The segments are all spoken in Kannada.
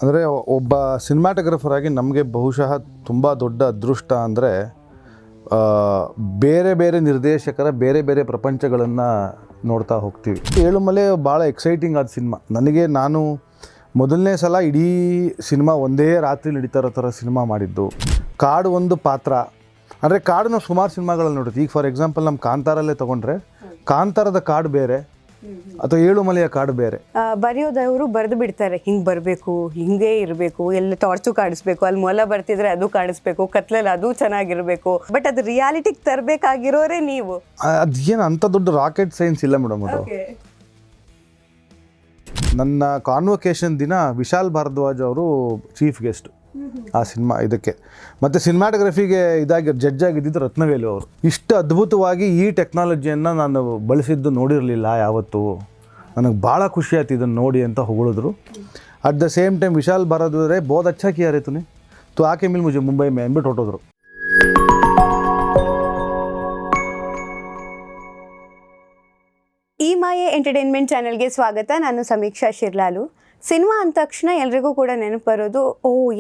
ಅಂದರೆ ಒಬ್ಬ ಸಿನಿಮಾಟೋಗ್ರಫರ್ ಆಗಿ ನಮಗೆ ಬಹುಶಃ ತುಂಬ ದೊಡ್ಡ ಅದೃಷ್ಟ ಅಂದರೆ ಬೇರೆ ಬೇರೆ ನಿರ್ದೇಶಕರ ಬೇರೆ ಬೇರೆ ಪ್ರಪಂಚಗಳನ್ನು ನೋಡ್ತಾ ಹೋಗ್ತೀವಿ. ಏಳುಮಲೆ ಭಾಳ ಎಕ್ಸೈಟಿಂಗ್ ಆದ ಸಿನಿಮಾ ನನಗೆ. ನಾನು ಮೊದಲನೇ ಸಲ ಇಡೀ ಸಿನಿಮಾ ಒಂದೇ ರಾತ್ರಿ ನಡೀತಾ ಇರೋ ಥರ ಸಿನಿಮಾ ಮಾಡಿದ್ದು. ಕಾಡು ಒಂದು ಪಾತ್ರ ಅಂದರೆ ಕಾಡು ನಾವು ಸುಮಾರು ಸಿನಿಮಾಗಳಲ್ಲಿ ನೋಡ್ತೀವಿ. ಈಗ ಫಾರ್ ಎಕ್ಸಾಂಪಲ್ ನಮ್ಮ ಕಾಂತಾರಲ್ಲೇ ತೊಗೊಂಡ್ರೆ ಕಾಂತಾರದ ಕಾಡು ಬೇರೆ ಅಥವಾ ಏಳುಮಲೆಯ ಕಾಡು ಬೇರೆ. ಬರೆಯೋದವರು ಬರೆದು ಬಿಡ್ತಾರೆ, ಹಿಂಗೆ ಬರಬೇಕು, ಹಿಂಗೆ ಇರಬೇಕು, ಎಲ್ಲ ಟಾರ್ಚು ಕಾಣಿಸ್ಬೇಕು, ಅಲ್ಲಿ ಮೊಲ ಬರ್ತಿದ್ರೆ ಅದು ಕಾಣಿಸ್ಬೇಕು, ಕತ್ಲಲ್ಲಿ ಅದು ಚೆನ್ನಾಗಿರಬೇಕು. ಬಟ್ ಅದು ರಿಯಾಲಿಟಿಗೆ ತರಬೇಕಾಗಿರೋರೇ ನೀವು. ಅದೇನು ಅಂಥ ದೊಡ್ಡ ರಾಕೆಟ್ ಸೈನ್ಸ್ ಇಲ್ಲ ಮೇಡಮ್. ಅದು ನನ್ನ ಕಾನ್ವೊಕೇಶನ್ ದಿನ ವಿಶಾಲ್ ಭಾರದ್ವಾಜ್ ಅವರು ಚೀಫ್ ಗೆಸ್ಟ್ ಆ ಸಿನಿಮಾ ಇದಕ್ಕೆ. ಮತ್ತು ಸಿನಿಮಾಟೋಗ್ರಫಿಗೆ ಜಡ್ಜ್ ಆಗಿದ್ದಿದ್ದು ರತ್ನವೇಲು ಅವರು. ಇಷ್ಟು ಅದ್ಭುತವಾಗಿ ಈ ಟೆಕ್ನಾಲಜಿಯನ್ನು ನಾನು ಬಳಸಿದ್ದು ನೋಡಿರಲಿಲ್ಲ ಯಾವತ್ತೂ. ನನಗೆ ಭಾಳ ಖುಷಿ ಆಯ್ತು ಇದನ್ನು ನೋಡಿ ಅಂತ ಹೊಗಳಿದ್ರು. At the same time Vishal Bhardwaj ಬಹುತ್ ಅಚ್ಚಾ ಕಿಯಾ ರೇ ತೂನೆ, तो आके मिल मुझे मुंबई में ಅಂದ್ಬಿಟ್ಟು ಹೊರಟೋದ್ರು. ಈ ಮಾಯೆ ಎಂಟರ್ಟೈನ್ಮೆಂಟ್ ಚಾನೆಲ್ಗೆ ಸ್ವಾಗತ. ನಾನು ಸಮೀಕ್ಷಾ ಶಿರ್ಲಾಲು. ಸಿನಿಮಾ ಅಂದ ತಕ್ಷಣ ಎಲ್ರಿಗೂ ಕೂಡ ನೆನಪು ಬರೋದು,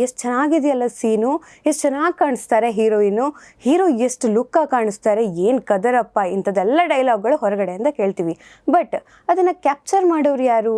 ಎಷ್ಟು ಚೆನ್ನಾಗಿದೆಯಲ್ಲ ಸೀನು, ಎಷ್ಟು ಚೆನ್ನಾಗಿ ಕಾಣಿಸ್ತಾರೆ ಹೀರೋಯಿನು, ಹೀರೋ ಎಷ್ಟು ಲುಕ್ಕಾಗಿ ಕಾಣಿಸ್ತಾರೆ, ಏನು ಕದರಪ್ಪ, ಇಂಥದ್ದೆಲ್ಲ ಡೈಲಾಗ್ಗಳು ಹೊರಗಡೆಯಿಂದ ಕೇಳ್ತೀವಿ. ಬಟ್ ಅದನ್ನು ಕ್ಯಾಪ್ಚರ್ ಮಾಡೋರು ಯಾರು?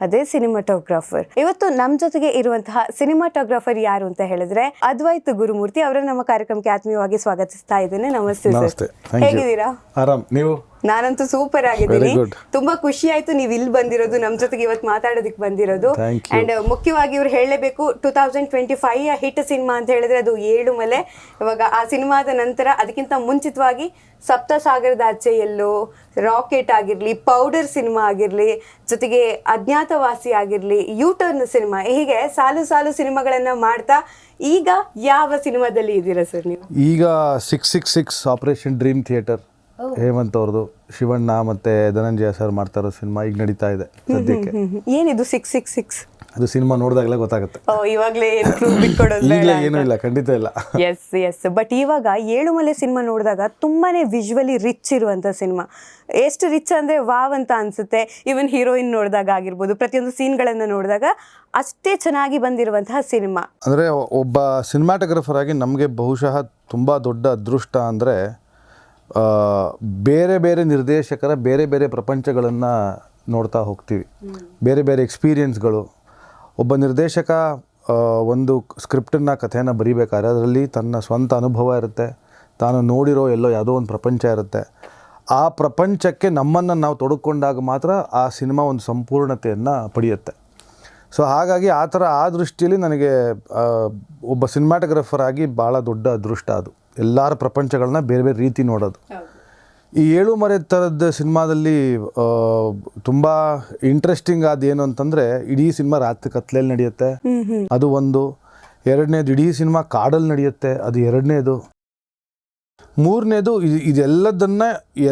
ಅದೇ ಸಿನಿಮಾಟೋಗ್ರಾಫರ್. ಇವತ್ತು ನಮ್ಮ ಜೊತೆಗೆ ಇರುವಂತಹ ಸಿನಿಮಾಟೋಗ್ರಾಫರ್ ಯಾರು ಅಂತ ಹೇಳಿದ್ರೆ ಅದ್ವೈತ್ ಗುರುಮೂರ್ತಿ ಅವರನ್ನು ನಮ್ಮ ಕಾರ್ಯಕ್ರಮಕ್ಕೆ ಆತ್ಮೀಯವಾಗಿ ಸ್ವಾಗತಿಸ್ತಾ ಇದ್ದೇನೆ. ನಮಸ್ತೆ ಸರ್, ಹೇಗಿದ್ದೀರಾ? ಆರಾಮ್, ನೀವು? ನಾನಂತೂ ಸೂಪರ್ ಆಗಿದ್ದೀನಿ. ತುಂಬಾ ಖುಷಿ ಆಯ್ತು ನೀವು ಇಲ್ಲಿ ಬಂದಿರೋದು, ನಮ್ಮ ಜೊತೆಗೆ ಇವತ್ತು ಮಾತಾಡೋದಕ್ಕೆ ಬಂದಿರೋದು. ಅಂಡ್ ಮುಖ್ಯವಾಗಿ ಇವ್ರು ಹೇಳಲೇಬೇಕು, 2025 ಹಿಟ್ ಸಿನಿಮಾ ಅಂತ ಹೇಳಿದ್ರೆ ಅದು ಏಳುಮಲೆ. ಇವಾಗ ಆ ಸಿನಿಮಾದ ನಂತರ ಅದಕ್ಕಿಂತ ಮುಂಚಿತವಾಗಿ ಸಪ್ತಸಾಗರದಾಚೆ ಎಲ್ಲೋ, ರಾಕೆಟ್ ಆಗಿರ್ಲಿ, ಪೌಡರ್ ಸಿನಿಮಾ ಆಗಿರ್ಲಿ, ಜೊತೆಗೆ ಅಜ್ಞಾತವಾಸಿ ಆಗಿರ್ಲಿ, ಯೂಟರ್ನ್ ಸಿನಿಮಾ, ಹೀಗೆ ಸಾಲು ಸಾಲು ಸಿನಿಮಾಗಳನ್ನ ಮಾಡ್ತಾ ಈಗ ಯಾವ ಸಿನಿಮಾದಲ್ಲಿ ಇದ್ದೀರಾ ಸರ್ ನೀವು? ಈಗ 666 ಆಪರೇಷನ್ ಡ್ರೀಮ್ ಥಿಯೇಟರ್, ಹೇಮಂತ್ ಅವ್ರದ್ದು, ಶಿವಣ್ಣ ಮತ್ತೆ ಧನಂಜಯ ಸರ್ ಮಾಡ್ತಾ ಇರೋ ಸಿನಿಮಾ ಈಗ ನಡೀತಾ ಇದೆ ಸದ್ಯಕ್ಕೆ. ಏನಿದು 666? ಅದು ಸಿನಿಮಾ ನೋಡಿದಾಗಲೇ ಗೊತ್ತಾಗುತ್ತೆ. ಇವಾಗಲೇ ಏನೂ ಇಲ್ಲ, ಖಂಡಿತ ಇಲ್ಲ. ಎಸ್. ಬಟ್ ಇವಾಗ ಏಳುಮಲೆ ಸಿನಿಮಾ ನೋಡಿದಾಗ ತುಂಬಾನೇ ವಿಜುವಲಿ ರಿಚ್ ಇರುವಂತ ಸಿನಿಮಾ. ಎಷ್ಟು ರಿಚ್ ಅಂದ್ರೆ ವಾವ್ ಅಂತ ಅನ್ಸುತ್ತೆ. ಈವನ್ ಹೀರೋಯಿನ್ ನೋಡಿದಾಗ ಆಗಿರ್ಬೋದು, ಪ್ರತಿಯೊಂದು ಸೀನ್ಗಳನ್ನ ನೋಡಿದಾಗ ಅಷ್ಟೇ ಚೆನ್ನಾಗಿ ಬಂದಿರುವಂತಹ ಸಿನಿಮಾ. ಅಂದರೆ ಒಬ್ಬ ಸಿನಿಮಾಟೋಗ್ರಫರ್ ಆಗಿ ನಮಗೆ ಬಹುಶಃ ತುಂಬ ದೊಡ್ಡ ಅದೃಷ್ಟ ಅಂದರೆ ಬೇರೆ ಬೇರೆ ನಿರ್ದೇಶಕರ ಬೇರೆ ಬೇರೆ ಪ್ರಪಂಚಗಳನ್ನು ನೋಡ್ತಾ ಹೋಗ್ತೀವಿ. ಬೇರೆ ಬೇರೆ ಎಕ್ಸ್ಪೀರಿಯನ್ಸ್ಗಳು. ಒಬ್ಬ ನಿರ್ದೇಶಕ ಒಂದು ಸ್ಕ್ರಿಪ್ಟನ್ನ, ಕಥೆಯನ್ನು ಬರೀಬೇಕಾದ್ರೆ ಅದರಲ್ಲಿ ತನ್ನ ಸ್ವಂತ ಅನುಭವ ಇರುತ್ತೆ, ತಾನು ನೋಡಿರೋ ಎಲ್ಲೋ ಯಾವುದೋ ಒಂದು ಪ್ರಪಂಚ ಇರುತ್ತೆ. ಆ ಪ್ರಪಂಚಕ್ಕೆ ನಮ್ಮನ್ನು ನಾವು ತೊಡಕೊಂಡಾಗ ಮಾತ್ರ ಆ ಸಿನಿಮಾ ಒಂದು ಸಂಪೂರ್ಣತೆಯನ್ನು ಪಡೆಯುತ್ತೆ. ಸೊ ಹಾಗಾಗಿ ಆ ದೃಷ್ಟಿಯಲ್ಲಿ ನನಗೆ ಒಬ್ಬ ಸಿನಿಮಾಟೋಗ್ರಫರ್ ಆಗಿ ಭಾಳ ದೊಡ್ಡ ಅದೃಷ್ಟ ಅದು. ಎಲ್ಲರ ಪ್ರಪಂಚಗಳನ್ನ ಬೇರೆ ಬೇರೆ ರೀತಿ ನೋಡೋದು. ಈ ಏಳುಮಲೆ ಥರದ ಸಿನಿಮಾದಲ್ಲಿ ತುಂಬ ಇಂಟ್ರೆಸ್ಟಿಂಗ್ ಆದೇನು ಅಂತಂದರೆ, ಇಡೀ ಸಿನಿಮಾ ರಾತ್ರಿ ಕತ್ಲೆಯಲ್ಲಿ ನಡೆಯುತ್ತೆ, ಅದು ಒಂದು. ಎರಡನೇದು, ಇಡೀ ಸಿನಿಮಾ ಕಾಡಲ್ಲಿ ನಡೆಯುತ್ತೆ, ಅದು ಎರಡನೇದು. ಮೂರನೇದು,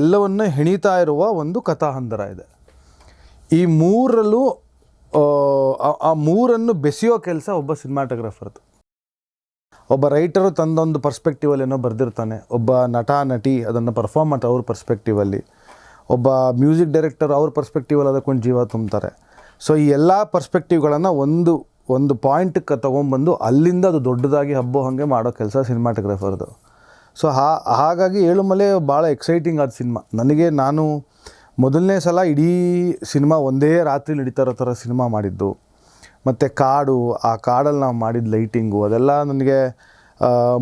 ಎಲ್ಲವನ್ನ ಹೆಣಿತಾ ಇರುವ ಒಂದು ಕಥಾಹಂದರ ಇದೆ. ಈ ಮೂರಲ್ಲೂ ಆ ಮೂರನ್ನು ಬೆಸೆಯೋ ಕೆಲಸ ಒಬ್ಬ ಸಿನಿಮಾಟೋಗ್ರಾಫರ್ದು. ಒಬ್ಬ ರೈಟರು ತಂದೊಂದು ಪರ್ಸ್ಪೆಕ್ಟಿವಲ್ಲಿ ಏನೋ ಬರೆದಿರ್ತಾನೆ, ಒಬ್ಬ ನಟಿ ಅದನ್ನು ಪರ್ಫಾರ್ಮ್ ಮಾಡ್ತಾರೆ ಅವ್ರ ಪರ್ಸ್ಪೆಕ್ಟಿವಲ್ಲಿ, ಒಬ್ಬ ಮ್ಯೂಸಿಕ್ ಡೈರೆಕ್ಟರ್ ಅವ್ರ ಪರ್ಸ್ಪೆಕ್ಟಿವಲ್ಲಿ ಅದಕ್ಕೊಂದು ಜೀವ ತುಂಬ್ತಾರೆ. ಸೊ ಈ ಎಲ್ಲ ಪರ್ಸ್ಪೆಕ್ಟಿವ್ಗಳನ್ನು ಒಂದು ಪಾಯಿಂಟ್ಗೆ ತೊಗೊಂಬಂದು ಅಲ್ಲಿಂದ ಅದು ದೊಡ್ಡದಾಗಿ ಹಬ್ಬೋ ಹಾಗೆ ಮಾಡೋ ಕೆಲಸ ಸಿನಿಮಾಟೋಗ್ರಾಫರ್ದು. ಸೊ ಹಾಗಾಗಿ ಏಳುಮಲೆ ಭಾಳ ಎಕ್ಸೈಟಿಂಗ್ ಆದ ಸಿನಿಮಾ ನನಗೆ. ನಾನು ಮೊದಲನೇ ಸಲ ಇಡೀ ಸಿನಿಮಾ ಒಂದೇ ರಾತ್ರಿ ನಡೀತಾ ಇರೋ ಥರ ಸಿನಿಮಾ ಮಾಡಿದ್ದು. ಮತ್ತು ಕಾಡು, ಆ ಕಾಡಲ್ಲಿ ನಾವು ಮಾಡಿದ ಲೈಟಿಂಗು ಅದೆಲ್ಲ ನನಗೆ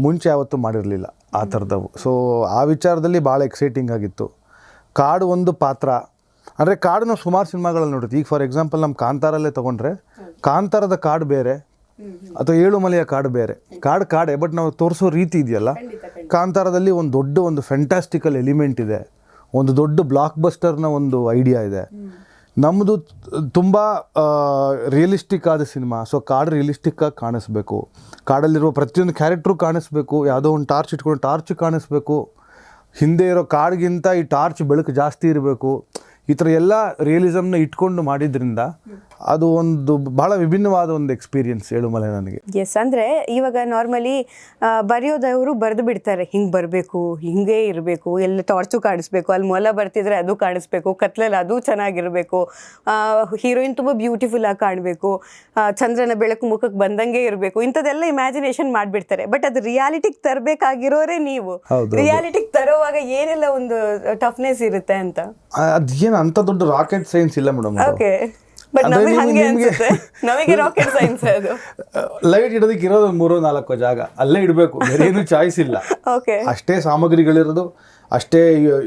ಮುಂಚೆ ಯಾವತ್ತೂ ಮಾಡಿರಲಿಲ್ಲ ಆ ಥರದವು. ಸೊ ಆ ವಿಚಾರದಲ್ಲಿ ಭಾಳ ಎಕ್ಸೈಟಿಂಗ್ ಆಗಿತ್ತು. ಕಾಡು ಒಂದು ಪಾತ್ರ ಅಂದರೆ ಕಾಡು ನಾವು ಸುಮಾರು ಸಿನಿಮಾಗಳಲ್ಲಿ ನೋಡ್ತೀವಿ. ಈಗ ಫಾರ್ ಎಕ್ಸಾಂಪಲ್ ನಮ್ಮ ಕಾಂತಾರಲ್ಲೇ ತೊಗೊಂಡ್ರೆ ಕಾಂತಾರದ ಕಾಡು ಬೇರೆ ಅಥವಾ ಏಳುಮಲೆಯ ಕಾಡು ಬೇರೆ. ಕಾಡೇ, ಬಟ್ ನಾವು ತೋರಿಸೋ ರೀತಿ ಇದೆಯಲ್ಲ, ಕಾಂತಾರದಲ್ಲಿ ಒಂದು ಫ್ಯಾಂಟಾಸ್ಟಿಕಲ್ ಎಲಿಮೆಂಟ್ ಇದೆ, ಒಂದು ದೊಡ್ಡ ಬ್ಲಾಕ್ ಬಸ್ಟರ್ನ ಒಂದು ಐಡಿಯಾ ಇದೆ. ನಮ್ಮದು ತುಂಬ ರಿಯಲಿಸ್ಟಿಕ್ ಆದ ಸಿನಿಮಾ. ಸೊ ಕಾಡು ರಿಯಲಿಸ್ಟಿಕ್ಕಾಗಿ ಕಾಣಿಸ್ಬೇಕು, ಕಾಡಲ್ಲಿರುವ ಪ್ರತಿಯೊಂದು ಕ್ಯಾರೆಕ್ಟ್ರು ಕಾಣಿಸ್ಬೇಕು, ಯಾವುದೋ ಒಂದು ಟಾರ್ಚ್ ಇಟ್ಕೊಂಡು ಟಾರ್ಚ್ ಕಾಣಿಸ್ಬೇಕು, ಹಿಂದೆ ಇರೋ ಕಾಡಿಗಿಂತ ಈ ಟಾರ್ಚ್ ಬೆಳಕು ಜಾಸ್ತಿ ಇರಬೇಕು. ಈ ಥರ ಎಲ್ಲ ರಿಯಲಿಸಮ್ನ ಇಟ್ಕೊಂಡು ಮಾಡಿದ್ರಿಂದ ಅದು ಒಂದು ಭಾಳ ವಿಭಿನ್ನವಾದ ಒಂದು ಎಕ್ಸ್ಪೀರಿಯನ್ಸ್ ಏಳುಮಲೆ ನನಗೆ. ಎಸ್, ಅಂದರೆ ಇವಾಗ ನಾರ್ಮಲಿ ಬರೆಯೋದವರು ಬರೆದು ಬಿಡ್ತಾರೆ, ಹಿಂಗೆ ಬರಬೇಕು, ಹಿಂಗೆ ಇರಬೇಕು, ಎಲ್ಲ ಟಾರ್ಚು ಕಾಣಿಸ್ಬೇಕು, ಅಲ್ಲಿ ಮೊಲ ಬರ್ತಿದ್ರೆ ಅದು ಕಾಣಿಸ್ಬೇಕು, ಕತ್ಲಲ್ಲಿ ಅದು ಚೆನ್ನಾಗಿರಬೇಕು, ಹೀರೋಯಿನ್ ತುಂಬ ಬ್ಯೂಟಿಫುಲ್ ಆಗಿ ಕಾಣಬೇಕು, ಚಂದ್ರನ ಬೆಳಕು ಮುಖಕ್ಕೆ ಬಂದಂಗೆ ಇರಬೇಕು, ಇಂಥದ್ದೆಲ್ಲ ಇಮ್ಯಾಜಿನೇಷನ್ ಮಾಡಿಬಿಡ್ತಾರೆ. ಬಟ್ ಅದು ರಿಯಾಲಿಟಿಗೆ ತರಬೇಕಾಗಿರೋರೇ ನೀವು. ರಿಯಾಲಿಟಿಗೆ ತರೋವಾಗ ಏನೆಲ್ಲ ಒಂದು ಟಫ್ನೆಸ್ ಇರುತ್ತೆ ಅಂತ. ಅದೇನು ಅಂಥ ದೊಡ್ಡ ರಾಕೆಟ್ ಸೈನ್ಸ್ ಇಲ್ಲ ಮೇಡಮ್. ಓಕೆ, ಬಟ್ ನಮಗೆ ಹಂಗೆ ಅನ್ಸುತ್ತೆ, ನಮಗೆ ರಾಕೆಟ್ ಸೈನ್ಸ್ ಅದು. ಲೈಟ್ ಇಡೋದಕ್ಕೆ ಇರೋದು 3-4 ಜಾಗ, ಅಲ್ಲೇ ಇಡಬೇಕು, ಬೇರೆ ಏನು ಚಾಯ್ಸ್ ಇಲ್ಲ. ಓಕೆ, ಅಷ್ಟೇ ಸಾಮಗ್ರಿಗಳಿರೋದು, ಅಷ್ಟೇ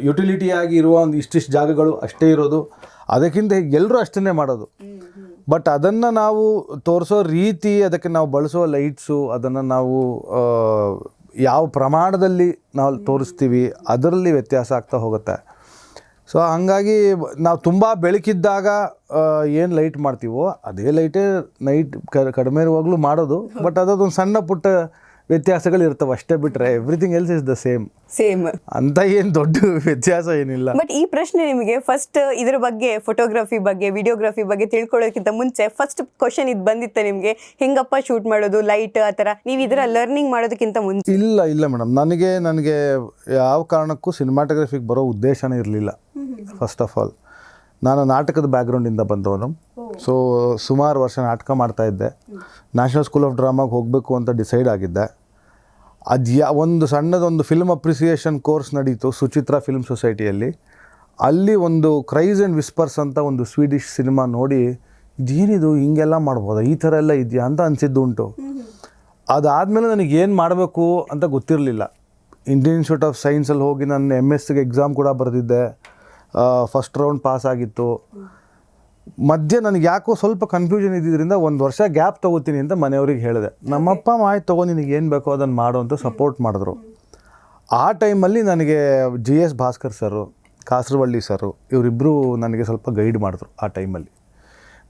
ಯುಟಿಲಿಟಿ ಆಗಿ ಇರುವ ಒಂದು ಇಷ್ಟಿಷ್ಟು ಜಾಗಗಳು ಅಷ್ಟೇ ಇರೋದು, ಅದಕ್ಕಿಂತ ಎಲ್ಲರೂ ಅಷ್ಟನ್ನೇ ಮಾಡೋದು. ಬಟ್ ಅದನ್ನು ನಾವು ತೋರಿಸೋ ರೀತಿ, ಅದಕ್ಕೆ ನಾವು ಬಳಸೋ ಲೈಟ್ಸು, ಅದನ್ನು ನಾವು ಯಾವ ಪ್ರಮಾಣದಲ್ಲಿ ನಾವು ತೋರಿಸ್ತೀವಿ ಅದರಲ್ಲಿ ವ್ಯತ್ಯಾಸ ಆಗ್ತಾ ಹೋಗುತ್ತೆ. ಸೊ ಹಂಗಾಗಿ ನಾವು ತುಂಬ ಬೆಳಕಿದ್ದಾಗ ಏನು ಲೈಟ್ ಮಾಡ್ತೀವೋ ಅದೇ ಲೈಟೇ ನೈಟ್ ಕಡಿಮೆ ಇರುವಾಗಲೂ ಮಾಡೋದು. ಬಟ್ ಅದೊಂದು ಸಣ್ಣ ಪುಟ್ಟ ವ್ಯತ್ಯಾಸಗಳು ಇರ್ತವೆ ಅಷ್ಟೇ, ಬಿಟ್ಟರೆ everything else is the same ಅಂತ ಏನು ದೊಡ್ಡ ವ್ಯತ್ಯಾಸ ಏನಿಲ್ಲ. ಬಟ್ ಈ ಪ್ರಶ್ನೆ ನಿಮಗೆ ಫಸ್ಟ್ ಇದ್ರ ಬಗ್ಗೆ, ಫೋಟೋಗ್ರಫಿ ಬಗ್ಗೆ, ವಿಡಿಯೋಗ್ರಫಿ ಬಗ್ಗೆ ತಿಳ್ಕೊಳ್ಳೋಕ್ಕಿಂತ ಮುಂಚೆ ಫಸ್ಟ್ ಕ್ವಶನ್ ಇದು ಬಂದಿತ್ತೆ ನಿಮಗೆ, ಹೆಂಗಪ್ಪ ಶೂಟ್ ಮಾಡೋದು, ಲೈಟ್ ಆ ಥರ, ನೀವು ಇದರ ಲರ್ನಿಂಗ್ ಮಾಡೋದಕ್ಕಿಂತ ಮುಂಚೆ? ಇಲ್ಲ ಮೇಡಮ್, ನನಗೆ ಯಾವ ಕಾರಣಕ್ಕೂ ಸಿನಿಮಾಟೋಗ್ರಫಿಗೆ ಬರೋ ಉದ್ದೇಶನೇ ಇರಲಿಲ್ಲ. ಫಸ್ಟ್ ಆಫ್ ಆಲ್ ನಾನು ನಾಟಕದ ಬ್ಯಾಕ್ಗ್ರೌಂಡಿಂದ ಬಂದವನು. ಸೊ ಸುಮಾರು ವರ್ಷ ನಾಟಕ ಮಾಡ್ತಾಯಿದ್ದೆ. ನ್ಯಾಷನಲ್ ಸ್ಕೂಲ್ ಆಫ್ ಡ್ರಾಮಾಗೆ ಹೋಗಬೇಕು ಅಂತ ಡಿಸೈಡ್ ಆಗಿದ್ದೆ. ಒಂದು ಸಣ್ಣದೊಂದು ಫಿಲ್ಮ್ ಅಪ್ರಿಸಿಯೇಷನ್ ಕೋರ್ಸ್ ನಡೀತು ಸುಚಿತ್ರಾ ಫಿಲ್ಮ್ ಸೊಸೈಟಿಯಲ್ಲಿ. ಅಲ್ಲಿ ಒಂದು ಕ್ರೈಸ್ ಆ್ಯಂಡ್ ವಿಸ್ಪರ್ಸ್ ಅಂತ ಒಂದು ಸ್ವೀಡಿಷ್ ಸಿನಿಮಾ ನೋಡಿ, ಇದೇನಿದು ಹಿಂಗೆಲ್ಲ ಮಾಡ್ಬೋದಾ, ಈ ಥರ ಎಲ್ಲ ಇದೆಯಾ ಅಂತ ಅನಿಸಿದ್ದು ಉಂಟು. ಅದಾದಮೇಲೆ ನನಗೆ ಏನು ಮಾಡಬೇಕು ಅಂತ ಗೊತ್ತಿರಲಿಲ್ಲ. ಇಂಡಿಯನ್ ಇನ್ಸ್ಟಿಟ್ಯೂಟ್ ಆಫ್ ಸೈನ್ಸಲ್ಲಿ ಹೋಗಿ ನಾನು MSc ಎಕ್ಸಾಮ್ ಕೂಡ ಬರೆದಿದ್ದೆ. ಫಸ್ಟ್ ರೌಂಡ್ ಪಾಸ್ ಆಗಿತ್ತು. ಮಧ್ಯೆ ನನಗೆ ಯಾಕೋ ಸ್ವಲ್ಪ ಕನ್ಫ್ಯೂಷನ್ ಇದ್ದಿದ್ದರಿಂದ 1 ವರ್ಷ ಗ್ಯಾಪ್ ತೊಗೋತೀನಿ ಅಂತ ಮನೆಯವ್ರಿಗೆ ಹೇಳಿದೆ. ನಮ್ಮಪ್ಪ ಆಯ್ತು ತಗೋ, ನಿನಗೆ ಏನು ಬೇಕೋ ಅದನ್ನು ಮಾಡು ಅಂತ ಸಪೋರ್ಟ್ ಮಾಡಿದ್ರು. ಆ ಟೈಮಲ್ಲಿ ನನಗೆ GS ಭಾಸ್ಕರ್ ಸರು, ಕಾಸರವಳ್ಳಿ ಸರು, ಇವರಿಬ್ಬರು ನನಗೆ ಸ್ವಲ್ಪ ಗೈಡ್ ಮಾಡಿದ್ರು. ಆ ಟೈಮಲ್ಲಿ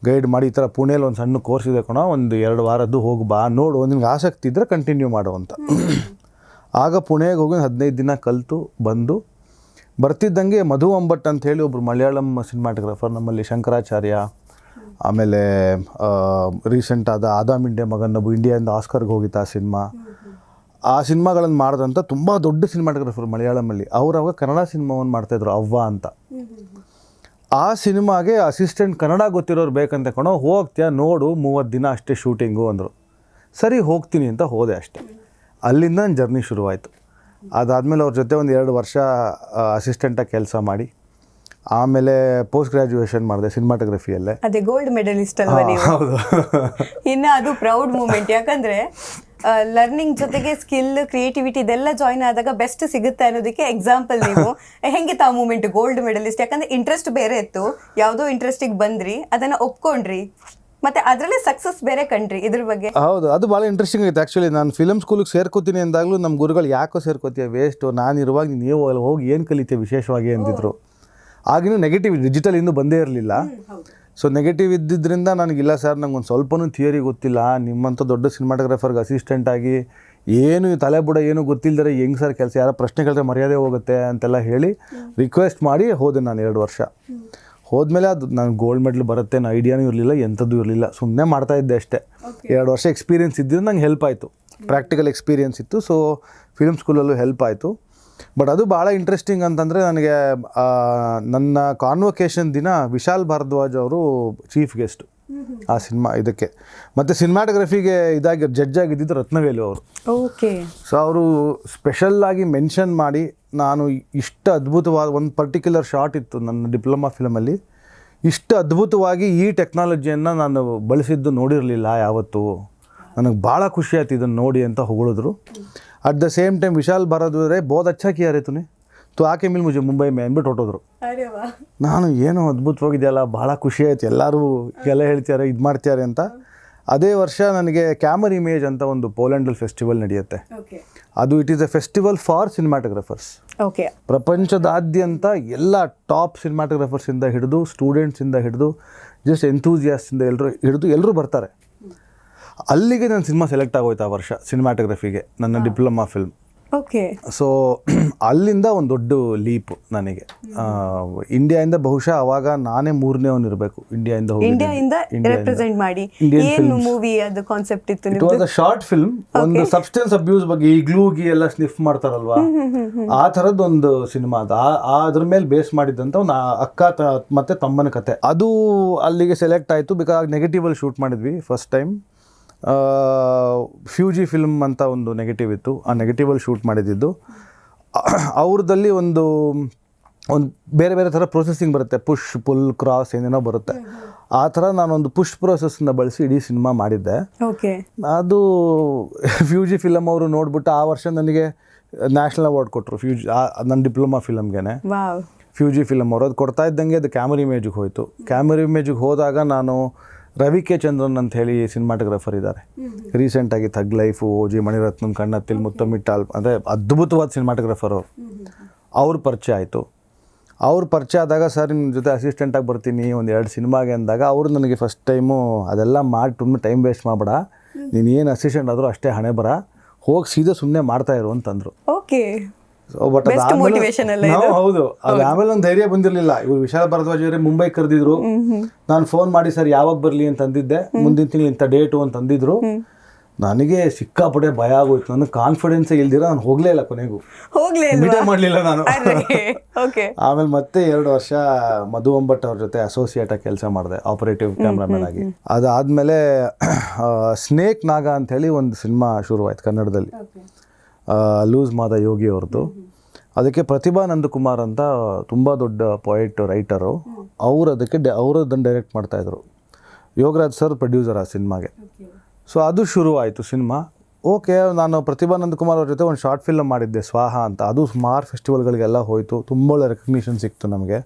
ಗೈಡ್ ಮಾಡಿ, ಈ ಥರ ಪುಣೇಲಿ ಒಂದು ಸಣ್ಣ ಕೋರ್ಸ್ ಇದೆ ಕಣೋ, 1-2 ವಾರದ್ದು ಹೋಗಿ ಬಾ, ನೋಡು, ನಿನ್ಗೆ ಆಸಕ್ತಿ ಇದ್ದರೆ ಕಂಟಿನ್ಯೂ ಮಾಡು ಅಂತ. ಆಗ ಪುಣೆಗೆ ಹೋಗಿ 15 ದಿನ ಕಲಿತು ಬಂದು ಬರ್ತಿದ್ದಂಗೆ ಮಧು ಅಂಬಟ್ ಅಂತ ಹೇಳಿ ಒಬ್ಬರು ಮಲಯಾಳಂ ಸಿನಿಮಾಟೋಗ್ರಫರ್, ನಮ್ಮಲ್ಲಿ ಶಂಕರಾಚಾರ್ಯ, ಆಮೇಲೆ ರೀಸೆಂಟ್ ಆದ ಆದಾಮ್ ಇಂಡಿಯಾ ಮಗನ್ನೊಬ್ಬ ಇಂಡಿಯಾದಿಂದ ಆಸ್ಕರ್ಗೆ ಹೋಗಿತ್ತು ಆ ಸಿನಿಮಾಗಳನ್ನು ಮಾಡಿದಂಥ ತುಂಬ ದೊಡ್ಡ ಸಿನಿಮಾಟೋಗ್ರಫರ್ ಮಲಯಾಳಮಲ್ಲಿ. ಅವಾಗ ಕನ್ನಡ ಸಿನಿಮಾವನ್ನು ಮಾಡ್ತಾಯಿದ್ರು, ಅವ್ವ ಅಂತ. ಆ ಸಿನಿಮಾಗೆ ಅಸಿಸ್ಟೆಂಟ್ ಕನ್ನಡ ಗೊತ್ತಿರೋರು ಬೇಕಂತ ಕಣೋ, ಹೋಗ್ತೀಯಾ ನೋಡು, 30 ದಿನ ಅಷ್ಟೇ ಶೂಟಿಂಗು ಅಂದರು. ಸರಿ ಹೋಗ್ತೀನಿ ಅಂತ ಹೋದೆ ಅಷ್ಟೇ. ಅಲ್ಲಿಂದ ನನ್ನ ಜರ್ನಿ ಶುರುವಾಯಿತು. ಅದಾದಮೇಲೆ ಅವ್ರ ಜೊತೆ 1-2 ವರ್ಷ ಅಸಿಸ್ಟೆಂಟಾಗಿ ಕೆಲಸ ಮಾಡಿ, ಆಮೇಲೆ ಪೋಸ್ಟ್ ಗ್ರ್ಯಾಜುಯೇಷನ್ ಮಾಡಿದೆ ಸಿನಿಮಾಟೋಗ್ರಫಿಯಲ್ಲೇ. ಅದೇ ಗೋಲ್ಡ್ ಮೆಡಲಿಸ್ಟ್ ಅಲ್ವಾ ನೀವು? ಹೌದು. ಇನ್ನು ಅದು ಪ್ರೌಡ್ ಮೂಮೆಂಟ್, ಯಾಕಂದರೆ ಲರ್ನಿಂಗ್ ಜೊತೆಗೆ ಸ್ಕಿಲ್, ಕ್ರಿಯೇಟಿವಿಟಿ ಇದೆಲ್ಲ ಜಾಯ್ನ್ ಆದಾಗ ಬೆಸ್ಟ್ ಸಿಗುತ್ತೆ ಅನ್ನೋದಕ್ಕೆ ಎಕ್ಸಾಂಪಲ್ ನೀವು. ಹೆಂಗೆ ತಾವು ಮೂಮೆಂಟ್ ಗೋಲ್ಡ್ ಮೆಡಲಿಸ್ಟ್? ಯಾಕಂದರೆ ಇಂಟ್ರೆಸ್ಟ್ ಬೇರೆ ಇತ್ತು, ಯಾವುದೋ ಇಂಟ್ರೆಸ್ಟಿಗೆ ಬಂದ್ರಿ, ಅದನ್ನು ಒಪ್ಕೊಂಡ್ರಿ, ಮತ್ತು ಅದರಲ್ಲೇ ಸಕ್ಸಸ್ ಬೇರೆ ಕಂಡ್ರಿ. ಇದ್ರ ಬಗ್ಗೆ ಹೌದು, ಅದು ಭಾಳ ಇಂಟ್ರೆಸ್ಟಿಂಗ್ ಆಯಿತು. ಆ್ಯಕ್ಚುಲಿ ನಾನು ಫಿಲಮ್ ಸ್ಕೂಲಿಗೆ ಸೇರ್ಕೋತೀನಿ ಅಂದಾಗಲೂ ನಮ್ಮ ಗುರುಗಳು ಯಾಕೋ ಸೇರ್ಕೋತೀಯ, ವೇಸ್ಟು, ನಾನು ಇರುವಾಗ ನೀವು ಹೋಗಿ ಏನು ಕಲಿತೀಯ ವಿಶೇಷವಾಗಿ ಅಂದಿದ್ರು. ಆಗಿನೂ ನೆಗೆಟಿವ್, ಡಿಜಿಟಲ್ ಇನ್ನೂ ಬಂದೇ ಇರಲಿಲ್ಲ. ಸೊ ನೆಗೆಟಿವ್ ಇದ್ದಿದ್ದರಿಂದ ನನಗಿಲ್ಲ ಸರ್, ನಂಗೊಂದು ಸ್ವಲ್ಪನೂ ಥಿಯರಿ ಗೊತ್ತಿಲ್ಲ, ನಿಮ್ಮಂಥ ದೊಡ್ಡ ಸಿನಿಮಾಟೋಗ್ರಫರ್ಗೆ ಅಸಿಸ್ಟೆಂಟಾಗಿ ಏನು ತಲೆ ಬುಡ ಏನೂ ಗೊತ್ತಿಲ್ಲದರೆ ಹೆಂಗೆ ಸರ್ ಕೆಲಸ, ಯಾರೋ ಪ್ರಶ್ನೆ ಕೇಳಿದ್ರೆ ಮರ್ಯಾದೆ ಹೋಗುತ್ತೆ ಅಂತೆಲ್ಲ ಹೇಳಿ ರಿಕ್ವೆಸ್ಟ್ ಮಾಡಿ ಹೋದೆ ನಾನು 2 ವರ್ಷ. ಹೋದ್ಮೇಲೆ ಅದು ನನಗೆ ಗೋಲ್ಡ್ ಮೆಡಲ್ ಬರುತ್ತೆ ಅನ್ನೋ ಐಡಿಯಾನೂ ಇರಲಿಲ್ಲ, ಎಂಥದ್ದು ಇರಲಿಲ್ಲ, ಸುಮ್ಮನೆ ಮಾಡ್ತಾಯಿದ್ದೆ ಅಷ್ಟೇ. 2 ವರ್ಷ ಎಕ್ಸ್ಪೀರಿಯೆನ್ಸ್ ಇದ್ದಿದ್ದು ನಂಗೆ ಹೆಲ್ಪ್ ಆಯಿತು, ಪ್ರಾಕ್ಟಿಕಲ್ ಎಕ್ಸ್ಪೀರಿಯೆನ್ಸ್ ಇತ್ತು. ಸೊ ಫಿಲ್ಮ್ ಸ್ಕೂಲಲ್ಲೂ ಹೆಲ್ಪ್ ಆಯಿತು. ಬಟ್ ಅದು ಭಾಳ ಇಂಟ್ರೆಸ್ಟಿಂಗ್ ಅಂತಂದರೆ, ನನಗೆ ನನ್ನ ಕಾನ್ವೊಕೇಶನ್ ದಿನ ವಿಶಾಲ್ ಭಾರದ್ವಾಜ್ ಅವರು ಚೀಫ್ ಗೆಸ್ಟು ಆ ಇದಕ್ಕೆ. ಮತ್ತು ಸಿನಿಮಾಟೋಗ್ರಫಿಗೆ ಜಡ್ಜ್ ಆಗಿದ್ದಿದ್ದು ರತ್ನವೇಲು ಅವರು. ಓಕೆ. ಸೊ ಅವರು ಸ್ಪೆಷಲ್ಲಾಗಿ ಮೆನ್ಷನ್ ಮಾಡಿ, ನಾನು ಇಷ್ಟು ಅದ್ಭುತವಾದ ಒಂದು ಪರ್ಟಿಕ್ಯುಲರ್ ಶಾಟ್ ಇತ್ತು ನನ್ನ ಡಿಪ್ಲೊಮಾ ಫಿಲಮಲ್ಲಿ, ಇಷ್ಟು ಅದ್ಭುತವಾಗಿ ಈ ಟೆಕ್ನಾಲಜಿಯನ್ನು ನಾನು ಬಳಸಿದ್ದು ನೋಡಿರಲಿಲ್ಲ ಯಾವತ್ತೂ, ನನಗೆ ಭಾಳ ಖುಷಿ ಆಯ್ತು ಇದನ್ನು ನೋಡಿ ಅಂತ ಹೊಗಳಿದ್ರು. At the same time Vishal Bhardwaj ಬಹುತ್ ಅಚ್ಚಾ ಕಿಯಾ ರೇ ತೂನೆ, ತು ಆಕೆ ಮಿಲ್ ಮುझे ಮುಂಬೈ ಮೇ ಅಂದ್ಬಿಟ್ಟು ಹೊಟ್ಟೋದ್ರು. ನಾನು ಏನೋ ಅದ್ಭುತವಾಗಿದೆಯಲ್ಲ, ಭಾಳ ಖುಷಿ ಆಯ್ತು, ಎಲ್ಲರೂ ಎಲ್ಲ ಹೇಳ್ತಾರೆ, ಇದು ಮಾಡ್ತಾರೆ ಅಂತ. ಅದೇ ವರ್ಷ ನನಗೆ ಕ್ಯಾಮರ್ ಇಮೇಜ್ ಅಂತ ಒಂದು ಪೋಲೆಂಡಲ್ಲಿ ಫೆಸ್ಟಿವಲ್ ನಡೆಯುತ್ತೆ. ಅದು it is A festival for cinematographers. Okay. ಪ್ರಪಂಚದಾದ್ಯಂತ ಎಲ್ಲ ಟಾಪ್ ಸಿನಿಮಾಟೋಗ್ರಫರ್ಸಿಂದ ಹಿಡಿದು, ಸ್ಟೂಡೆಂಟ್ಸಿಂದ ಹಿಡಿದು, ಜಸ್ಟ್ ಎಂಥೂಸಿಯಾಸ್ಟಿಂದ ಎಲ್ಲರೂ ಬರ್ತಾರೆ. ಅಲ್ಲಿಗೆ ನನ್ನ ಸಿನಿಮಾ ಸೆಲೆಕ್ಟ್ ಆಗೋಯ್ತು ಆ ವರ್ಷ ಸಿನಿಮಾಟೋಗ್ರಫಿಗೆ, ನನ್ನ ಡಿಪ್ಲೊಮಾ ಫಿಲ್ಮ್. ಓಕೆ. ಸೊ ಅಲ್ಲಿಂದ ಒಂದು ದೊಡ್ಡ ಲೀಪ್ ನನಗೆ. ಇಂಡಿಯಾದಿಂದ ಬಹುಶಃ ಅವಾಗ ನಾನೇ 3ನೇವನು ಇರಬೇಕು ಇಂಡಿಯಾದಿಂದ ರೆಪ್ರೆಸೆಂಟ್ ಮಾಡಿ. ಏನು ಮೂವಿ ಅದು ಕಾನ್ಸೆಪ್ಟ್ ಇತ್ತು? It was a short film. ಒಂದು ಸಬ್ಸ್ಟೆನ್ಸ್ ಅಬ್ಯೂಸ್ ಬಗ್ಗೆ, ಈ ಗ್ಲೂಗಿ ಎಲ್ಲ ಸ್ನಿಫ್ ಮಾಡ್ತಾರಲ್ವಾ, ಆ ಥರದ್ದು ಒಂದು ಸಿನಿಮಾ ಅದು. ಅದ್ರ ಮೇಲೆ ಬೇಸ್ ಮಾಡಿದ್ದಂತ ಒಂದು ಅಕ್ಕ ಮತ್ತೆ ತಮ್ಮನ ಕತೆ. ಅದು ಅಲ್ಲಿಗೆ ಸೆಲೆಕ್ಟ್ ಆಯಿತು. ಬಿಕಾಸ್ ನೆಗೆಟಿವ್ ಅಲ್ಲಿ ಶೂಟ್ ಮಾಡಿದ್ವಿ ಫಸ್ಟ್ ಟೈಮ್. ಫ್ಯೂಜಿ ಫಿಲ್ಮ್ ಅಂತ ಒಂದು ನೆಗೆಟಿವ್ ಇತ್ತು, ಆ ನೆಗೆಟಿವಲ್ಲಿ ಶೂಟ್ ಮಾಡಿದ್ದು. ಅವ್ರದ್ದಲ್ಲಿ ಒಂದು ಬೇರೆ ಬೇರೆ ಥರ ಪ್ರೊಸೆಸಿಂಗ್ ಬರುತ್ತೆ, ಪುಷ್ ಪುಲ್ ಕ್ರಾಸ್ ಏನೇನೋ ಬರುತ್ತೆ. ಆ ಥರ ನಾನೊಂದು ಪುಷ್ ಪ್ರೊಸೆಸ್ನ ಬಳಸಿ ಇಡೀ ಸಿನಿಮಾ ಮಾಡಿದ್ದೆ. ಅದು ಫ್ಯೂಜಿ ಫಿಲಮ್ ಅವರು ನೋಡ್ಬಿಟ್ಟು ಆ ವರ್ಷ ನನಗೆ ನ್ಯಾಷನಲ್ ಅವಾರ್ಡ್ ಕೊಟ್ಟರು. ನನ್ನ ಡಿಪ್ಲೊಮಾ ಫಿಲಮ್ಗೆ ಫ್ಯೂಜಿ ಫಿಲಮ್ ಅವರು ಅದು ಕೊಡ್ತಾ ಇದ್ದಂಗೆ ಅದು ಕ್ಯಾಮರಾ ಇಮೇಜಿಗೆ ಹೋಯಿತು. ಕ್ಯಾಮರಾ ಇಮೇಜಿಗೆ ಹೋದಾಗ ನಾನು ರವಿ ಕೆ ಚಂದ್ರನ್ ಅಂತ ಹೇಳಿ ಸಿನಿಮಾಟೋಗ್ರಫರ್ ಇದ್ದಾರೆ, ರೀಸೆಂಟಾಗಿ ಥಗ್ ಲೈಫು, ಓಜಿ, ಮಣಿರತ್ನಂ, ಕಣ್ಣತ್ತಿಲ್, ಮುತ್ತಮಿಟ್ಟಾಲ್, ಅಂದರೆ ಅದ್ಭುತವಾದ ಸಿನಿಮಾಟೋಗ್ರಫರ್ ಅವ್ರ ಪರಿಚಯ ಆಯಿತು. ಅವ್ರ ಪರಿಚಯ ಆದಾಗ ಸರ್ ನಿಮ್ಮ ಜೊತೆ ಅಸಿಸ್ಟೆಂಟಾಗಿ ಬರ್ತೀನಿ ಒಂದು 2 ಸಿನಿಮಾಗೆ ಅಂದಾಗ ಅವರು ನನಗೆ ಫಸ್ಟ್ ಟೈಮು ಅದೆಲ್ಲ ಮಾಡಿ ತುಂಬ ಟೈಮ್ ವೇಸ್ಟ್ ಮಾಡಬೇಡ, ನೀನು ಏನು ಅಸಿಸ್ಟೆಂಟ್ ಆದರೂ ಅಷ್ಟೇ ಹಣೆ ಬರ, ಹೋಗಿ ಸೀದಾ ಸುಮ್ಮನೆ ಮಾಡ್ತಾಯಿರು ಅಂತಂದರು. ಓಕೆ. ಬಟ್ ಹೌದು, ಅದು ಆಮೇಲೆ ಒಂದು ಧೈರ್ಯ ಬಂದಿರಲಿಲ್ಲ. ಇವರು ವಿಶಾಲ್ ಭರದ್ವಾಜ್ ಅವರೇ ಮುಂಬೈ ಕರೆದಿದ್ರು. ನಾನು ಫೋನ್ ಮಾಡಿ ಸರ್ ಯಾವಾಗ ಬರಲಿ ಅಂತ ಅಂದಿದ್ದೆ. ಮುಂದಿನ ತಿಂಗಳು ಇಂಥ ಡೇಟು ಅಂತ ಅಂದಿದ್ರು. ನನಗೆ ಸಿಕ್ಕಾಪಟ್ಟೆ ಭಯ ಆಗೋಯ್ತು. ನನಗೆ ಕಾನ್ಫಿಡೆನ್ಸೇ ಇಲ್ದಿರ ನಾನು ಹೋಗಲೇ ಇಲ್ಲ, ಕೊನೆಗೂ ಮೀಟೇ ಮಾಡಲಿಲ್ಲ ನಾನು. ಆಮೇಲೆ ಮತ್ತೆ 2 ವರ್ಷ ಮಧು ಅಂಬಟ್ ಅವ್ರ ಜೊತೆ ಅಸೋಸಿಯೇಟಾಗಿ ಕೆಲಸ ಮಾಡಿದೆ, ಆಪರೇಟಿವ್ ಕ್ಯಾಮ್ರಾಮನ್ ಆಗಿ. ಅದಾದಮೇಲೆ ಸ್ನೇಕ್ ನಾಗ ಅಂಥೇಳಿ ಒಂದು ಸಿನಿಮಾ ಶುರುವಾಯ್ತು ಕನ್ನಡದಲ್ಲಿ, ಲೂಸ್ ಮಾದ ಯೋಗಿ ಅವ್ರದ್ದು. ಅದಕ್ಕೆ ಪ್ರತಿಭಾ ನಂದಕುಮಾರ್ ಅಂತ ತುಂಬ ದೊಡ್ಡ ಪೊಯೆಟ್ ರೈಟರು, ಅವರದನ್ನು ಡೈರೆಕ್ಟ್ ಮಾಡ್ತಾಯಿದ್ರು. ಯೋಗರಾಜ್ ಸರ್ ಪ್ರೊಡ್ಯೂಸರ್ ಆ ಸಿನಿಮಾಗೆ. ಸೊ ಅದು ಶುರು ಆಯಿತು ಸಿನಿಮಾ. ಓಕೆ, ನಾನು ಪ್ರತಿಭಾ ನಂದಕುಮಾರ್ ಅವ್ರ ಜೊತೆ ಒಂದು ಶಾರ್ಟ್ ಫಿಲ್ಮ್ ಮಾಡಿದ್ದೆ, ಸ್ವಾಹ ಅಂತ. ಅದು ಸುಮಾರು ಫೆಸ್ಟಿವಲ್ಗಳಿಗೆಲ್ಲ ಹೋಯಿತು, ತುಂಬ ಒಳ್ಳೆ ರೆಕಗ್ನಿಷನ್ ಸಿಕ್ತು ನಮಗೆ.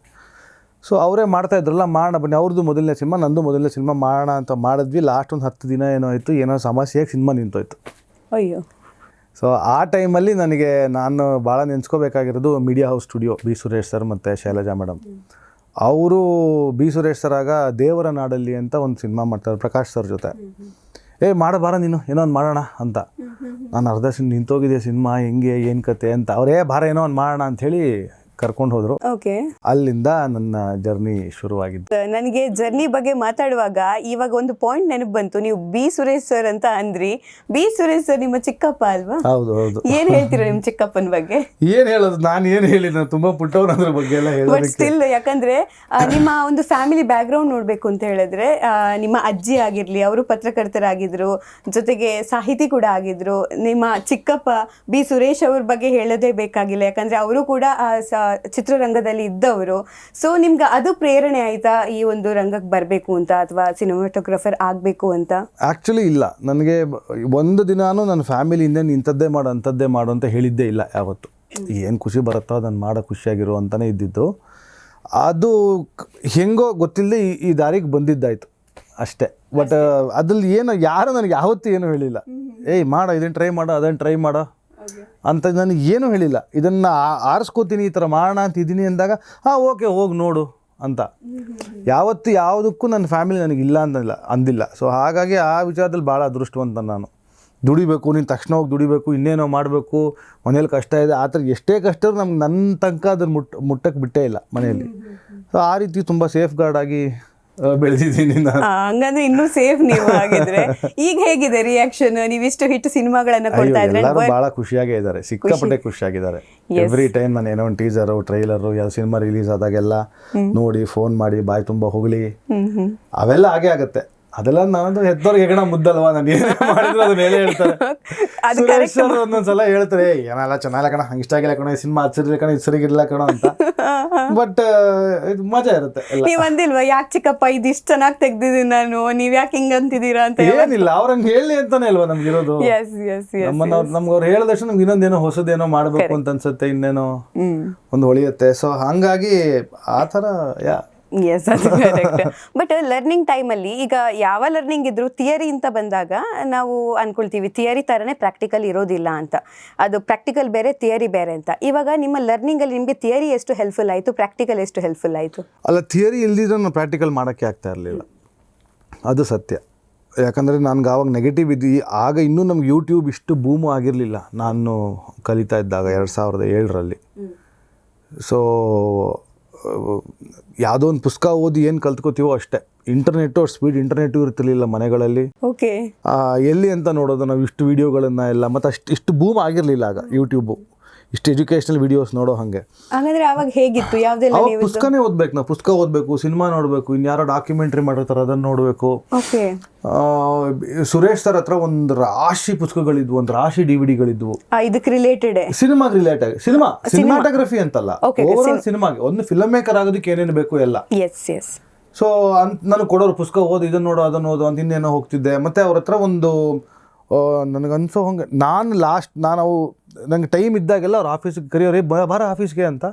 ಸೊ ಅವರೇ ಮಾಡ್ತಾಯಿದ್ರಲ್ಲ, ಮಾಡೋಣ ಬನ್ನಿ, ಅವ್ರದ್ದು ಮೊದಲನೇ ಸಿನಿಮಾ, ನಂದು ಮೊದಲನೇ ಸಿನಿಮಾ ಮಾಡೋಣ ಅಂತ ಮಾಡಿದ್ವಿ. ಲಾಸ್ಟ್ ಒಂದು 10 ದಿನ ಏನೋ ಆಯಿತು, ಏನೋ ಸಮಸ್ಯೆಯಾಗಿ ಸಿನಿಮಾ ನಿಂತೋಯ್ತು. ಅಯ್ಯೋ. ಸೊ ಆ ಟೈಮಲ್ಲಿ ನನಗೆ ನಾನು ಭಾಳ ನೆನೆಸ್ಕೋಬೇಕಾಗಿರೋದು media house studio, B Suresh sir ಮತ್ತು ಶೈಲಜಾ ಮೇಡಮ್ ಅವರು. ಬಿ ಸುರೇಶ್ ಸರ್ ಆಗ ದೇವರ ನಾಡಲ್ಲಿ ಅಂತ ಒಂದು ಸಿನಿಮಾ ಮಾಡ್ತಾರೆ ಪ್ರಕಾಶ್ ಸರ್ ಜೊತೆ. ಮಾಡಬಾರ ನೀನು, ಏನೋ ಒಂದು ಮಾಡೋಣ ಅಂತ. ನಾನು ಅರ್ಧ ನಿಂತೋಗಿದೆ ಸಿನಿಮಾ, ಹೆಂಗೆ ಏನು ಕತೆ ಅಂತ. ಅವರೇ ಬಾರ ಏನೋ ಒಂದು ಮಾಡೋಣ ಅಂಥೇಳಿ ಕರ್ಕೊಂಡು ಹೋದ್ರು. ಓಕೆ. ಅಲ್ಲಿಂದ ನನ್ನ ಜರ್ನಿ ಶುರುವಾಗಿದ್ದು. ನನಗೆ ಜರ್ನಿ ಬಗ್ಗೆ ಮಾತಾಡುವಾಗ ಇವಾಗ ಒಂದು ಪಾಯಿಂಟ್ ನೆನಪು ಬಂತು. ನೀವು ಬಿ ಸುರೇಶ್ ಸರ್ ಅಂತ ಅಂದ್ರಿ. ಬಿ ಸುರೇಶ್ ಸರ್ ನಿಮ್ಮ ಚಿಕ್ಕಪ್ಪ ಅಲ್ವಾ? ಹೌದು ಹೌದು. ಏನ್ ಹೇಳ್ತೀರಾ ನಿಮ್ಮ ಚಿಕ್ಕಪ್ಪನ ಬಗ್ಗೆ? ಏನ್ ಹೇಳೋದು, ನಾನು ಏನು ಹೇಳಿ, ನಾನು ತುಂಬಾ ಪುಟ್ಟವ್ರು ಅದ್ರ ಬಗ್ಗೆ ಎಲ್ಲ ಹೇಳೋದಕ್ಕೆ. ಸ್ಟಿಲ್ ಯಾಕಂದ್ರೆ ನಿಮ್ಮ ಒಂದು ಫ್ಯಾಮಿಲಿ ಬ್ಯಾಕ್ ಗ್ರೌಂಡ್ ನೋಡ್ಬೇಕು ಅಂತ ಹೇಳಿದ್ರೆ, ನಿಮ್ಮ ಅಜ್ಜಿ ಆಗಿರ್ಲಿ, ಅವರು ಪತ್ರಕರ್ತರಾಗಿದ್ರು, ಜೊತೆಗೆ ಸಾಹಿತಿ ಕೂಡ ಆಗಿದ್ರು. ನಿಮ್ಮ ಚಿಕ್ಕಪ್ಪ ಬಿ ಸುರೇಶ್ ಅವ್ರ ಬಗ್ಗೆ ಹೇಳೋದೇ ಬೇಕಾಗಿಲ್ಲ, ಯಾಕಂದ್ರೆ ಅವರು ಕೂಡ ಚಿತ್ರರಂಗದಲ್ಲಿ ಇದ್ದವರು. ಸೊ ನಿಮ್ಗೆ ಅದು ಪ್ರೇರಣೆ ಆಯ್ತಾ ಈ ಒಂದು ರಂಗಕ್ಕೆ ಬರಬೇಕು ಅಂತ, ಅಥವಾ ಸಿನಿಮಾಟೋಗ್ರಫರ್ ಆಗಬೇಕು ಅಂತ? ಆ್ಯಕ್ಚುಲಿ ಇಲ್ಲ, ನನಗೆ ಒಂದು ದಿನಾನು ನನ್ನ ಫ್ಯಾಮಿಲಿಯಿಂದ ಇಂಥದ್ದೇ ಮಾಡು ಅಂಥದ್ದೇ ಮಾಡು ಅಂತ ಹೇಳಿದ್ದೇ ಇಲ್ಲ ಯಾವತ್ತು. ಏನು ಖುಷಿ ಬರುತ್ತೋ ಅದನ್ನು ಮಾಡೋ ಖುಷಿಯಾಗಿರೋ ಅಂತಲೇ ಇದ್ದಿದ್ದು. ಅದು ಹೆಂಗೋ ಗೊತ್ತಿಲ್ಲದೆ ಈ ದಾರಿಗೆ ಬಂದಿದ್ದಾಯಿತು ಅಷ್ಟೇ. ಬಟ್ ಅದ್ರಲ್ಲಿ ಏನೋ ಯಾರು ನನಗೆ ಯಾವತ್ತೂ ಏನೂ ಹೇಳಿಲ್ಲ, ಮಾಡೋ ಇದನ್ನು ಟ್ರೈ ಮಾಡೋ ಅದನ್ನು ಟ್ರೈ ಮಾಡೋ ಅಂತ ನನಗೆ ಏನೂ ಹೇಳಿಲ್ಲ. ಇದನ್ನು ಆರಿಸ್ಕೋತೀನಿ, ಈ ಥರ ಮಾಡೋಣ ಅಂತ ಇದ್ದೀನಿ ಅಂದಾಗ ಓಕೆ ಹೋಗಿ ನೋಡು ಅಂತ. ಯಾವತ್ತು ಯಾವುದಕ್ಕೂ ನನ್ನ ಫ್ಯಾಮಿಲಿ ನನಗೆ ಇಲ್ಲ ಅಂದಿಲ್ಲ. ಸೊ ಹಾಗಾಗಿ ಆ ವಿಚಾರದಲ್ಲಿ ಭಾಳ ಅದೃಷ್ಟವಂತ ನಾನು. ದುಡಿಬೇಕು, ನೀನು ತಕ್ಷಣ ಹೋಗಿ ದುಡಿಬೇಕು, ಇನ್ನೇನೋ ಮಾಡಬೇಕು, ಮನೇಲಿ ಕಷ್ಟ ಇದೆ, ಆ ಥರ ಎಷ್ಟೇ ಕಷ್ಟ ನಮ್ಗೆ ನನ್ನ ತನಕ ಅದನ್ನು ಮುಟ್ಟಕ್ಕೆ ಬಿಟ್ಟೇ ಇಲ್ಲ ಮನೆಯಲ್ಲಿ. ಸೊ ಆ ರೀತಿ ತುಂಬ ಸೇಫ್ ಗಾರ್ಡ್ ಆಗಿ ಬೆಳೆದಿದ್ದೀನಿ ನಾನು. ಹಂಗಂದ್ರೆ ಇನ್ನೂ ಸೇಫ್ ನೀವು ಆಗಿದ್ರೆ. ಈಗ ಹೇಗಿದೆ ರಿಯಾಕ್ಷನ್? ನೀವಿಷ್ಟು ಹಿಟ್ ಸಿನಿಮಾಗಳನ್ನ ಕೊಡ್ತಾ ಇದ್ರೆ ಎಲ್ಲರೂ ಭಾಳ ಖುಷಿಯಾಗೇ ಇದ್ದಾರೆ, ಸಿಕ್ಕಾಪಟ್ಟೆ ಖುಷಿಯಾಗಿದ್ದಾರೆ. ಎವ್ರಿ ಟೈಮ್ ನಾನು ಏನೋ ಒಂದು ಟೀಸರು, ಟ್ರೈಲರು, ಯಾವ ಸಿನಿಮಾ ರಿಲೀಸ್ ಆದಾಗೆಲ್ಲ ನೋಡಿ ಫೋನ್ ಮಾಡಿ ಬಾಯಿ ತುಂಬ ಹೊಗಳಿ, ಅವೆಲ್ಲ ಹಾಗೆ ಆಗುತ್ತೆ. ಅದೆಲ್ಲ ನಾನು ಹೆತ್ತವ್ರಿಗೆ ಹೆಗಣ ಮುದ್ದಲ್ವಾ, ನಾನು ಏನು ಮಾಡಿದ್ರು ಅದನ್ನ ಹೇಳೇ ಹೇಳ್ತಾರೆ. ಸುರೇಶ್ ಸರ್ ಒಂದೊಂದ್ಸಲ ಹೇಳ್ತಾರೆ, ಏನೆಲ್ಲ ಚೆನ್ನಾಗಿಲ್ಲ ಕಣ, ಹಂಗೆ ಇಷ್ಟ ಆಗಿಲ್ಲ ಕಣ, ಈ ಸಿನಿಮಾ ಹಚ್ಚಿರ್ಲಿಲ್ಲ ಕಣ, ಇದು ಸರಿಗಿರ್ಲಿಲ್ಲ ಕಣ ಅಂತ. ಬಟ್ ಇದು ಮಜಾ ಇರುತ್ತೆ. ನೀವು ಅಂದಿಲ್ವಾ ಯಾಕೆ ಚಿಕ್ಕಪ್ಪ ಇದಿಷ್ಟು ಚೆನ್ನಾಗಿ ತೆಗ್ದಿದ್ದೀನಿ ನಾನು, ನೀವ್ ಯಾಕೆ ಹಿಂಗ ಅಂತಿದ್ದೀರಾ ಅಂತ? ಏನಿಲ್ಲ, ಅವ್ರಂಗೆ ಹೇಳಿ ಅಂತಾನೆ ಅಲ್ವಾ ನಮ್ಗಿರೋದು. ನಮ್ಗೆ ಅವ್ರು ಹೇಳಿದಷ್ಟು ನಮ್ಗೆ ಇನ್ನೊಂದೇನೋ ಹೊಸದೇನೋ ಮಾಡ್ಬೇಕು ಅಂತ ಅನ್ಸುತ್ತೆ, ಇನ್ನೇನೋ ಒಂದು ಹೊಳಿಯುತ್ತೆ. ಸೊ ಹಂಗಾಗಿ ಆ ಥರ ಎಸ್, ಅದು ಕರೆಕ್ಟ್. ಬಟ್ ಲರ್ನಿಂಗ್ ಟೈಮಲ್ಲಿ ಈಗ ಯಾವ ಲರ್ನಿಂಗ್ ಇದ್ರು ಥಿಯರಿ ಅಂತ ಬಂದಾಗ ನಾವು ಅನ್ಕೊಳ್ತೀವಿ ಥಿಯರಿ ಥರನೇ ಪ್ರಾಕ್ಟಿಕಲ್ ಇರೋದಿಲ್ಲ ಅಂತ. ಅದು ಪ್ರಾಕ್ಟಿಕಲ್ ಬೇರೆ, ಥಿಯರಿ ಬೇರೆ ಅಂತ. ಇವಾಗ ನಿಮ್ಮ ಲರ್ನಿಂಗಲ್ಲಿ ನಿಮಗೆ ಥಿಯರಿ ಎಷ್ಟು ಹೆಲ್ಪ್ಫುಲ್ ಆಯಿತು, ಪ್ರಾಕ್ಟಿಕಲ್ ಎಷ್ಟು ಹೆಲ್ಪ್ಫುಲ್ ಆಯಿತು? ಅಲ್ಲ, ಥಿಯರಿ ಇಲ್ದಿದ್ರೆ ನಾನು ಪ್ರಾಕ್ಟಿಕಲ್ ಮಾಡೋಕ್ಕೆ ಆಗ್ತಾ ಇರಲಿಲ್ಲ, ಅದು ಸತ್ಯ. ಯಾಕಂದರೆ ನನಗೆ ಆವಾಗ ನೆಗೆಟಿವ್ ಇದ್ದು ಆಗ ಇನ್ನೂ ನಮ್ಗೆ ಯೂಟ್ಯೂಬ್ ಇಷ್ಟು ಬೂಮು ಆಗಿರಲಿಲ್ಲ ನಾನು ಕಲಿತಾ ಇದ್ದಾಗ 2007ರಲ್ಲಿ. ಸೊ ಯಾವುದೋ ಒಂದು ಪುಸ್ತಕ ಓದಿ ಏನು ಕಲ್ತ್ಕೋತೀವೋ ಅಷ್ಟೇ. ಇಂಟರ್ನೆಟ್ಟು ಸ್ಪೀಡ್ ಇಂಟರ್ನೆಟ್ಟು ಇರ್ತಿರ್ಲಿಲ್ಲ ಮನೆಗಳಲ್ಲಿ. ಓಕೆ. ಎಲ್ಲಿ ಅಂತ ನೋಡೋದು ನಾವು ಇಷ್ಟು ವೀಡಿಯೋಗಳನ್ನು ಎಲ್ಲ, ಮತ್ತು ಇಷ್ಟು ಬೂಮ್ ಆಗಿರಲಿಲ್ಲ ಆಗ ಯೂಟ್ಯೂಬು, ಇಷ್ಟು ಎಜುಕೇಷನಲ್ ವೀಡಿಯೋಸ್ ನೋಡೋ ಹಾಗೆ. ಹಾಗಾದ್ರೆ ಅವಾಗ ಹೇಗಿತ್ತು? ಯಾವುದೆಲ್ಲ ಅವಾಗ ಪುಸ್ತಕನೇ ಓದಬೇಕು ನಾವು, ಪುಸ್ತಕ ಓದಬೇಕು, ಸಿನಿಮಾ ನೋಡಬೇಕು, ಇನ್ಯಾರೋ ಡಾಕ್ಯುಮೆಂಟ್ರಿ ಮಾಡಿರ್ತಾರೆ ಅದನ್ನು ನೋಡಬೇಕು. ಓಕೆ. ಸುರೇಶ್ ಸರ್ ಹತ್ರ ಒಂದು ರಾಶಿ ಪುಸ್ತಕಗಳಿದ್ವು, ಒಂದು ರಾಶಿ ಡಿವಿಡಿಗಳಿದ್ವು ಇದಕ್ಕೆ ರಿಲೇಟೆಡ್, ಸಿನಿಮಾಗೆ ರಿಲೇಟೆಡ್. ಸಿನಿಮಾಟೋಗ್ರಫಿ ಅಂತಲ್ಲ, ಓವರಾಲ್ ಸಿನಿಮಾಗೆ ಒಂದು ಫಿಲ್ಮ್ ಮೇಕರ್ ಆಗೋದಕ್ಕೆ ಏನೇನು ಬೇಕು ಎಲ್ಲ. ಎಸ್. ಸೊ ನನಗೆ ಕೊಡೋರು ಪುಸ್ತಕ ಓದು, ಇದನ್ನು ನೋಡು, ಅದನ್ನು ಓದು ಅಂತ ಇನ್ನೇನೋ ಹೋಗ್ತಿದ್ದೆ. ಮತ್ತು ಅವ್ರ ಹತ್ರ ಒಂದು ನನಗನ್ಸೋ ಹಂಗೆ ನಾನು ನಂಗೆ ಟೈಮ್ ಇದ್ದಾಗೆಲ್ಲ ಅವ್ರ ಆಫೀಸಿಗೆ ಕರೆಯೋರೆ, ಬಾರ ಆಫೀಸ್ಗೆ ಅಂತ.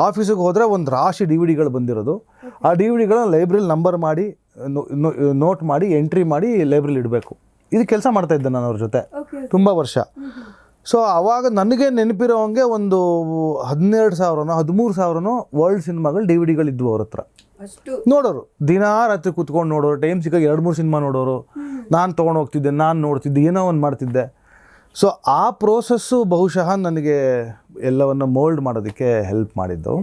ಆಫೀಸಿಗೆ ಹೋದರೆ ಒಂದು ರಾಶಿ ಡಿವಿಡಿಗಳು ಬಂದಿರೋದು. ಆ ಡಿವಿಡಿಗಳನ್ನ ಲೈಬ್ರರಿಲಿ ನಂಬರ್ ಮಾಡಿ ನೋಟ್ ಮಾಡಿ ಎಂಟ್ರಿ ಮಾಡಿ ಲೈಬ್ರರಿಲಿ ಇಡಬೇಕು. ಇದು ಕೆಲಸ ಮಾಡ್ತಾಯಿದ್ದೆ ನಾನು ಅವ್ರ ಜೊತೆ ತುಂಬ ವರ್ಷ. ಸೊ ಆವಾಗ ನನಗೆ ನೆನಪಿರೋ ಹಂಗೆ ಒಂದು 12,000 13,000 ವರ್ಲ್ಡ್ ಸಿನಿಮಾಗಳು ಡಿವಿಡಿಗಳಿದ್ವು ಅವ್ರ ಹತ್ರ. ನೋಡೋರು ದಿನಾ ರಾತ್ರಿ ಕೂತ್ಕೊಂಡು ನೋಡೋರು, ಟೈಮ್ ಸಿಕ್ಕಾಗ 2-3 ಸಿನಿಮಾ ನೋಡೋರು. ನಾನು ತೊಗೊಂಡು ಹೋಗ್ತಿದ್ದೆ, ನಾನು ನೋಡ್ತಿದ್ದೆ, ಏನೋ ಒಂದು ಮಾಡ್ತಿದ್ದೆ. ಸೊ ಆ ಪ್ರೋಸೆಸ್ಸು ಬಹುಶಃ ನನಗೆ ಎಲ್ಲವನ್ನು ಮೋಲ್ಡ್ ಮಾಡೋದಕ್ಕೆ ಹೆಲ್ಪ್ ಮಾಡಿದ್ದು.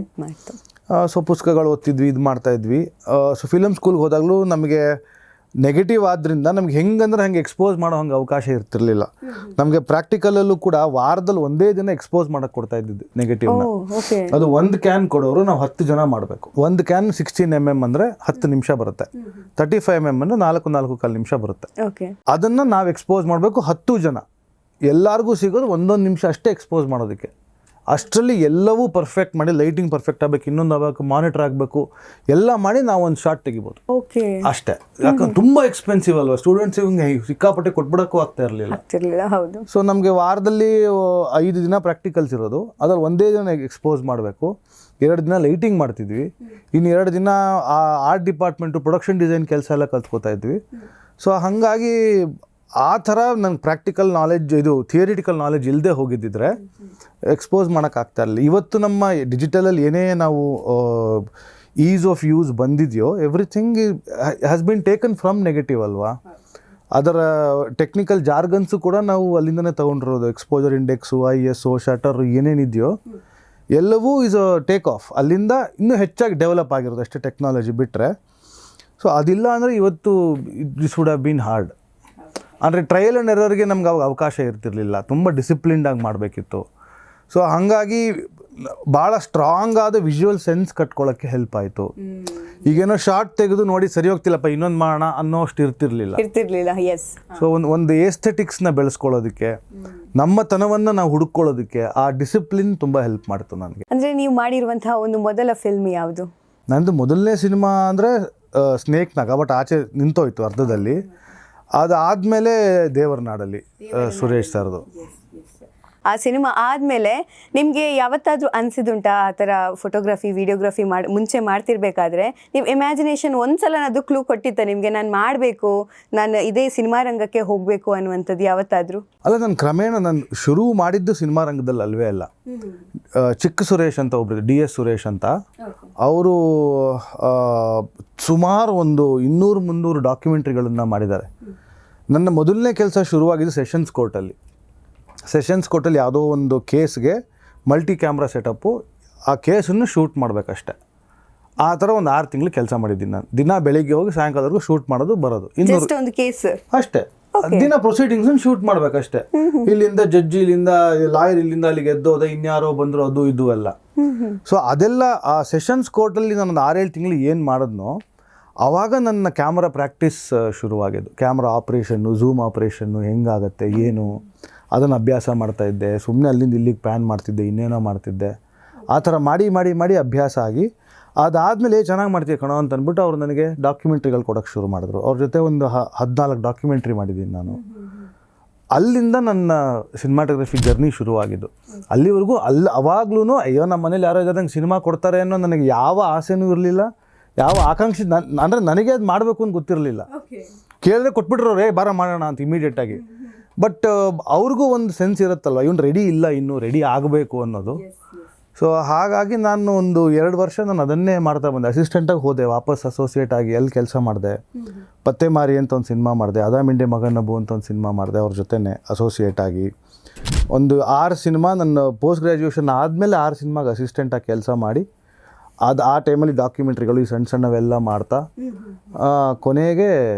ಸೊ ಪುಸ್ತಕಗಳು ಓದ್ತಿದ್ವಿ, ಇದು ಮಾಡ್ತಾಯಿದ್ವಿ. ಸೊ ಫಿಲಮ್ ಸ್ಕೂಲ್ಗೆ ಹೋದಾಗಲೂ ನಮಗೆ ನೆಗೆಟಿವ್ ಆದ್ದರಿಂದ ನಮ್ಗೆ ಹೆಂಗಂದ್ರೆ ಹಂಗೆ ಎಕ್ಸ್ಪೋಸ್ ಮಾಡೋ ಹಂಗೆ ಅವಕಾಶ ಇರ್ತಿರ್ಲಿಲ್ಲ. ನಮಗೆ ಪ್ರಾಕ್ಟಿಕಲಲ್ಲೂ ಕೂಡ ವಾರದಲ್ಲಿ ಒಂದೇ ದಿನ ಎಕ್ಸ್ಪೋಸ್ ಮಾಡೋಕ್ಕೆ ಕೊಡ್ತಾ ಇದ್ದಿದ್ದು ನೆಗೆಟಿವ್ನ. ಅದು 1 ಕ್ಯಾನ್ ಕೊಡೋರು, ನಾವು 10 ಜನ ಮಾಡಬೇಕು. 1 ಕ್ಯಾನ್ 16 mm ಅಂದರೆ 10 ನಿಮಿಷ ಬರುತ್ತೆ. 35 mm ಅಂದರೆ 4-4.25 ನಿಮಿಷ ಬರುತ್ತೆ. ಅದನ್ನು ನಾವು ಎಕ್ಸ್ಪೋಸ್ ಮಾಡಬೇಕು 10 ಜನ. ಎಲ್ಲರಿಗೂ ಸಿಗೋದು 1 ನಿಮಿಷ ಅಷ್ಟೇ ಎಕ್ಸ್ಪೋಸ್ ಮಾಡೋದಕ್ಕೆ. ಅಷ್ಟರಲ್ಲಿ ಎಲ್ಲವೂ ಪರ್ಫೆಕ್ಟ್ ಮಾಡಿ, ಲೈಟಿಂಗ್ ಪರ್ಫೆಕ್ಟ್ ಆಗಬೇಕು, ಇನ್ನೊಂದು ಆಗಬೇಕು, ಮಾನಿಟರ್ ಆಗಬೇಕು, ಎಲ್ಲ ಮಾಡಿ ನಾವು ಒಂದು ಶಾರ್ಟ್ ತೆಗಿಬೋದು ಅಷ್ಟೇ. ಯಾಕಂದ್ರೆ ತುಂಬ ಎಕ್ಸ್ಪೆನ್ಸಿವ್ ಅಲ್ವಾ, ಸ್ಟೂಡೆಂಟ್ಸಿಗೆ ಸಿಕ್ಕಾಪಟ್ಟೆ ಕೊಟ್ಬಿಡೋಕ್ಕೂ ಆಗ್ತಾ ಇರಲಿಲ್ಲ. ಸೊ ನಮಗೆ ವಾರದಲ್ಲಿ 5 ದಿನ ಪ್ರಾಕ್ಟಿಕಲ್ಸ್ ಇರೋದು, ಅದ್ರಲ್ಲಿ ಒಂದೇ ದಿನ ಎಕ್ಸ್ಪೋಸ್ ಮಾಡಬೇಕು. 2 ದಿನ ಲೈಟಿಂಗ್ ಮಾಡ್ತಿದ್ವಿ, ಇನ್ನು 2 ದಿನ ಆರ್ಟ್ ಡಿಪಾರ್ಟ್ಮೆಂಟು ಪ್ರೊಡಕ್ಷನ್ ಡಿಸೈನ್ ಕೆಲಸ ಎಲ್ಲ ಕಲ್ತ್ಕೋತಾ ಇದ್ವಿ. ಸೊ ಹಾಗಾಗಿ ಆ ಥರ ನಂಗೆ ಪ್ರಾಕ್ಟಿಕಲ್ ನಾಲೆಡ್ಜ್, ಇದು ಥಿಯರಿಟಿಕಲ್ ನಾಲೆಡ್ಜ್ ಇಲ್ಲದೆ ಹೋಗಿದ್ದಿದ್ರೆ ಎಕ್ಸ್ಪೋಸ್ ಮಾಡೋಕ್ಕಾಗ್ತಾ ಇರಲಿಲ್ಲ. ಇವತ್ತು ನಮ್ಮ ಡಿಜಿಟಲಲ್ಲಿ ಏನೇ ನಾವು ಈಸ್ ಆಫ್ ಯೂಸ್ ಬಂದಿದೆಯೋ, everything has been taken from negative ಅಲ್ವಾ. ಅದರ ಟೆಕ್ನಿಕಲ್ ಜಾರ್ಗನ್ಸು ಕೂಡ ನಾವು ಅಲ್ಲಿಂದನೇ ತೊಗೊಂಡಿರೋದು. ಎಕ್ಸ್ಪೋಜರ್ ಇಂಡೆಕ್ಸು, ISO, ಶಟರ್ ಏನೇನಿದೆಯೋ ಎಲ್ಲವೂ ಈಸ್ ಅ ಟೇಕ್ ಆಫ್. ಅಲ್ಲಿಂದ ಇನ್ನೂ ಹೆಚ್ಚಾಗಿ ಡೆವಲಪ್ ಆಗಿರೋದು ಅಷ್ಟೇ ಟೆಕ್ನಾಲಜಿ ಬಿಟ್ಟರೆ. ಸೊ ಅದಿಲ್ಲ ಅಂದರೆ ಇವತ್ತು this would have been hard. ಅಂದರೆ ಟ್ರಯಲ್ ಆ್ಯಂಡ್ ಎರರ್ಗೆ ನಮ್ಗೆ ಅವಾಗ ಅವಕಾಶ ಇರ್ತಿರಲಿಲ್ಲ, ತುಂಬ ಡಿಸಿಪ್ಲಿನ್ಡಾಗಿ ಮಾಡಬೇಕಿತ್ತು. ಸೊ ಹಾಗಾಗಿ ಭಾಳ ಸ್ಟ್ರಾಂಗ್ ಆದ ವಿಜುವಲ್ ಸೆನ್ಸ್ ಕಟ್ಕೊಳ್ಳೋಕ್ಕೆ ಹೆಲ್ಪ್ ಆಯಿತು. ಈಗೇನೋ ಶಾರ್ಟ್ ತೆಗೆದು ನೋಡಿ ಸರಿ ಹೋಗ್ತಿಲ್ಲಪ್ಪ ಇನ್ನೊಂದು ಮಾಡೋಣ ಅನ್ನೋಷ್ಟು ಇರ್ತಿರ್ಲಿಲ್ಲ. ಸೊ ಒಂದು ಏಸ್ಥೆಟಿಕ್ಸ್ನ ಬೆಳೆಸ್ಕೊಳ್ಳೋದಕ್ಕೆ, ನಮ್ಮ ತನವನ್ನು ನಾವು ಹುಡುಕೊಳ್ಳೋದಕ್ಕೆ ಆ ಡಿಸಿಪ್ಲಿನ್ ತುಂಬ ಹೆಲ್ಪ್ ಮಾಡ್ತು ನನಗೆ. ಅಂದರೆ ನೀವು ಮಾಡಿರುವಂತಹ ಒಂದು ಮೊದಲ ಫಿಲ್ಮ್ ಯಾವುದು? ನಂದು ಮೊದಲನೇ ಸಿನಿಮಾ ಅಂದರೆ ಸ್ನೇಕ್ ನಾಗ, ಬಟ್ ಆಚೆ ನಿಂತೋಯ್ತು ಅರ್ಧದಲ್ಲಿ. ಅದಾದಮೇಲೆ ದೇವರ ನಾಡಲ್ಲಿ ಸುರೇಶ್ ಸರ್ದು. ಆ ಸಿನಿಮಾ ಆದಮೇಲೆ ನಿಮಗೆ ಯಾವತ್ತಾದರೂ ಅನಿಸಿದುಂಟಾ ಆ ಥರ ಫೋಟೋಗ್ರಫಿ ವಿಡಿಯೋಗ್ರಫಿ ಮುಂಚೆ ಮಾಡ್ತಿರ್ಬೇಕಾದ್ರೆ ನೀವು ಇಮ್ಯಾಜಿನೇಷನ್ ಒಂದ್ಸಲ ಅದು ಕ್ಲೂ ಕೊಟ್ಟಿತ್ತ ನಿಮಗೆ, ನಾನು ಮಾಡಬೇಕು, ನಾನು ಇದೇ ಸಿನಿಮಾ ರಂಗಕ್ಕೆ ಹೋಗಬೇಕು ಅನ್ನುವಂಥದ್ದು ಯಾವತ್ತಾದರೂ? ಅಲ್ಲ, ನಾನು ಕ್ರಮೇಣ ನಾನು ಶುರು ಮಾಡಿದ್ದು ಸಿನಿಮಾ ರಂಗದಲ್ಲಿ ಅಲ್ವೇ ಅಲ್ಲ. ಚಿಕ್ಕ ಸುರೇಶ್ ಅಂತ ಒಬ್ಬರು, DS ಸುರೇಶ್ ಅಂತ, ಅವರು ಸುಮಾರು ಒಂದು 200-300 ಡಾಕ್ಯುಮೆಂಟ್ರಿಗಳನ್ನು ಮಾಡಿದ್ದಾರೆ. ನನ್ನ ಮೊದಲನೇ ಕೆಲಸ ಶುರುವಾಗಿದ್ದು ಸೆಷನ್ಸ್ ಕೋರ್ಟಲ್ಲಿ ಯಾವುದೋ ಒಂದು ಕೇಸ್ಗೆ ಮಲ್ಟಿ ಕ್ಯಾಮ್ರಾ ಸೆಟಪ್ಪು, ಆ ಕೇಸನ್ನು ಶೂಟ್ ಮಾಡಬೇಕಷ್ಟೆ. ಆ ಥರ ಒಂದು 6 ತಿಂಗಳು ಕೆಲಸ ಮಾಡಿದ್ದೀನಿ ನಾನು. ದಿನ ಬೆಳಿಗ್ಗೆ ಹೋಗಿ ಸಾಯಂಕಾಲವರೆಗೂ ಶೂಟ್ ಮಾಡೋದು ಬರೋದು, 200 ಕೇಸ್ ಅಷ್ಟೇ. ದಿನ ಪ್ರೊಸೀಡಿಂಗ್ಸನ್ನು ಶೂಟ್ ಮಾಡಬೇಕಷ್ಟೆ. ಇಲ್ಲಿಂದ ಜಡ್ಜಿ, ಇಲ್ಲಿಂದ ಲಾಯರ್, ಇಲ್ಲಿಂದ ಅಲ್ಲಿಗೆ ಎದ್ದೋದ, ಇನ್ಯಾರೋ ಬಂದರು, ಅದು ಇದು ಎಲ್ಲ. ಸೊ ಅದೆಲ್ಲ ಆ ಸೆಷನ್ಸ್ ಕೋರ್ಟಲ್ಲಿ ನಾನು 6-7 ತಿಂಗಳು ಏನು ಮಾಡಿದ್ನೋ ಆವಾಗ ನನ್ನ ಕ್ಯಾಮ್ರಾ ಪ್ರಾಕ್ಟೀಸ್ ಶುರುವಾಗಿದ್ದು. ಕ್ಯಾಮ್ರಾ ಆಪ್ರೇಷನ್ನು, ಝೂಮ್ ಆಪ್ರೇಷನ್ನು ಹೆಂಗಾಗತ್ತೆ ಏನು ಅದನ್ನು ಅಭ್ಯಾಸ ಮಾಡ್ತಾಯಿದ್ದೆ. ಸುಮ್ಮನೆ ಅಲ್ಲಿಂದ ಇಲ್ಲಿಗೆ ಪ್ಯಾನ್ ಮಾಡ್ತಿದ್ದೆ, ಇನ್ನೇನೋ ಮಾಡ್ತಿದ್ದೆ. ಆ ಥರ ಮಾಡಿ ಅಭ್ಯಾಸ ಆಗಿ ಅದಾದಮೇಲೆ ಚೆನ್ನಾಗಿ ಮಾಡ್ತೀವಿ ಕಣೋ ಅಂತ ಅಂದ್ಬಿಟ್ಟು ಅವ್ರು ನನಗೆ ಡಾಕ್ಯುಮೆಂಟ್ರಿಗಳು ಕೊಡೋಕ್ಕೆ ಶುರು ಮಾಡಿದ್ರು. ಅವ್ರ ಜೊತೆ ಒಂದು 14 ಡಾಕ್ಯುಮೆಂಟ್ರಿ ಮಾಡಿದ್ದೀನಿ ನಾನು. ಅಲ್ಲಿಂದ ನನ್ನ ಸಿನಿಮಾಟೋಗ್ರಫಿ ಜರ್ನಿ ಶುರುವಾಗಿದ್ದು. ಅಲ್ಲಿವರೆಗೂ ಅವಾಗ್ಲೂ ಅಯ್ಯೋ ನಮ್ಮ ಮನೇಲಿ ಯಾರೋ ಇದ್ದಂಗೆ ಸಿನಿಮಾ ಕೊಡ್ತಾರೆ ಅನ್ನೋ ನನಗೆ ಯಾವ ಆಸೆನೂ ಇರಲಿಲ್ಲ, ಯಾವ ಆಕಾಂಕ್ಷೆ. ಅಂದರೆ ನನಗೆ ಅದು ಮಾಡಬೇಕು ಅಂತ ಗೊತ್ತಿರಲಿಲ್ಲ. ಕೇಳಿದ್ರೆ ಕೊಟ್ಬಿಟ್ರು, ಬಾರ ಮಾಡೋಣ ಅಂತ ಇಮಿಡಿಯೇಟಾಗಿ. ಬಟ್ ಅವ್ರಿಗೂ ಒಂದು ಸೆನ್ಸ್ ಇರುತ್ತಲ್ವ, ಇವನು ರೆಡಿ ಇಲ್ಲ, ಇನ್ನೂ ರೆಡಿ ಆಗಬೇಕು ಅನ್ನೋದು. ಸೊ ಹಾಗಾಗಿ ನಾನು ಒಂದು 2 ವರ್ಷ ನಾನು ಅದನ್ನೇ ಮಾಡ್ತಾ ಬಂದೆ. ಅಸಿಸ್ಟೆಂಟಾಗಿ ಹೋದೆ, ವಾಪಸ್ ಅಸೋಸಿಯೇಟ್ ಆಗಿ ಎಲ್ಲಿ ಕೆಲಸ ಮಾಡಿದೆ. ಪತ್ತೆ ಮಾರಿ ಅಂತ ಒಂದು ಸಿನಿಮಾ ಮಾಡಿದೆ, ಅದಾಮಿಂಡೆ ಮಗನಬ್ಬು ಅಂತ ಒಂದು ಸಿನಿಮಾ ಮಾಡಿದೆ ಅವ್ರ ಜೊತೆನೇ ಅಸೋಸಿಯೇಟ್ ಆಗಿ. ಒಂದು 6 ಸಿನಿಮಾ ನನ್ನ ಪೋಸ್ಟ್ ಗ್ರ್ಯಾಜುಯೇಷನ್ ಆದಮೇಲೆ 6 ಸಿನಿಮಾಗೆ ಅಸಿಸ್ಟೆಂಟಾಗಿ ಕೆಲಸ ಮಾಡಿ, ಆ ಟೈಮಲ್ಲಿ ಡಾಕ್ಯುಮೆಂಟ್ರಿಗಳು ಈ ಸಣ್ಣವೆಲ್ಲ ಮಾಡ್ತಾ ಕೊನೆಗೆ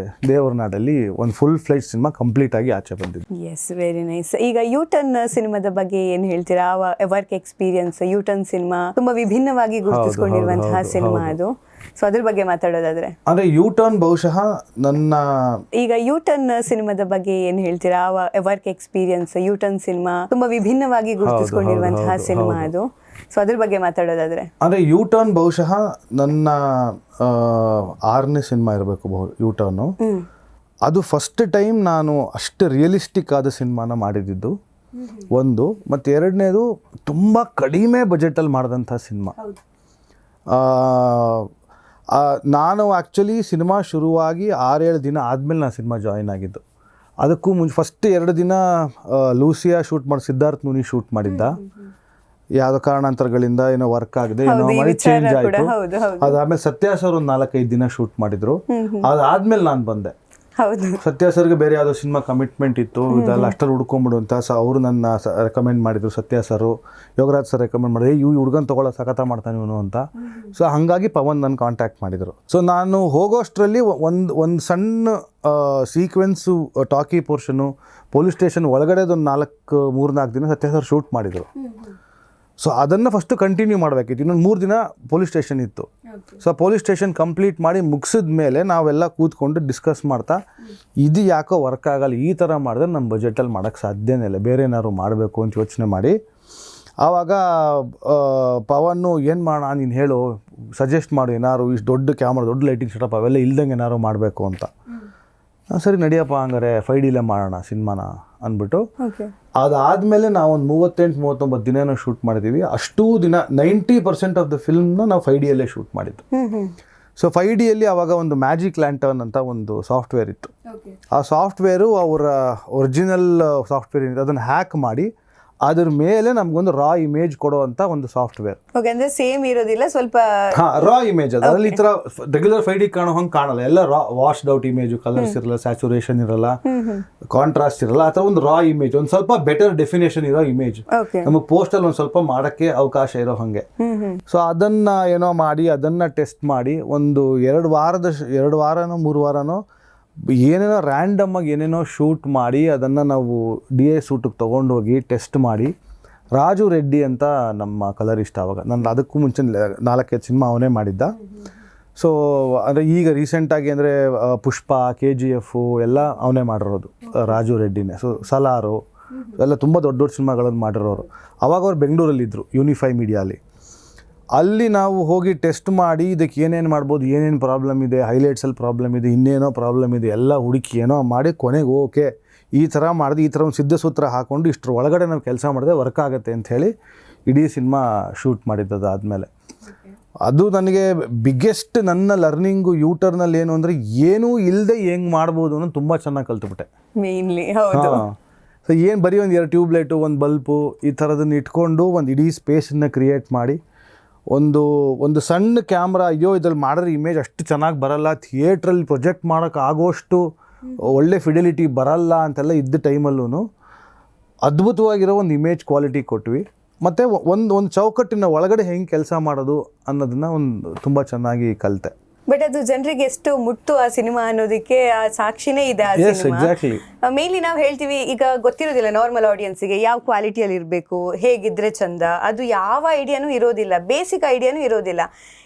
ದೇವರ ನಾಡಲ್ಲಿ ಒಂದು ಫುಲ್ ಫ್ಲೆಜ್ ಸಿನಿಮಾ ಕಂಪ್ಲೀಟ್ ಆಗಿ ಆಚೆ ಬಂದಿದ್ದು. Yes, very nice. ಈಗ ಯೂಟರ್ನ್ ಸಿನಿಮಾದ ಬಗ್ಗೆ ಏನು ಹೇಳ್ತೀರಾ? ವರ್ಕ್ ಎಕ್ಸ್ಪೀರಿಯನ್ಸ್, ಯೂಟರ್ನ್ ಸಿನಿಮಾ ತುಂಬಾ ವಿಭಿನ್ನವಾಗಿ ಗುರುತಿಸಿಕೊಂಡಿರುವಂತಹ ಸಿನಿಮಾ ಅದು. ಸೊ ಅದ್ರ ಬಗ್ಗೆ ಮಾತಾಡೋದಾದ್ರೆ ಅಂದರೆ ಯೂಟರ್ನ್ ಬಹುಶಃ ನನ್ನ ಈಗ ಯೂಟರ್ನ್ ಸಿನಿಮಾದ ಬಗ್ಗೆ ಏನು ಹೇಳ್ತೀರಾ? ವರ್ಕ್ ಎಕ್ಸ್ಪೀರಿಯನ್ಸ್, ಯೂಟರ್ನ್ ಸಿನಿಮಾ ತುಂಬಾ ವಿಭಿನ್ನವಾಗಿ ಗುರುತಿಸಿಕೊಂಡಿರುವಂತಹ ಸಿನಿಮಾ ಅದು. ಸೊ ಅದ್ರ ಬಗ್ಗೆ ಮಾತಾಡೋದಾದ್ರೆ ಅಂದರೆ ಯೂಟರ್ನ್ ಬಹುಶಃ ನನ್ನ 6ನೇ ಸಿನಿಮಾ ಇರಬೇಕು ಯೂಟರ್ನು. ಅದು ಫಸ್ಟ್ ಟೈಮ್ ನಾನು ಅಷ್ಟು ರಿಯಲಿಸ್ಟಿಕ್ ಆದ ಸಿನಿಮಾನ ಮಾಡಿದ್ದು ಒಂದು. ಮತ್ತು ಎರಡನೇದು ತುಂಬ ಕಡಿಮೆ ಬಜೆಟಲ್ಲಿ ಮಾಡಿದಂಥ ಸಿನಿಮಾ. ನಾನು ಆ್ಯಕ್ಚುಲಿ ಸಿನಿಮಾ ಶುರುವಾಗಿ 6-7 ದಿನ ಆದಮೇಲೆ ನಾನು ಸಿನಿಮಾ ಜಾಯಿನ್ ಆಗಿದ್ದು. ಅದಕ್ಕೂ ಮುಂಚೆ ಫಸ್ಟ್ 2 ದಿನ ಲೂಸಿಯಾ ಶೂಟ್ ಮಾಡಿ ಸಿದ್ಧಾರ್ಥ್ ನೂನಿ ಶೂಟ್ ಮಾಡಿದ್ದ. ಯಾವುದೋ ಕಾರಣಾಂತರಗಳಿಂದ ಏನೋ ವರ್ಕ್ ಆಗಿದೆ, ಏನೋ ಮಾಡಿ ಚೇಂಜ್ ಆಯಿತು. ಅದಾದಮೇಲೆ ಸತ್ಯ ಸರ್ ಒಂದು 4-5 ದಿನ ಶೂಟ್ ಮಾಡಿದ್ರು. ಅದಾದಮೇಲೆ ನಾನು ಬಂದೆ. ಸತ್ಯ ಸರ್ಗೆ ಬೇರೆ ಯಾವುದೋ ಸಿನಿಮಾ ಕಮಿಟ್ಮೆಂಟ್ ಇತ್ತು, ಇದೆಲ್ಲ ಅಷ್ಟರಲ್ಲಿ ಹುಡ್ಕೊಂಬಿಡು ಅಂತ ಅವರು ನನ್ನ ರೆಕಮೆಂಡ್ ಮಾಡಿದ್ರು. ಸತ್ಯ ಸರು, ಯೋಗರಾಜ್ ಸರ್ ರೆಕಮೆಂಡ್ ಮಾಡಿದ್ರು, ಈ ಹುಡುಗನ್ ತೊಗೊಳ್ಳೋ ಸಖತ ಮಾಡ್ತಾನೆ ಇವನು ಅಂತ. ಸೊ ಹಾಗಾಗಿ ಪವನ್ ನನ್ನ ಕಾಂಟ್ಯಾಕ್ಟ್ ಮಾಡಿದರು. ಸೊ ನಾನು ಹೋಗೋಷ್ಟರಲ್ಲಿ ಒಂದು ಸಣ್ಣ ಸೀಕ್ವೆನ್ಸು, ಟಾಕಿ ಪೋರ್ಷನು, ಪೊಲೀಸ್ ಸ್ಟೇಷನ್ ಒಳಗಡೆದೊಂದು 3-4 ದಿನ ಸತ್ಯ ಸರ್ ಶೂಟ್ ಮಾಡಿದರು. ಸೊ ಅದನ್ನು ಫಸ್ಟು ಕಂಟಿನ್ಯೂ ಮಾಡಬೇಕಿತ್ತು. ಇನ್ನೊಂದು 3 ದಿನ ಪೊಲೀಸ್ ಸ್ಟೇಷನ್ ಇತ್ತು. ಸೊ ಪೊಲೀಸ್ ಸ್ಟೇಷನ್ ಕಂಪ್ಲೀಟ್ ಮಾಡಿ ಮುಗಿಸಿದ ಮೇಲೆ ನಾವೆಲ್ಲ ಕೂತ್ಕೊಂಡು ಡಿಸ್ಕಸ್ ಮಾಡ್ತಾ, ಇದು ಯಾಕೋ ವರ್ಕ್ ಆಗಲ್ಲ, ಈ ಥರ ಮಾಡಿದ್ರೆ ನಮ್ಮ ಬಜೆಟಲ್ಲಿ ಮಾಡೋಕ್ಕೆ ಸಾಧ್ಯನೇ ಇಲ್ಲ, ಬೇರೆ ಏನಾದ್ರು ಮಾಡಬೇಕು ಅಂತ ಯೋಚನೆ ಮಾಡಿ, ಆವಾಗ ಪವನ್ನು ಏನು ಮಾಡೋಣ ನೀನು ಹೇಳು, ಸಜೆಸ್ಟ್ ಮಾಡು, ಏನಾದ್ರು ಇಷ್ಟು ದೊಡ್ಡ ಕ್ಯಾಮ್ರಾ, ದೊಡ್ಡ ಲೈಟಿಂಗ್ ಸೆಟಪ್ ಅವೆಲ್ಲ ಇಲ್ದಂಗೆ ಏನಾದ್ರು ಮಾಡಬೇಕು ಅಂತ. ಸರಿ ನಡಿಯಪ್ಪ, ಹಂಗಾರೆ 5Dಲೇ ಮಾಡೋಣ ಸಿನಿಮಾನ ಅಂದ್ಬಿಟ್ಟು ಅದಾದಮೇಲೆ ನಾವು ಒಂದು 38-39 ದಿನ ಶೂಟ್ ಮಾಡಿದ್ದೀವಿ. ಅಷ್ಟೂ ದಿನ 90% ಆಫ್ ದ ಫಿಲ್ಮ್ನ ನಾವು 5Dಯಲ್ಲೇ ಶೂಟ್ ಮಾಡಿದ್ದು. ಸೊ 5Dಯಲ್ಲಿ ಆವಾಗ ಒಂದು ಮ್ಯಾಜಿಕ್ ಲ್ಯಾಂಟರ್ನ್ ಅಂತ ಒಂದು ಸಾಫ್ಟ್ವೇರ್ ಇತ್ತು. ಆ ಸಾಫ್ಟ್ವೇರು ಅವರ ಒರಿಜಿನಲ್ ಸಾಫ್ಟ್ವೇರ್ ಏನಿದೆ ಅದನ್ನು ಹ್ಯಾಕ್ ಮಾಡಿ ಅದ್ರ ಮೇಲೆ ನಮಗೊಂದು ರಾ ಇಮೇಜ್ ಕೊಡುವಂಥ ಒಂದು ಸಾಫ್ಟ್ವೇರ್. ಅಂದರೆ ಸೇಮ್ ಇರೋದಿಲ್ಲ, ಸ್ವಲ್ಪ ರಾ ಇಮೇಜ್ ಅದು. ಅದ್ರಲ್ಲಿ ಈ ಥರ ರೆಗ್ಯುಲರ್ 5D ಕಾಣೋ ಹಂಗೆ ಕಾಣಲ್ಲ, ಎಲ್ಲ ರಾ ವಾಶ್ಡ್ ಔಟ್ ಇಮೇಜು, ಕಲರ್ಸ್ ಇರಲ್ಲ, ಸ್ಯಾಚುರೇಷನ್ ಇರಲ್ಲ, ಕಾಂಟ್ರಾಸ್ಟ್ ಇರಲ್ಲ. ಆ ಥರ ಒಂದು ರಾ ಇಮೇಜ್, ಒಂದು ಸ್ವಲ್ಪ ಬೆಟರ್ ಡೆಫಿನೇಷನ್ ಇರೋ ಇಮೇಜ್, ನಮಗೆ ಪೋಸ್ಟಲ್ಲಿ ಒಂದು ಸ್ವಲ್ಪ ಮಾಡೋಕ್ಕೆ ಅವಕಾಶ ಇರೋ ಹಾಗೆ. ಸೊ ಅದನ್ನು ಏನೋ ಮಾಡಿ ಅದನ್ನು ಟೆಸ್ಟ್ ಮಾಡಿ ಒಂದು 2 ವಾರನೋ 3 ವಾರನೋ ಏನೇನೋ ರ್ಯಾಂಡಮ್ಮಾಗಿ ಏನೇನೋ ಶೂಟ್ ಮಾಡಿ ಅದನ್ನು ನಾವು DA ಶೂಟಿಗೆ ತೊಗೊಂಡೋಗಿ ಟೆಸ್ಟ್ ಮಾಡಿ. ರಾಜು ರೆಡ್ಡಿ ಅಂತ ನಮ್ಮ ಕಲರಿಸ್ಟ್, ಆವಾಗ ನಾನು ಅದಕ್ಕೂ ಮುಂಚೆ 4-5 ಸಿನಿಮಾ ಅವನೇ ಮಾಡಿದ್ದ. ಸೊ ಅಂದರೆ ಈಗ ರೀಸೆಂಟಾಗಿ ಅಂದರೆ ಪುಷ್ಪ, KGF ಎಲ್ಲ ಅವನೇ ಮಾಡಿರೋದು ರಾಜು ರೆಡ್ಡಿನೇ. ಸೊ ಸಲಾರು ಎಲ್ಲ ತುಂಬ ದೊಡ್ಡ ಸಿನಿಮಾಗಳನ್ನು ಮಾಡಿರೋರು. ಅವಾಗ ಅವ್ರು ಬೆಂಗಳೂರಲ್ಲಿದ್ದರು, ಯೂನಿಫೈ ಮೀಡಿಯಾಲಿ. ಅಲ್ಲಿ ನಾವು ಹೋಗಿ ಟೆಸ್ಟ್ ಮಾಡಿ ಇದಕ್ಕೆ ಏನೇನು ಮಾಡ್ಬೋದು, ಏನೇನು ಪ್ರಾಬ್ಲಮ್ ಇದೆ, ಹೈಲೈಟ್ಸಲ್ಲಿ ಪ್ರಾಬ್ಲಮ್ ಇದೆ, ಇನ್ನೇನೋ ಪ್ರಾಬ್ಲಮ್ ಇದೆ, ಎಲ್ಲ ಹುಡುಕಿ ಏನೋ ಮಾಡಿ ಕೊನೆಗೆ ಓಕೆ ಈ ಥರ ಮಾಡಿದೆ, ಈ ಥರ ಒಂದು ಸಿದ್ಧಸೂತ್ರ ಹಾಕ್ಕೊಂಡು ಇಷ್ಟರ ಒಳಗಡೆ ನಾವು ಕೆಲಸ ಮಾಡಿದೆ ವರ್ಕ್ ಆಗುತ್ತೆ ಅಂಥೇಳಿ ಇಡೀ ಸಿನಿಮಾ ಶೂಟ್ ಮಾಡಿದ್ದದು. ಆದಮೇಲೆ ಅದು ನನಗೆ ಬಿಗ್ಗೆಸ್ಟ್ ನನ್ನ ಲರ್ನಿಂಗು ಯೂಟರ್ನಲ್ಲಿ ಏನು ಅಂದರೆ, ಏನೂ ಇಲ್ಲದೆ ಹೆಂಗೆ ಮಾಡ್ಬೋದು ಅನ್ನೋದು ತುಂಬ ಚೆನ್ನಾಗಿ ಕಲ್ತ್ಬಿಟ್ಟೆ ಮೇನ್ಲಿ. ಸೊ ಏನು ಬರೀ ಒಂದು 2 ಟ್ಯೂಬ್ಲೈಟು, ಒಂದು ಬಲ್ಪು, ಈ ಥರದನ್ನು ಇಟ್ಕೊಂಡು ಒಂದು ಇಡೀ ಸ್ಪೇಸನ್ನು ಕ್ರಿಯೇಟ್ ಮಾಡಿ, ಒಂದು ಸಣ್ಣ ಕ್ಯಾಮ್ರಾ, ಅಯ್ಯೋ ಇದ್ರಲ್ಲಿ ಮಾಡಿದ್ರೆ ಇಮೇಜ್ ಅಷ್ಟು ಚೆನ್ನಾಗಿ ಬರಲ್ಲ, ಥಿಯೇಟ್ರಲ್ಲಿ ಪ್ರೊಜೆಕ್ಟ್ ಮಾಡೋಕ್ಕೆ ಆಗೋಷ್ಟು ಒಳ್ಳೆ ಫಿಡೆಲಿಟಿ ಬರಲ್ಲ ಅಂತೆಲ್ಲ ಇದ್ದ ಟೈಮಲ್ಲೂ ಅದ್ಭುತವಾಗಿರೋ ಒಂದು ಇಮೇಜ್ ಕ್ವಾಲಿಟಿ ಕೊಟ್ವಿ. ಮತ್ತು ಒಂದು ಚೌಕಟ್ಟಿನ ಒಳಗಡೆ ಹೆಂಗೆ ಕೆಲಸ ಮಾಡೋದು ಅನ್ನೋದನ್ನು ತುಂಬ ಚೆನ್ನಾಗಿ ಕಲಿತೆ. ಬಟ್ ಅದು ಜನರಿಗೆ ಎಷ್ಟು ಮುಟ್ಟು ಆ ಸಿನಿಮಾ ಅನ್ನೋದಕ್ಕೆ ಆ ಸಾಕ್ಷಿನೇ ಇದೆ ಆ ಸಿನಿಮಾ. ಮೇನ್ಲಿ ನಾವು ಹೇಳ್ತೀವಿ, ಈಗ ಗೊತ್ತಿರೋದಿಲ್ಲ ನಾರ್ಮಲ್ ಆಡಿಯನ್ಸಿಗೆ ಯಾವ ಕ್ವಾಲಿಟಿಯಲ್ಲಿ ಇರಬೇಕು, ಹೇಗಿದ್ರೆ ಚಂದ, ಅದು ಯಾವ ಐಡಿಯಾನೂ ಇರೋದಿಲ್ಲ, ಬೇಸಿಕ್ ಐಡಿಯಾನೂ ಇರೋದಿಲ್ಲ.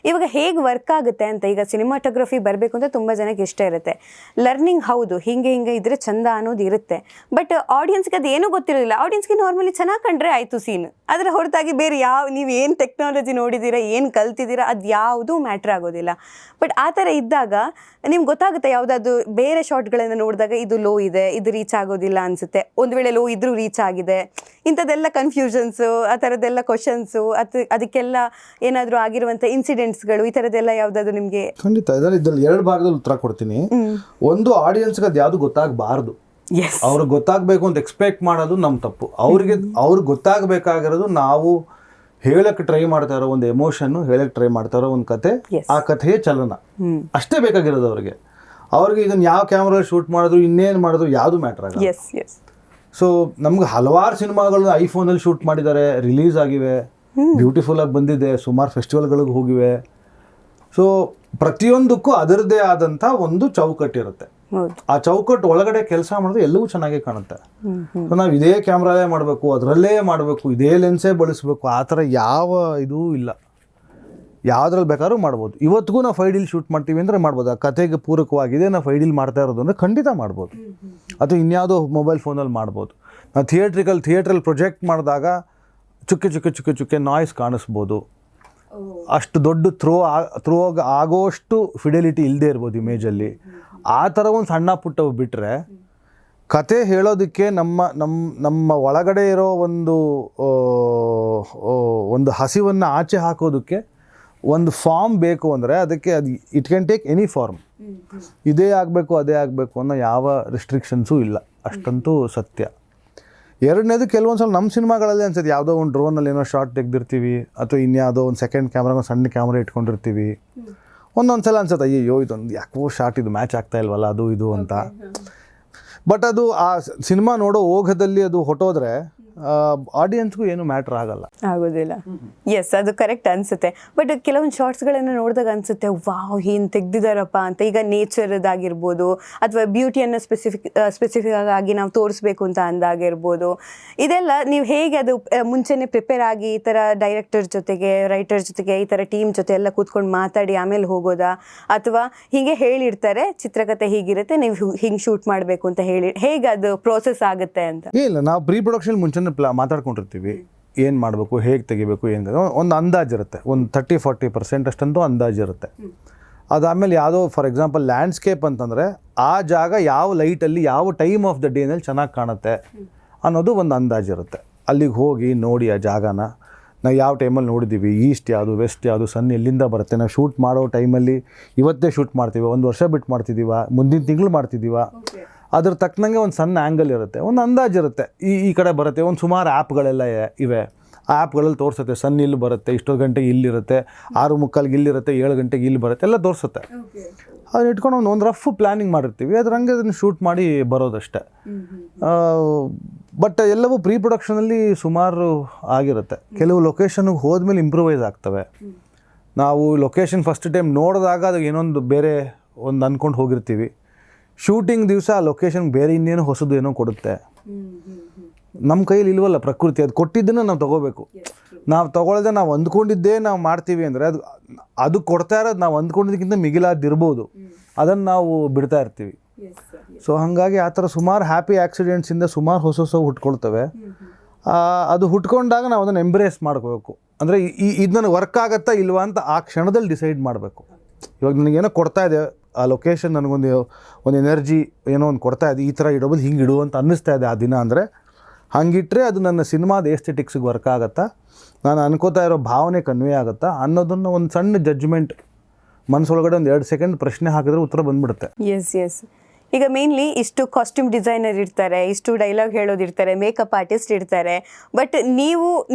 ಇವಾಗ ಹೇಗೆ ವರ್ಕ್ ಆಗುತ್ತೆ ಅಂತ, ಈಗ ಸಿನಿಮಾಟೋಗ್ರಫಿ ಬರಬೇಕು ಅಂತ ತುಂಬ ಜನಕ್ಕೆ ಇಷ್ಟ ಇರುತ್ತೆ. ಲರ್ನಿಂಗ್ ಹೌದು, ಹಿಂಗೆ ಇದ್ರೆ ಚಂದ ಅನ್ನೋದು ಇರುತ್ತೆ. ಬಟ್ ಆಡಿಯನ್ಸ್ಗೆ ಅದು ಏನೂ ಗೊತ್ತಿರೋದಿಲ್ಲ. ಆಡಿಯನ್ಸ್ಗೆ ನಾರ್ಮಲಿ ಚೆನ್ನಾಗಿ ಕಂಡ್ರೆ ಆಯಿತು ಸೀನ್, ಅದರ ಹೊರತಾಗಿ ಬೇರೆ ನೀವು ಏನು ಟೆಕ್ನಾಲಜಿ ನೋಡಿದ್ದೀರಾ, ಏನು ಕಲ್ತಿದ್ದೀರಾ, ಅದು ಯಾವುದೂ ಮ್ಯಾಟ್ರ್ ಆಗೋದಿಲ್ಲ. ಬಟ್ ಆ ಥರ ಇದ್ದಾಗ ನಿಮ್ಗೆ ಗೊತ್ತಾಗುತ್ತೆ, ಯಾವುದಾದ್ರು ಬೇರೆ ಶಾರ್ಟ್ಗಳನ್ನು ನೋಡಿದಾಗ ಇದು ಲೋ ಇದೆ, ಇದು ರೀಚ್ ಆಗೋದಿಲ್ಲ ಅನಿಸುತ್ತೆ, ಒಂದು ವೇಳೆ ಲೋ ಇದ್ರೂ ರೀಚ್ ಆಗಿದೆ, ಇಂಥದ್ದೆಲ್ಲ ಕನ್ಫ್ಯೂಷನ್ಸು, ಆ ಥರದ್ದೆಲ್ಲ ಕ್ವಶನ್ಸು, ಅದಕ್ಕೆಲ್ಲ ಏನಾದರೂ ಆಗಿರುವಂಥ ಇನ್ಸಿಡೆಂಟ್ಸ್ಗಳು, ಈ ಥರದ್ದೆಲ್ಲ ಯಾವುದಾದ್ರು ನಿಮಗೆ? ಖಂಡಿತ ಇದರಲ್ಲಿ 2 ಭಾಗದಲ್ಲಿ ಉತ್ತರ ಕೊಡ್ತೀನಿ. ಒಂದು, ಆಡಿಯನ್ಸ್ಗೆ ಅದು ಯಾವುದು ಗೊತ್ತಾಗಬಾರ್ದು, ಅವ್ರಿಗೆ ಗೊತ್ತಾಗಬೇಕು ಅಂತ ಎಕ್ಸ್ಪೆಕ್ಟ್ ಮಾಡೋದು ನಮ್ಮ ತಪ್ಪು. ಅವ್ರಿಗೆ ಗೊತ್ತಾಗಬೇಕಾಗಿರೋದು ನಾವು ಹೇಳಕ್ಕೆ ಟ್ರೈ ಮಾಡ್ತಾ ಇರೋ ಒಂದು ಎಮೋಷನ್ನು, ಹೇಳಕ್ಕೆ ಟ್ರೈ ಮಾಡ್ತಾ ಇರೋ ಒಂದು ಕತೆ, Yes. ಆ ಕಥೆಯ ಚಲನ ಅಷ್ಟೇ ಬೇಕಾಗಿರೋದು ಅವ್ರಿಗೆ ಇದನ್ನು ಯಾವ ಕ್ಯಾಮ್ರಲ್ಲಿ ಶೂಟ್ ಮಾಡಿದ್ರು ಇನ್ನೇನು ಮಾಡಿದ್ರು ಯಾವುದು ಮ್ಯಾಟ್ರ್ ಆಗಲ್ಲ. S S. ಸೊ ನಮ್ಗೆ ಹಲವಾರು ಸಿನಿಮಾಗಳು ಐಫೋನಲ್ಲಿ ಶೂಟ್ ಮಾಡಿದ್ದಾರೆ, ರಿಲೀಸ್ ಆಗಿವೆ, ಬ್ಯೂಟಿಫುಲ್ ಆಗಿ ಬಂದಿದೆ, ಸುಮಾರು ಫೆಸ್ಟಿವಲ್ಗಳಿಗೆ ಹೋಗಿವೆ. ಸೊ ಪ್ರತಿಯೊಂದಕ್ಕೂ ಅದರದ್ದೇ ಆದಂಥ ಒಂದು ಚೌಕಟ್ಟಿರುತ್ತೆ. ಹೌದು. ಆ ಚೌಕಟ್ಟು ಒಳಗಡೆ ಕೆಲಸ ಮಾಡಿದ್ರೆ ಎಲ್ಲವೂ ಚೆನ್ನಾಗೇ ಕಾಣುತ್ತೆ. ಸೊ ನಾವು ಇದೇ ಕ್ಯಾಮ್ರಾಲೇ ಮಾಡಬೇಕು, ಅದರಲ್ಲೇ ಮಾಡಬೇಕು, ಇದೇ ಲೆನ್ಸೇ ಬಳಸಬೇಕು, ಆ ಥರ ಯಾವ ಇದೂ ಇಲ್ಲ. ಯಾವುದ್ರಲ್ಲಿ ಬೇಕಾದ್ರೂ ಮಾಡ್ಬೋದು. ಇವತ್ತಿಗೂ ನಾವು 5D ಶೂಟ್ ಮಾಡ್ತೀವಿ ಅಂದರೆ ಮಾಡ್ಬೋದು. ಆ ಕತೆಗೆ ಪೂರಕವಾಗಿದೆ ನಾವು 5D ಮಾಡ್ತಾ ಇರೋದು ಅಂದರೆ ಖಂಡಿತ ಮಾಡ್ಬೋದು. ಅಥವಾ ಇನ್ಯಾವುದೋ ಮೊಬೈಲ್ ಫೋನಲ್ಲಿ ಮಾಡ್ಬೋದು. ನಾವು ಥಿಯೇಟ್ರಲ್ಲಿ ಪ್ರೊಜೆಕ್ಟ್ ಮಾಡಿದಾಗ ಚುಕ್ಕೆ ನಾಯ್ಸ್ ಕಾಣಿಸ್ಬೋದು. ಅಷ್ಟು ದೊಡ್ಡ ಥ್ರೋ ಆಗೋಷ್ಟು ಫಿಡೆಲಿಟಿ ಇಲ್ಲದೆ ಇರ್ಬೋದು ಇಮೇಜಲ್ಲಿ. ಆ ಥರ ಒಂದು ಸಣ್ಣ ಪುಟ್ಟವು ಬಿಟ್ಟರೆ ಕತೆ ಹೇಳೋದಕ್ಕೆ ನಮ್ಮ ಒಳಗಡೆ ಇರೋ ಒಂದು ಹಸಿವನ್ನು ಆಚೆ ಹಾಕೋದಕ್ಕೆ ಒಂದು ಫಾರ್ಮ್ ಬೇಕು ಅಂದರೆ ಅದಕ್ಕೆ it can take any form. ಇದೇ ಆಗಬೇಕು ಅದೇ ಆಗಬೇಕು ಅನ್ನೋ ಯಾವ ರಿಸ್ಟ್ರಿಕ್ಷನ್ಸೂ ಇಲ್ಲ, ಅಷ್ಟಂತೂ ಸತ್ಯ. ಎರಡನೇದು ಕೆಲವೊಂದು ಸಲ ನಮ್ಮ ಸಿನಿಮಾಗಳಲ್ಲಿ ಅನ್ಸುತ್ತೆ ಯಾವುದೋ ಒಂದು ಡ್ರೋನಲ್ಲಿ ಏನೋ ಶಾರ್ಟ್ ತೆಗೆದಿರ್ತೀವಿ, ಅಥವಾ ಇನ್ಯಾವುದೋ ಒಂದು ಸೆಕೆಂಡ್ ಕ್ಯಾಮ್ರಾಗ ಒಂದು ಸಣ್ಣ ಕ್ಯಾಮ್ರಾ ಇಟ್ಕೊಂಡಿರ್ತೀವಿ. ಒಂದೊಂದು ಸಲ ಅನ್ಸುತ್ತೆ ಅಯ್ಯೋ ಇದೊಂದು ಯಾಕೋ ಶಾರ್ಟ್ ಇದು ಮ್ಯಾಚ್ ಆಗ್ತಾ ಇಲ್ವಲ್ಲ ಅದು ಇದು ಅಂತ. ಬಟ್ ಅದು ಆ ಸಿನಿಮಾ ನೋಡೋ ಓಘದಲ್ಲಿ ಅದು ಹೊಟ್ಟೋದ್ರೆ ಆಡಿಯನ್ಸ್ಗೂ ಏನು ಮ್ಯಾಟ್ರ್ ಆಗೋದಿಲ್ಲ. ಎಸ್, ಅದು ಕರೆಕ್ಟ್ ಅನಿಸುತ್ತೆ. ಬಟ್ ಕೆಲವೊಂದು ಶಾರ್ಟ್ಸ್ಗಳನ್ನು ನೋಡಿದಾಗ ಅನಿಸುತ್ತೆ ವಾವ್ ಏನು ತೆಗ್ದಿದ್ದಾರಪ್ಪ ಅಂತ. ಈಗ ನೇಚರ್ದಾಗಿರ್ಬೋದು ಅಥವಾ ಬ್ಯೂಟಿಯನ್ನು ಸ್ಪೆಸಿಫಿಕ್ ಆಗಿ ನಾವು ತೋರಿಸ್ಬೇಕು ಅಂತ ಅಂದಾಗಿರ್ಬೋದು. ಇದೆಲ್ಲ ನೀವು ಹೇಗೆ ಅದು ಮುಂಚೆನೇ ಪ್ರಿಪೇರ್ ಆಗಿ ಈ ಥರ ಡೈರೆಕ್ಟರ್ ಜೊತೆಗೆ, ರೈಟರ್ ಜೊತೆಗೆ, ಈ ಥರ ಟೀಮ್ ಜೊತೆ ಎಲ್ಲ ಕೂತ್ಕೊಂಡು ಮಾತಾಡಿ ಆಮೇಲೆ ಹೋಗೋದಾ, ಅಥವಾ ಹೀಗೆ ಹೇಳಿರ್ತಾರೆ ಚಿತ್ರಕಥೆ ಹೀಗಿರುತ್ತೆ ನೀವು ಹಿಂಗೆ ಶೂಟ್ ಮಾಡಬೇಕು ಅಂತ ಹೇಳಿ, ಹೇಗೆ ಅದು ಪ್ರೋಸೆಸ್ ಆಗುತ್ತೆ ಅಂತ? ಇಲ್ಲ, ನಾವು ಪ್ರೀ ಪ್ರೊಡಕ್ಷನ್ ಮುಂಚೆ ಮಾತಾಡ್ಕೊಂಡಿರ್ತೀವಿ ಏನು ಮಾಡಬೇಕು, ಹೇಗೆ ತೆಗಿಬೇಕು, ಏನು ಒಂದು ಅಂದಾಜಿರುತ್ತೆ. ಒಂದು 30-40% ಅಷ್ಟಂತೂ ಅಂದಾಜಿರುತ್ತೆ. ಅದಾದಮೇಲೆ ಯಾವುದೋ ಫಾರ್ ಎಕ್ಸಾಂಪಲ್ ಲ್ಯಾಂಡ್ಸ್ಕೇಪ್ ಅಂತಂದರೆ ಆ ಜಾಗ ಯಾವ ಲೈಟಲ್ಲಿ ಯಾವ ಟೈಮ್ ಆಫ್ ದ ಡೇನಲ್ಲಿ ಚೆನ್ನಾಗಿ ಕಾಣುತ್ತೆ ಅನ್ನೋದು ಒಂದು ಅಂದಾಜಿರುತ್ತೆ. ಅಲ್ಲಿಗೆ ಹೋಗಿ ನೋಡಿ ಆ ಜಾಗನ ನಾವು ಯಾವ ಟೈಮಲ್ಲಿ ನೋಡಿದ್ದೀವಿ, ಈಸ್ಟ್ ಯಾವುದು, ವೆಸ್ಟ್ ಯಾವುದು, ಸನ್ ಎಲ್ಲಿಂದ ಬರುತ್ತೆ, ನಾವು ಶೂಟ್ ಮಾಡೋ ಟೈಮಲ್ಲಿ ಇವತ್ತೇ ಶೂಟ್ ಮಾಡ್ತೀವಿ, ಒಂದು ವರ್ಷ ಬಿಟ್ಟು ಮಾಡ್ತಿದ್ದೀವ, ಮುಂದಿನ ತಿಂಗಳು ಮಾಡ್ತಿದ್ದೀವ, ಅದ್ರ ತಕ್ಕನಂಗೆ ಒಂದು ಸಣ್ಣ ಆ್ಯಂಗಲ್ ಇರುತ್ತೆ, ಒಂದು ಅಂದಾಜಿರುತ್ತೆ. ಈ ಕಡೆ ಬರುತ್ತೆ. ಒಂದು ಸುಮಾರು ಆ್ಯಪ್ಗಳೆಲ್ಲ ಇವೆ. ಆ ಆ್ಯಪ್ಗಳಲ್ಲಿ ತೋರಿಸುತ್ತೆ ಸನ್ ಇಲ್ಲಿ ಬರುತ್ತೆ, ಇಷ್ಟೊಂದು ಗಂಟೆಗೆ ಇಲ್ಲಿರುತ್ತೆ, 6:45 ಇಲ್ಲಿರುತ್ತೆ, 7 ಗಂಟೆಗೆ ಇಲ್ಲಿ ಬರುತ್ತೆ, ಎಲ್ಲ ತೋರಿಸುತ್ತೆ. ಅದನ್ನ ಇಟ್ಕೊಂಡು ಒಂದು ರಫ್ ಪ್ಲ್ಯಾನಿಂಗ್ ಮಾಡಿರ್ತೀವಿ, ಅದ್ರಂಗೆ ಅದನ್ನು ಶೂಟ್ ಮಾಡಿ ಬರೋದಷ್ಟೇ. ಬಟ್ ಎಲ್ಲವೂ ಪ್ರೀ ಪ್ರೊಡಕ್ಷನಲ್ಲಿ ಸುಮಾರು ಆಗಿರುತ್ತೆ. ಕೆಲವು ಲೊಕೇಶನ್ಗೆ ಹೋದ್ಮೇಲೆ ಇಂಪ್ರೂವೈಸ್ ಆಗ್ತವೆ. ನಾವು ಲೊಕೇಶನ್ ಫಸ್ಟ್ ಟೈಮ್ ನೋಡಿದಾಗ ಅದು ಏನೊಂದು ಬೇರೆ ಒಂದು ಅಂದ್ಕೊಂಡು ಹೋಗಿರ್ತೀವಿ. ಶೂಟಿಂಗ್ ದಿವಸ ಆ ಲೊಕೇಶನ್ ಬೇರೆ ಇನ್ನೇನು ಹೊಸದು ಏನೋ ಕೊಡುತ್ತೆ. ನಮ್ಮ ಕೈಯಲ್ಲಿ ಇಲ್ವಲ್ಲ ಪ್ರಕೃತಿ, ಅದು ಕೊಟ್ಟಿದ್ದನ್ನು ನಾವು ತೊಗೋಬೇಕು. ನಾವು ತೊಗೊಳ್ದೆ ನಾವು ಅಂದ್ಕೊಂಡಿದ್ದೇ ನಾವು ಮಾಡ್ತೀವಿ ಅಂದರೆ ಅದು ಕೊಡ್ತಾ ಇರೋದು ನಾವು ಅಂದ್ಕೊಂಡಿದ್ದಕ್ಕಿಂತ ಮಿಗಿಲಾದಿರ್ಬೋದು, ಅದನ್ನು ನಾವು ಬಿಡ್ತಾ ಇರ್ತೀವಿ. ಸೊ ಹಾಗಾಗಿ ಆ ಥರ ಸುಮಾರು ಹ್ಯಾಪಿ ಆ್ಯಕ್ಸಿಡೆಂಟ್ಸಿಂದ ಸುಮಾರು ಹೊಸ ಹುಟ್ಕೊಳ್ತವೆ. ಅದು ಹುಟ್ಕೊಂಡಾಗ ನಾವು ಅದನ್ನು ಎಂಬ್ರೇಸ್ ಮಾಡ್ಕೋಬೇಕು. ಅಂದರೆ ಇದು ನನಗೆ ವರ್ಕ್ ಆಗುತ್ತಾ ಇಲ್ವಾ ಅಂತ ಆ ಕ್ಷಣದಲ್ಲಿ ಡಿಸೈಡ್ ಮಾಡಬೇಕು. ಇವಾಗ ನನಗೇನೋ ಕೊಡ್ತಾ ಇದೆ ಆ ಲೊಕೇಶನ್, ನನಗೊಂದು ಎನರ್ಜಿ ಏನೋ ಒಂದು ಕೊಡ್ತಾ ಇದೆ, ಈ ಥರ ಇಡೋದು ಹಿಂಗೆ ಇಡು ಅಂತ ಅನ್ನಿಸ್ತಾ ಇದೆ ಆ ದಿನ ಅಂದರೆ, ಹಂಗಿಟ್ರೆ ಅದು ನನ್ನ ಸಿನಿಮಾದ ಎಸ್ಥೆಟಿಕ್ಸ್ಗೆ ವರ್ಕ್ ಆಗುತ್ತಾ, ನಾನು ಅನ್ಕೋತಾ ಇರೋ ಭಾವನೆ ಕನ್ವೆ ಆಗುತ್ತಾ ಅನ್ನೋದನ್ನು ಒಂದು ಸಣ್ಣ ಜಡ್ಜ್ಮೆಂಟ್ ಮನಸ್ಸೊಳಗಡೆ ಒಂದು 2 ಸೆಕೆಂಡ್ ಪ್ರಶ್ನೆ ಹಾಕಿದ್ರೆ ಉತ್ತರ ಬಂದ್ಬಿಡುತ್ತೆ. Yes yes. ಈಗ ಮೇನ್ಲಿ ಇಷ್ಟು ಕಾಸ್ಟ್ಯೂಮ್ ಡಿಸೈನರ್ ಇರ್ತಾರೆ, ಇಷ್ಟು ಡೈಲಾಗ್ ಹೇಳೋದಿರ್ತಾರೆ, ಮೇಕಪ್ ಆರ್ಟಿಸ್ಟ್ ಇರ್ತಾರೆ. ಬಟ್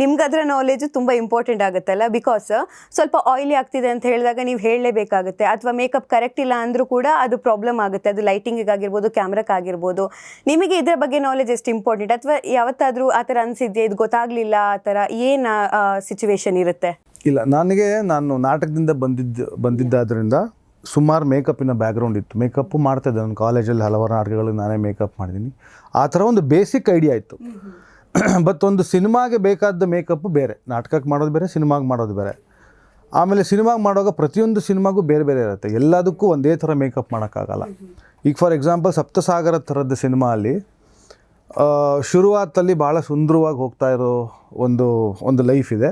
ನಿಮ್ಗೆ ಅದರ ನಾಲೆಜು ತುಂಬ ಇಂಪಾರ್ಟೆಂಟ್ ಆಗುತ್ತಲ್ಲ, ಬಿಕಾಸ್ ಸ್ವಲ್ಪ ಆಯಿಲಿ ಆಗ್ತಿದೆ ಅಂತ ಹೇಳಿದಾಗ ನೀವು ಹೇಳಲೇಬೇಕಾಗುತ್ತೆ. ಅಥವಾ ಮೇಕಪ್ ಕರೆಕ್ಟ್ ಇಲ್ಲ ಅಂದರೂ ಕೂಡ ಅದು ಪ್ರಾಬ್ಲಮ್ ಆಗುತ್ತೆ, ಅದು ಲೈಟಿಂಗಿಗಾಗಿರ್ಬೋದು, ಕ್ಯಾಮ್ರಕ್ಕಾಗಿರ್ಬೋದು. ನಿಮಗೆ ಇದರ ಬಗ್ಗೆ ನಾಲೆಜ್ ಎಷ್ಟು ಇಂಪಾರ್ಟೆಂಟ್, ಅಥವಾ ಯಾವತ್ತಾದರೂ ಆ ಥರ ಅನಿಸಿದ್ಯಾ ಇದು ಗೊತ್ತಾಗಲಿಲ್ಲ ಆ ಥರ ಏನು ಸಿಚುವೇಶನ್ ಇರುತ್ತೆ? ಇಲ್ಲ, ನಾನು ನಾಟಕದಿಂದ ಬಂದಿದ್ದಾದ್ರಿಂದ ಸುಮಾರು ಮೇಕಪ್ಪಿನ ಬ್ಯಾಕ್ಗ್ರೌಂಡ್ ಇತ್ತು. ಮೇಕಪ್ಪು ಮಾಡ್ತಾಯಿದ್ದೆ, ನಾನು ಕಾಲೇಜಲ್ಲಿ ಹಲವಾರು ನಾಟಕಗಳಿಗೆ ನಾನೇ ಮೇಕಪ್ ಮಾಡಿದ್ದೀನಿ. ಆ ಥರ ಒಂದು ಬೇಸಿಕ್ ಐಡಿಯಾ ಇತ್ತು. ಬಟ್ ಒಂದು ಸಿನಿಮಾಗೆ ಬೇಕಾದ ಮೇಕಪ್ಪು ಬೇರೆ, ನಾಟಕಕ್ಕೆ ಮಾಡೋದು ಬೇರೆ, ಸಿನಿಮಾಗೆ ಮಾಡೋದು ಬೇರೆ. ಆಮೇಲೆ ಸಿನಿಮಾಗೆ ಮಾಡುವಾಗ ಪ್ರತಿಯೊಂದು ಸಿನಿಮಾಗೂ ಬೇರೆ ಬೇರೆ ಇರುತ್ತೆ, ಎಲ್ಲದಕ್ಕೂ ಒಂದೇ ಥರ ಮೇಕಪ್ ಮಾಡೋಕ್ಕಾಗಲ್ಲ. ಈಗ ಫಾರ್ ಎಕ್ಸಾಂಪಲ್ ಸಪ್ತಸಾಗರ ಥರದ ಸಿನಿಮಾ ಅಲ್ಲಿ ಶುರುವಾತಲ್ಲಿ ಭಾಳ ಸುಂದರವಾಗಿ ಹೋಗ್ತಾ ಇರೋ ಒಂದು ಲೈಫ್ ಇದೆ.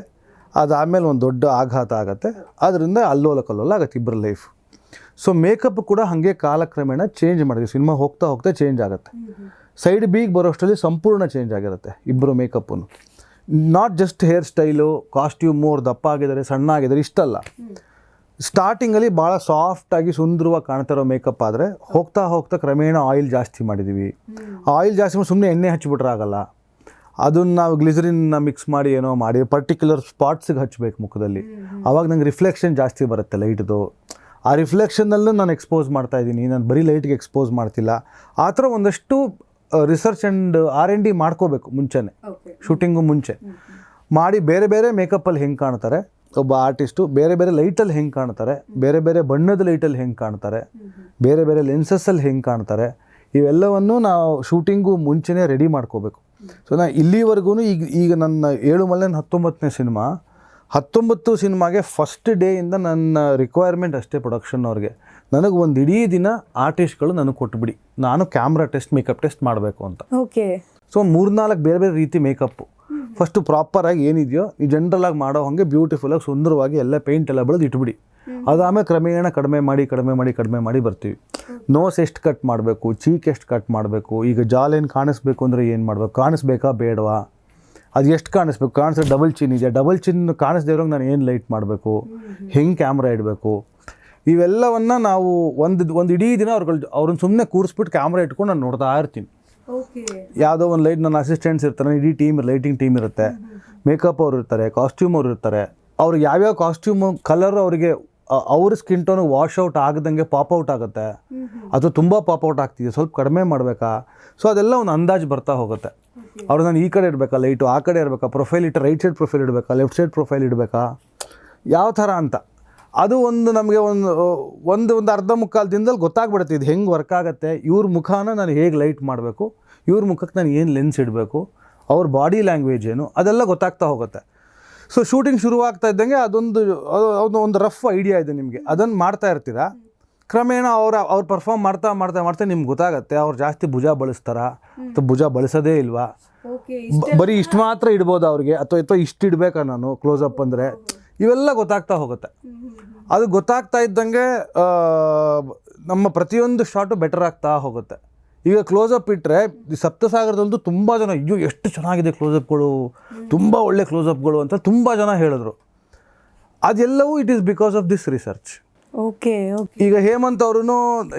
ಅದಾದಮೇಲೆ ಒಂದು ದೊಡ್ಡ ಆಘಾತ ಆಗುತ್ತೆ, ಅದರಿಂದ ಅಲ್ಲೋಲ ಕಲ್ಲೋಲ ಆಗುತ್ತೆ ಇಬ್ಬರ ಲೈಫ್. ಸೊ ಮೇಕಪ್ ಕೂಡ ಹಾಗೆ ಕಾಲಕ್ರಮೇಣ ಚೇಂಜ್ ಮಾಡಿದ್ವಿ. ಸಿನಿಮಾ ಹೋಗ್ತಾ ಚೇಂಜ್ ಆಗುತ್ತೆ. ಸೈಡ್ ಬಿಗೆ ಬರೋಷ್ಟರಲ್ಲಿ ಸಂಪೂರ್ಣ ಚೇಂಜ್ ಆಗಿರುತ್ತೆ ಇಬ್ಬರು makeup. Not just hair style, costume, ಅವ್ರು ದಪ್ಪ ಆಗಿದ್ದಾರೆ, ಸಣ್ಣ ಆಗಿದ್ದಾರೆ, ಇಷ್ಟಲ್ಲ. ಸ್ಟಾರ್ಟಿಂಗಲ್ಲಿ ಭಾಳ ಸಾಫ್ಟಾಗಿ ಸುಂದರವಾಗಿ ಕಾಣ್ತಾ ಇರೋ ಮೇಕಪ್ ಆದರೆ ಹೋಗ್ತಾ ಕ್ರಮೇಣ ಆಯಿಲ್ ಜಾಸ್ತಿ ಮಾಡಿದ್ದೀವಿ. ಆಯಿಲ್ ಜಾಸ್ತಿ ಮಾಡಿ ಸುಮ್ಮನೆ ಎಣ್ಣೆ ಹಚ್ಚಿಬಿಟ್ರೆ ಆಗಲ್ಲ. ಅದನ್ನ ನಾವು ಗ್ಲಿಸರಿನ್ನ ಮಿಕ್ಸ್ ಮಾಡಿ ಏನೋ ಮಾಡಿ ಪರ್ಟಿಕ್ಯುಲರ್ ಸ್ಪಾಟ್ಸಿಗೆ ಹಚ್ಬೇಕು ಮುಖದಲ್ಲಿ. ಆವಾಗ ನಂಗೆ ರಿಫ್ಲೆಕ್ಷನ್ ಜಾಸ್ತಿ ಬರುತ್ತೆ ಲೈಟ್ದು. ಆ ರಿಫ್ಲೆಕ್ಷನ್ನಲ್ಲೂ ನಾನು ಎಕ್ಸ್ಪೋಸ್ ಮಾಡ್ತಾ ಇದ್ದೀನಿ, ನಾನು ಬರೀ ಲೈಟ್ಗೆ ಎಕ್ಸ್ಪೋಸ್ ಮಾಡ್ತಿಲ್ಲ. ಆ ಥರ ಒಂದಷ್ಟು ರಿಸರ್ಚ್ ಆ್ಯಂಡ್ R&D ಮಾಡ್ಕೋಬೇಕು ಮುಂಚೆನೇ, ಶೂಟಿಂಗು ಮುಂಚೆ ಮಾಡಿ. ಬೇರೆ ಬೇರೆ ಮೇಕಪ್ಪಲ್ಲಿ ಹೆಂಗೆ ಕಾಣ್ತಾರೆ ಒಬ್ಬ ಆರ್ಟಿಸ್ಟು, ಬೇರೆ ಬೇರೆ ಲೈಟಲ್ಲಿ ಹೆಂಗೆ ಕಾಣ್ತಾರೆ, ಬೇರೆ ಬೇರೆ ಬಣ್ಣದ ಲೈಟಲ್ಲಿ ಹೆಂಗೆ ಕಾಣ್ತಾರೆ, ಬೇರೆ ಬೇರೆ ಲೆನ್ಸಸ್ಸಲ್ಲಿ ಹೆಂಗೆ ಕಾಣ್ತಾರೆ, ಇವೆಲ್ಲವನ್ನು ನಾವು ಶೂಟಿಂಗು ಮುಂಚೆನೇ ರೆಡಿ ಮಾಡ್ಕೋಬೇಕು. ಸೊ ನಾನು ಇಲ್ಲಿವರೆಗೂ ಈಗ ನನ್ನ 7 ಮಲೆನ 19ನೇ ಸಿನಿಮಾ, 19 ಸಿನಿಮಾಗೆ ಫಸ್ಟ್ ಡೇಯಿಂದ ನನ್ನ ರಿಕ್ವೈರ್ಮೆಂಟ್ ಅಷ್ಟೇ ಪ್ರೊಡಕ್ಷನ್ ಅವ್ರಿಗೆ, ನನಗೆ ಒಂದು ಇಡೀ ದಿನ ಆರ್ಟಿಸ್ಟ್ಗಳು ನನಗೆ ಕೊಟ್ಬಿಡಿ, ನಾನು ಕ್ಯಾಮ್ರಾ ಟೆಸ್ಟ್ ಮೇಕಪ್ ಟೆಸ್ಟ್ ಮಾಡಬೇಕು ಅಂತ. ಓಕೆ. ಸೊ 3-4 ಬೇರೆ ಬೇರೆ ರೀತಿ ಮೇಕಪ್ಪು. ಫಸ್ಟು ಪ್ರಾಪರಾಗಿ ಏನಿದೆಯೋ ಈ ಜನರಲಾಗಿ ಮಾಡೋ ಹಾಗೆ ಬ್ಯೂಟಿಫುಲ್ಲಾಗಿ ಸುಂದರವಾಗಿ ಎಲ್ಲ ಪೇಂಟ್ ಎಲ್ಲ ಬೆಳೆದು ಇಟ್ಬಿಡಿ. ಅದಾದಮೇಲೆ ಕ್ರಮೇಣ ಕಡಿಮೆ ಮಾಡಿ ಬರ್ತೀವಿ. ನೋಸ್ ಎಷ್ಟು ಕಟ್ ಮಾಡಬೇಕು, ಚೀಕ್ ಎಷ್ಟು ಕಟ್ ಮಾಡಬೇಕು, ಈಗ ಜಾಲೇನು ಕಾಣಿಸ್ಬೇಕು ಅಂದರೆ ಏನು ಮಾಡಬೇಕು, ಕಾಣಿಸ್ಬೇಕಾ ಬೇಡವಾ, ಅದು ಎಷ್ಟು ಕಾಣಿಸ್ಬೇಕು, ಕಾಣಿಸೋ ಡಬಲ್ ಚಿನ್ ಇದೆಯಾ, ಡಬಲ್ ಚಿನ್ ಕಾಣಿಸ್ದೇ ಇರೋಂಗೆ ನಾನು ಏನು ಲೈಟ್ ಮಾಡಬೇಕು, ಹೆಂಗೆ ಕ್ಯಾಮ್ರಾ ಇಡಬೇಕು, ಇವೆಲ್ಲವನ್ನು ನಾವು ಒಂದು ಇಡೀ ದಿನ ಅವ್ರನ್ನ ಸುಮ್ಮನೆ ಕೂರಿಸ್ಬಿಟ್ಟು ಕ್ಯಾಮ್ರಾ ಇಟ್ಕೊಂಡು ನಾನು ನೋಡ್ತಾ ಇರ್ತೀನಿ. ಯಾವುದೋ ಒಂದು ಲೈಟ್ ನನ್ನ ಅಸಿಸ್ಟೆಂಟ್ಸ್ ಇರ್ತಾರೆ, ಇಡೀ ಲೈಟಿಂಗ್ ಟೀಮ್ ಇರುತ್ತೆ, ಮೇಕಪ್ ಅವ್ರು ಇರ್ತಾರೆ, ಕಾಸ್ಟ್ಯೂಮ್ ಅವ್ರು ಇರ್ತಾರೆ. ಅವ್ರಿಗೆ ಯಾವ್ಯಾವ ಕಾಸ್ಟ್ಯೂಮು ಕಲರ್ ಅವರಿಗೆ ಅವ್ರ ಸ್ಕಿನ್ ಟೋನು ವಾಶ್ ಔಟ್ ಆಗದಂಗೆ ಪಾಪ್ಔಟ್ ಆಗುತ್ತೆ, ಅಥವಾ ತುಂಬ ಪಾಪ್ಔಟ್ ಆಗ್ತಿದೆ, ಸ್ವಲ್ಪ ಕಡಿಮೆ ಮಾಡಬೇಕಾ. ಸೊ ಅದೆಲ್ಲ ಒಂದು ಅಂದಾಜು ಬರ್ತಾ ಹೋಗುತ್ತೆ. ಅವ್ರು ನಾನು ಈ ಕಡೆ ಇಡಬೇಕಾ ಲೈಟು, ಆ ಕಡೆ ಇರಬೇಕಾ, ಪ್ರೊಫೈಲ್ ಇಟ್ಟು ರೈಟ್ ಸೈಡ್ ಪ್ರೊಫೈಲ್ ಇಡಬೇಕಾ, ಲೆಫ್ಟ್ ಸೈಡ್ ಪ್ರೊಫೈಲ್ ಇಡಬೇಕಾ, ಯಾವ ಥರ ಅಂತ. ಅದು ಒಂದು ನಮಗೆ ಒಂದು ಅರ್ಧ ಮುಕ್ಕಾಲು ದಿನದಲ್ಲಿ ಗೊತ್ತಾಗ್ಬಿಡುತ್ತೆ ಇದು ಹೆಂಗೆ ವರ್ಕ್ ಆಗುತ್ತೆ. ಇವ್ರ ಮುಖಾನ ನಾನು ಹೇಗೆ ಲೈಟ್ ಮಾಡಬೇಕು, ಇವ್ರ ಮುಖಕ್ಕೆ ನಾನು ಏನು ಲೆನ್ಸ್ ಇಡಬೇಕು, ಅವ್ರ ಬಾಡಿ ಲ್ಯಾಂಗ್ವೇಜ್ ಏನು, ಅದೆಲ್ಲ ಗೊತ್ತಾಗ್ತಾ ಹೋಗುತ್ತೆ. ಸೊ ಶೂಟಿಂಗ್ ಶುರುವಾಗ್ತಾ ಇದ್ದಂಗೆ ಒಂದು ರಫ್ ಐಡಿಯಾ ಇದೆ ನಿಮಗೆ, ಅದನ್ನು ಮಾಡ್ತಾ ಇರ್ತೀರಾ. ಕ್ರಮೇಣ ಅವ್ರು ಪರ್ಫಾರ್ಮ್ ಮಾಡ್ತಾ ನಿಮ್ಗೆ ಗೊತ್ತಾಗುತ್ತೆ ಅವ್ರು ಜಾಸ್ತಿ ಭುಜ ಬಳಸ್ತಾರಾ ಅಥವಾ ಭುಜ ಬಳಸೋದೇ ಇಲ್ವಾ, ಬರೀ ಇಷ್ಟು ಮಾತ್ರ ಇಡ್ಬೋದು ಅವ್ರಿಗೆ, ಅಥವಾ ಇಷ್ಟು ಇಡಬೇಕಾ ನಾನು ಕ್ಲೋಸಪ್ ಅಂದರೆ, ಇವೆಲ್ಲ ಗೊತ್ತಾಗ್ತಾ ಹೋಗುತ್ತೆ. ಅದು ಗೊತ್ತಾಗ್ತಾ ಇದ್ದಂಗೆ ನಮ್ಮ ಪ್ರತಿಯೊಂದು ಶಾಟು ಬೆಟರ್ ಆಗ್ತಾ ಹೋಗುತ್ತೆ. ಈಗ ಕ್ಲೋಸಪ್ ಇಟ್ಟರೆ ಸಪ್ತಸಾಗರದಲ್ಲೂ ತುಂಬ ಜನ ಅಯ್ಯೋ ಎಷ್ಟು ಚೆನ್ನಾಗಿದೆ ಕ್ಲೋಸಪ್ಗಳು, ತುಂಬ ಒಳ್ಳೆ ಕ್ಲೋಸಪ್ಗಳು ಅಂತ ತುಂಬ ಜನ ಹೇಳಿದ್ರು. ಅದೆಲ್ಲವೂ it is because of this research. Okay. ಈಗ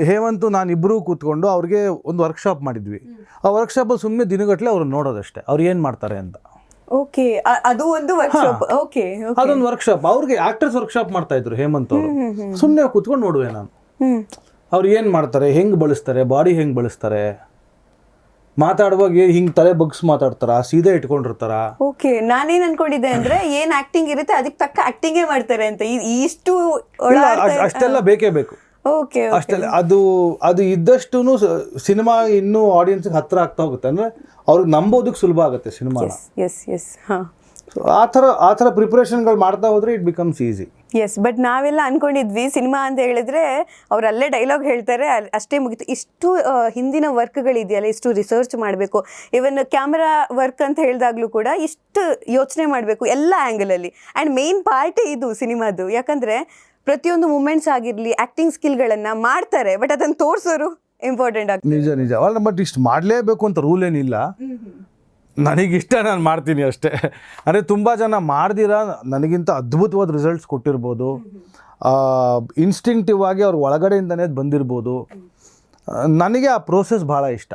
ಹೇಮಂತ್ ನಾನಿಬ್ಬರೂ ಕೂತ್ಕೊಂಡು ಅವ್ರಿಗೆ ಒಂದು ವರ್ಕ್ಶಾಪ್ ಮಾಡಿದ್ವಿ. ಆ ವರ್ಕ್ಶಾಪಲ್ಲಿ ಸುಮ್ಮನೆ ದಿನಗಟ್ಟಲೆ ಅವ್ರು ನೋಡೋದಷ್ಟೇ, ಅವ್ರು ಏನು ಮಾಡ್ತಾರೆ ಅಂತ. ಓಕೆ, ಅದು ಒಂದು ವರ್ಕ್ಶಾಪ್. ಓಕೆ, ಅದೊಂದು ವರ್ಕ್ಶಾಪ್. ಅವ್ರಿಗೆ ಆಕ್ಟರ್ಸ್ ವರ್ಕ್ಶಾಪ್ ಮಾಡ್ತಾ ಇದ್ರು ಹೇಮಂತ್ ಅವರು. ಸುಮ್ಮನೆ ಕೂತ್ಕೊಂಡು ನೋಡುವೆ ನಾನು ಅವ್ರು ಏನು ಮಾಡ್ತಾರೆ, ಹೆಂಗೆ ಬಳಸ್ತಾರೆ, ಬಾಡಿ ಹೆಂಗೆ ಬಳಸ್ತಾರೆ, ಮಾತಾಡುವಾಗ ಹಿಂಗೆ ತಲೆ ಬಗ್ಸ್ ಮಾತಾಡ್ತಾರ, ಸೀದಾ ಇಟ್ಕೊಂಡಿರ್ತಾರ. ಓಕೆ, ನಾನೇನ್ ಅನ್ಕೊಂಡಿದ್ದೆ ಅಂದ್ರೆ ಏನ್ ಆಕ್ಟಿಂಗ್ ಇರುತ್ತೆ ಅದಕ್ಕೆ ತಕ್ಕ ಆಕ್ಟಿಂಗೇ ಮಾಡ್ತಾರೆ ಅಂತ. ಇಷ್ಟು ಅಷ್ಟೆಲ್ಲ ಬೇಕೇ ಬೇಕು. ಓಕೆ, ಅಷ್ಟೆಲ್ಲ ಅದು ಇದ್ದಷ್ಟು ಸಿನಿಮಾ ಇನ್ನೂ ಆಡಿಯನ್ಸ್ಗೆ ಹತ್ರ ಆಗ್ತಾ ಹೋಗುತ್ತೆ. ಅಂದ್ರೆ ಅವ್ರಿಗೆ ನಂಬೋದಕ್ಕೆ ಸುಲಭ ಆಗುತ್ತೆ ಸಿನಿಮಾ. ಆ ಥರ ಪ್ರಿಪ್ರೇಷನ್ಗಳು ಮಾಡ್ತಾ ಹೋದ್ರೆ it becomes easy. Yes, but ನಾವೆಲ್ಲ ಅನ್ಕೊಂಡಿದ್ವಿ ಸಿನಿಮಾ ಅಂತ ಹೇಳಿದ್ರೆ ಅವ್ರು ಅಲ್ಲೇ ಡೈಲಾಗ್ ಹೇಳ್ತಾರೆ ಅಷ್ಟೇ ಮುಗಿತು. ಇಷ್ಟು ಹಿಂದಿನ ವರ್ಕ್ಗಳಿದೆಯಲ್ಲ, ಇಷ್ಟು ರಿಸರ್ಚ್ ಮಾಡಬೇಕು. ಇವನ್ ಕ್ಯಾಮ್ರಾ ವರ್ಕ್ ಅಂತ ಹೇಳಿದಾಗ್ಲೂ ಕೂಡ ಇಷ್ಟು ಯೋಚನೆ ಮಾಡಬೇಕು ಎಲ್ಲ ಆ್ಯಂಗಲಲ್ಲಿ. ಆ್ಯಂಡ್ ಮೇನ್ ಪಾರ್ಟೇ ಇದು ಸಿನಿಮಾದು. ಯಾಕಂದರೆ ಪ್ರತಿಯೊಂದು ಮೂಮೆಂಟ್ಸ್ ಆಗಿರಲಿ, ಆ್ಯಕ್ಟಿಂಗ್ ಸ್ಕಿಲ್ಗಳನ್ನು ಮಾಡ್ತಾರೆ, ಬಟ್ ಅದನ್ನು ತೋರಿಸೋರು ಇಂಪಾರ್ಟೆಂಟ್ ಆಗ್ತದೆ. ನಿಜ ಅಲ್ಲ, ಬಟ್ ಇಷ್ಟು ಮಾಡಲೇಬೇಕು ಅಂತ ರೂಲ್ ಏನಿಲ್ಲ. ನನಗಿಷ್ಟ ನಾನು ಮಾಡ್ತೀನಿ ಅಷ್ಟೇ. ಅಂದರೆ ತುಂಬ ಜನ ಮಾಡ್ದಿರ ನನಗಿಂತ ಅದ್ಭುತವಾದ ರಿಸಲ್ಟ್ಸ್ ಕೊಟ್ಟಿರ್ಬೋದು, ಇನ್ಸ್ಟಿಂಕ್ಟಿವ್ ಆಗಿ ಅವ್ರ ಒಳಗಡೆಯಿಂದನೇ ಬಂದಿರ್ಬೋದು. ನನಗೆ ಆ ಪ್ರೋಸೆಸ್ ಭಾಳ ಇಷ್ಟ.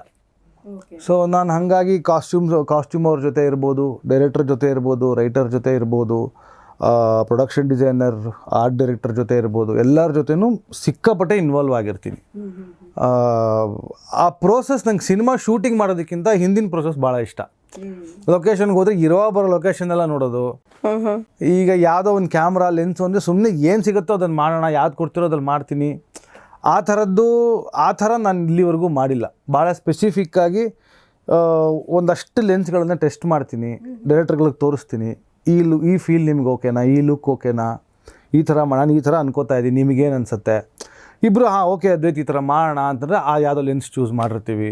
ಸೊ ನಾನು ಹಾಗಾಗಿ ಕಾಸ್ಟ್ಯೂಮ್ ಅವ್ರ ಜೊತೆ ಇರ್ಬೋದು, ಡೈರೆಕ್ಟರ್ ಜೊತೆ ಇರ್ಬೋದು, ರೈಟರ್ ಜೊತೆ ಇರ್ಬೋದು, ಪ್ರೊಡಕ್ಷನ್ ಡಿಸೈನರ್, ಆರ್ಟ್ ಡೈರೆಕ್ಟರ್ ಜೊತೆ ಇರ್ಬೋದು, ಎಲ್ಲರ ಜೊತೆನೂ ಸಿಕ್ಕಾಪಟ್ಟೆ ಇನ್ವಾಲ್ವ್ ಆಗಿರ್ತೀನಿ. ಆ ಪ್ರೋಸೆಸ್ ನಂಗೆ ಸಿನಿಮಾ ಶೂಟಿಂಗ್ ಮಾಡೋದಕ್ಕಿಂತ ಹಿಂದಿನ ಪ್ರೋಸೆಸ್ ಭಾಳ ಇಷ್ಟ. ಲೊಕೇಶನ್ಗೆ ಹೋದ್ರೆ ಬರೋ ಲೊಕೇಶನ್ ಎಲ್ಲ ನೋಡೋದು. ಈಗ ಯಾವುದೋ ಒಂದು ಕ್ಯಾಮ್ರಾ ಲೆನ್ಸ್ ಅಂದರೆ ಸುಮ್ಮನೆ ಏನು ಸಿಗುತ್ತೋ ಅದನ್ನು ಮಾಡೋಣ, ಯಾವ್ದು ಕೊಡ್ತಿರೋ ಅದ್ರಲ್ಲಿ ಮಾಡ್ತೀನಿ. ಆ ಥರ ನಾನು ಇಲ್ಲಿವರೆಗೂ ಮಾಡಿಲ್ಲ. ಭಾಳ ಸ್ಪೆಸಿಫಿಕ್ಕಾಗಿ ಒಂದಷ್ಟು ಲೆನ್ಸ್ಗಳನ್ನು ಟೆಸ್ಟ್ ಮಾಡ್ತೀನಿ, ಡೈರೆಕ್ಟರ್ಗಳಿಗೆ ತೋರಿಸ್ತೀನಿ. ಈ ಫೀಲ್ ನಿಮ್ಗೆ ಓಕೆನಾ, ಈ ಲುಕ್ ಓಕೆನಾ, ಈ ಥರ ಮಾಡೋಣ, ಈ ಥರ ಅನ್ಕೋತಾ ಇದ್ದೀನಿ, ನಿಮಗೇನು ಅನಿಸುತ್ತೆ. ಇಬ್ರು ಓಕೆ ಅದ್ವೈತ್ ಈ ಥರ ಮಾಡೋಣ ಅಂತಂದ್ರೆ ಯಾವುದೋ ಲೆನ್ಸ್ ಚೂಸ್ ಮಾಡಿರ್ತೀವಿ.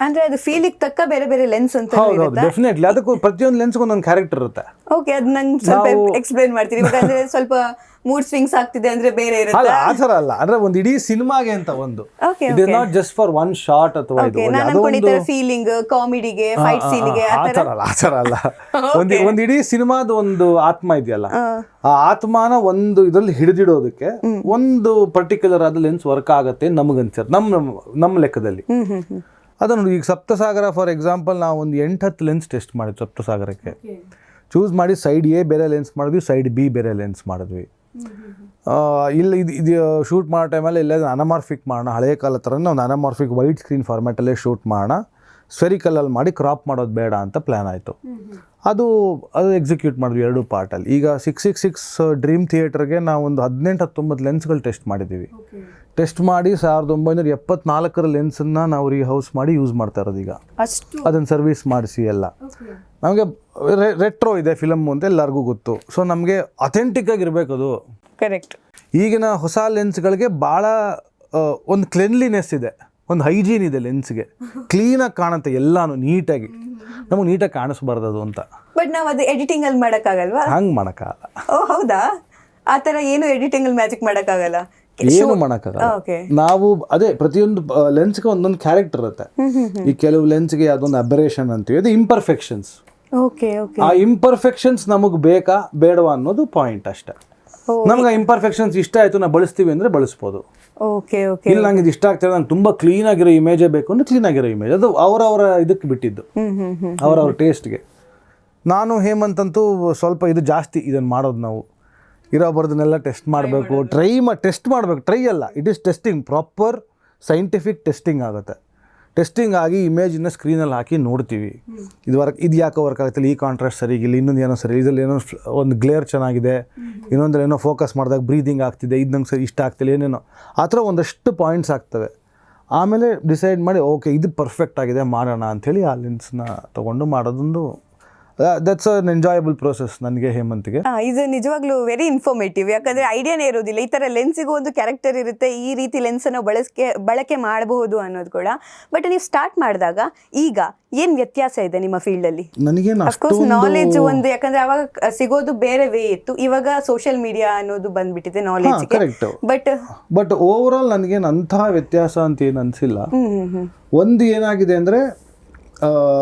ಅಂದ್ರೆ ಅದು ಫೀಲಿಗೆ ತಕ್ಕ ಬೇರೆ ಬೇರೆ ಲೆನ್ಸ್ ಅಂತ. ಹೌದು, ಡೆಫಿನೆಟ್ಲಿ. ಅದಕ್ಕೂ ಪ್ರತಿಯೊಂದು ಲೆನ್ಸ್ಗೂ ಒಂದೊಂದು ಕ್ಯಾರೆಕ್ಟರ್ ಇರುತ್ತೆ. ಓಕೆ, ಅದು ನಂಗೆ ಸ್ವಲ್ಪ ಎಕ್ಸ್ಪ್ಲೈನ್ ಮಾಡ್ತೀನಿ. ಯಾಕಂದ್ರೆ ಸ್ವಲ್ಪ ಮೂಡ್ ಸ್ವಿಂಗ್ಸ್ ಆಗ್ತಿದೆ ಅಂದ್ರೆ ಬೇರೆ ಇರುತ್ತೆ. ಅಲ್ಲ, ಆ ಥರ ಅಲ್ಲ. ಅಂದ್ರೆ ಒಂದು ಇಡೀ ಸಿನಿಮಾಗೆ ಅಂತ ಒಂದು, it is not just for one shot ಅಥವಾ ಇದು ಫೀಲಿಂಗ್, ಕಾಮಿಡಿಗೆ, ಫೈಟ್ ಸೀನ್ಗೆ ಆ ಥರ ಅಲ್ಲ. ಒಂದು ಇಡೀ ಸಿನಿಮಾದ ಒಂದು ಆತ್ಮ ಇದೆಯಲ್ಲ, ಆ ಆತ್ಮನ ಒಂದು ಇದರಲ್ಲಿ ಹಿಡಿದಿಡೋದಕ್ಕೆ ಒಂದು ಪರ್ಟಿಕ್ಯುಲರ್ ಆದ ಲೆನ್ಸ್ ವರ್ಕ್ ಆಗುತ್ತೆ ನಮಗನ್ಸರ್, ನಮ್ಮ ಲೆಕ್ಕದಲ್ಲಿ. ಅದನ್ನು ಈಗ ಸಪ್ತಸಾಗರ ಫಾರ್ ಎಕ್ಸಾಂಪಲ್ ನಾವು ಒಂದು 8-10 ಲೆನ್ಸ್ ಟೆಸ್ಟ್ ಮಾಡಿದ್ವಿ ಸಪ್ತಸಾಗರಕ್ಕೆ. ಚೂಸ್ ಮಾಡಿ ಸೈಡ್ ಎ ಬೇರೆ ಲೆನ್ಸ್ ಮಾಡಿದ್ವಿ, ಸೈಡ್ ಬಿ ಬೇರೆ ಲೆನ್ಸ್ ಮಾಡಿದ್ವಿ. ಇಲ್ಲ ಇದು ಶೂಟ್ ಮಾಡೋ ಟೈಮಲ್ಲಿ ಇಲ್ಲ ಅನಮಾರ್ಫಿಕ್ ಮಾಡೋಣ, ಹಳೆಯ ಕಾಲ ಥರನೇ ಒಂದು ಅನಮಾರ್ಫಿಕ್ ವೈಟ್ ಸ್ಕ್ರೀನ್ ಫಾರ್ಮ್ಯಾಟಲ್ಲೇ ಶೂಟ್ ಮಾಡೋಣ, ಸ್ಫೆರಿಕಲಲ್ಲಿ ಮಾಡಿ ಕ್ರಾಪ್ ಮಾಡೋದು ಬೇಡ ಅಂತ ಪ್ಲ್ಯಾನ್ ಆಯಿತು. ಅದು ಎಕ್ಸಿಕ್ಯೂಟ್ ಮಾಡಿದ್ವಿ 2 ಪಾರ್ಟಲ್ಲಿ. ಈಗ 666 ಡ್ರೀಮ್ ಥಿಯೇಟರ್ಗೆ ನಾವು ಒಂದು 18-19 ಲೆನ್ಸ್ಗಳು ಟೆಸ್ಟ್ ಮಾಡಿದ್ದೀವಿ. ಟೆಸ್ಟ್ ಮಾಡಿ 1974 ಲೆನ್ಸನ್ನು ನಾವು ರೀಹೌಸ್ ಮಾಡಿ ಯೂಸ್ ಮಾಡ್ತಾ ಇರೋದು ಈಗ. ಅದನ್ನು ಸರ್ವಿಸ್ ಮಾಡಿಸಿ ಎಲ್ಲ. ನಮಗೆ ರೆಟ್ರೋ ಇದೆ ಫಿಲಮ್ ಅಂತ ಎಲ್ಲರಿಗೂ ಗೊತ್ತು. ಸೊ ನಮಗೆ ಅಥೆಂಟಿಕ್ ಆಗಿರಬೇಕು ಅದು. ಕರೆಕ್ಟ್. ಈಗಿನ ಹೊಸ ಲೆನ್ಸ್ಗಳಿಗೆ ಭಾಳ ಒಂದು ಕ್ಲೆನ್ಲಿನೆಸ್ ಇದೆ, ಒಂದು ಹೈಜೀನ್ ಇದೆ ಲೆನ್ಸ್ಗೆ. ಕ್ಲೀನಾಗಿ ಕಾಣುತ್ತೆ ಎಲ್ಲಾನು ನೀಟಾಗಿ. ನಮಗೆ ನೀಟಾಗಿ ಕಾಣಿಸ್ಬಾರ್ದು ಅದು ಅಂತ. ಬಟ್ ನಾವು ಅದು ಎಡಿಟಿಂಗಲ್ಲಿ ಮಾಡೋಕ್ಕಾಗಲ್ವಾ? ಹಂಗೆ ಮಾಡೋಕ್ಕಾಗಲ್ಲ. ಓ ಹೌದಾ? ಆ ಥರ ಏನು ಎಡಿಟಿಂಗಲ್ಲಿ ಮ್ಯಾಜಿಕ್ ಮಾಡೋಕ್ಕಾಗಲ್ಲ, ಏನು ಮಾಡೋಕ್ಕಾಗಲ್ಲ. ನಾವು ಅದೇ ಪ್ರತಿಯೊಂದು ಲೆನ್ಸ್ಗೆ ಒಂದೊಂದು ಕ್ಯಾರೆಕ್ಟರ್ ಇರುತ್ತೆ. ಈ ಕೆಲವು ಲೆನ್ಸ್ಗೆ ಅದೊಂದು ಅಬರೇಷನ್ ಅಂತೀವಿ, ಅದು ಇಂಪರ್ಫೆಕ್ಷನ್ಸ್. ಆ ಇಂಪರ್ಫೆಕ್ಷನ್ಸ್ ನಮಗೆ ಬೇಕಾ ಬೇಡವಾ ಅನ್ನೋದು ಪಾಯಿಂಟ್ ಅಷ್ಟೇ. ನಮ್ಗೆ ಆ ಇಂಪರ್ಫೆಕ್ಷನ್ಸ್ ಇಷ್ಟ ಆಯಿತು, ನಾವು ಬಳಸ್ತೀವಿ ಅಂದರೆ ಬಳಸ್ಬೋದು. ಇಲ್ಲ ನಂಗೆ ಇದು ಇಷ್ಟ ಆಗ್ತದೆ, ನಂಗೆ ತುಂಬ ಕ್ಲೀನಾಗಿರೋ ಇಮೇಜೇ ಬೇಕು ಅಂದರೆ ಕ್ಲೀನಾಗಿರೋ ಇಮೇಜ್. ಅದು ಅವರವರ ಇದಕ್ಕೆ ಬಿಟ್ಟಿದ್ದು, ಅವರವ್ರ ಟೇಸ್ಟ್ಗೆ. ನಾನು ಹೇಮಂತ್ ಅಂತೂ ಸ್ವಲ್ಪ ಇದು ಜಾಸ್ತಿ ಇದನ್ನು ಮಾಡೋದು. ನಾವು ಇರೋಬರ್ದನ್ನೆಲ್ಲ ಟೆಸ್ಟ್ ಮಾಡಬೇಕು, ಟೆಸ್ಟ್ ಮಾಡಬೇಕು. ಟ್ರೈ ಅಲ್ಲ, it is testing, proper scientific testing ಆಗುತ್ತೆ. ಟೆಸ್ಟಿಂಗ್ ಆಗಿ ಇಮೇಜನ್ನು ಸ್ಕ್ರೀನಲ್ಲಿ ಹಾಕಿ ನೋಡ್ತೀವಿ. ಇದು ಯಾಕೆ ವರ್ಕ್ ಆಗುತ್ತಿಲ್ಲ, ಈ ಕಾಂಟ್ರಾಸ್ಟ್ ಸರಿಗಿಲ್ಲ, ಇನ್ನೊಂದು ಏನೋ ಸರಿ, ಇದರಲ್ಲಿ ಏನೋ ಒಂದು ಗ್ಲೇರ್ ಚೆನ್ನಾಗಿದೆ, ಇನ್ನೊಂದ್ರಲ್ಲಿ ಏನೋ ಫೋಕಸ್ ಮಾಡಿದಾಗ ಬ್ರೀದಿಂಗ್ ಆಗ್ತಿದೆ, ಇದು ನಂಗೆ ಸರಿ ಇಷ್ಟ ಆಗ್ತಿಲ್ಲ, ಏನೇನೋ ಆ ಥರ ಒಂದಷ್ಟು ಪಾಯಿಂಟ್ಸ್ ಆಗ್ತವೆ. ಆಮೇಲೆ ಡಿಸೈಡ್ ಮಾಡಿ ಓಕೆ ಇದು ಪರ್ಫೆಕ್ಟ್ ಆಗಿದೆ ಮಾಡೋಣ ಅಂಥೇಳಿ ಆ ಲೆನ್ಸ್ನ ತೊಗೊಂಡು ಮಾಡೋದೊಂದು ದಟ್ಸ್ ಅನ್ ಎಂಜಾಯಬಲ್ ಪ್ರೋಸೆಸ್ ನನಗೆ, ಹೇಮಂತ್ಗೆ. ಇದು ನಿಜವಾಗ್ಲೂ ವೆರಿ ಇನ್ಫಾರ್ಮೇಟಿವ್. ಯಾಕಂದರೆ ಐಡಿಯಾನೇ ಇರೋದಿಲ್ಲ, ಈ ಥರ ಲೆನ್ಸಿಗೂ ಒಂದು ಕ್ಯಾರೆಕ್ಟರ್ ಇರುತ್ತೆ, ಈ ರೀತಿ ಲೆನ್ಸನ್ನು ಬಳಕೆ ಮಾಡಬಹುದು ಅನ್ನೋದು ಕೂಡ. ಬಟ್ ನೀವು ಸ್ಟಾರ್ಟ್ ಮಾಡಿದಾಗ ಈಗ ಏನು ವ್ಯತ್ಯಾಸ ಇದೆ ನಿಮ್ಮ ಫೀಲ್ಡಲ್ಲಿ? ನನಗೇನು ಅಫ್ಕೋರ್ಸ್ ನಾಲೆಜ್ ಒಂದು, ಯಾಕಂದರೆ ಅವಾಗ ಸಿಗೋದು ಬೇರೆ ವೇ ಇತ್ತು, ಇವಾಗ ಸೋಷಿಯಲ್ ಮೀಡಿಯಾ ಅನ್ನೋದು ಬಂದ್ಬಿಟ್ಟಿದೆ ನಾಲೆಜ್. ಬಟ್ ಓವರ್ ಆಲ್ ನನಗೇನು ಅಂತಹ ವ್ಯತ್ಯಾಸ ಅಂತ ಏನು ಅನಿಸಿಲ್ಲ. ಒಂದು ಏನಾಗಿದೆ ಅಂದರೆ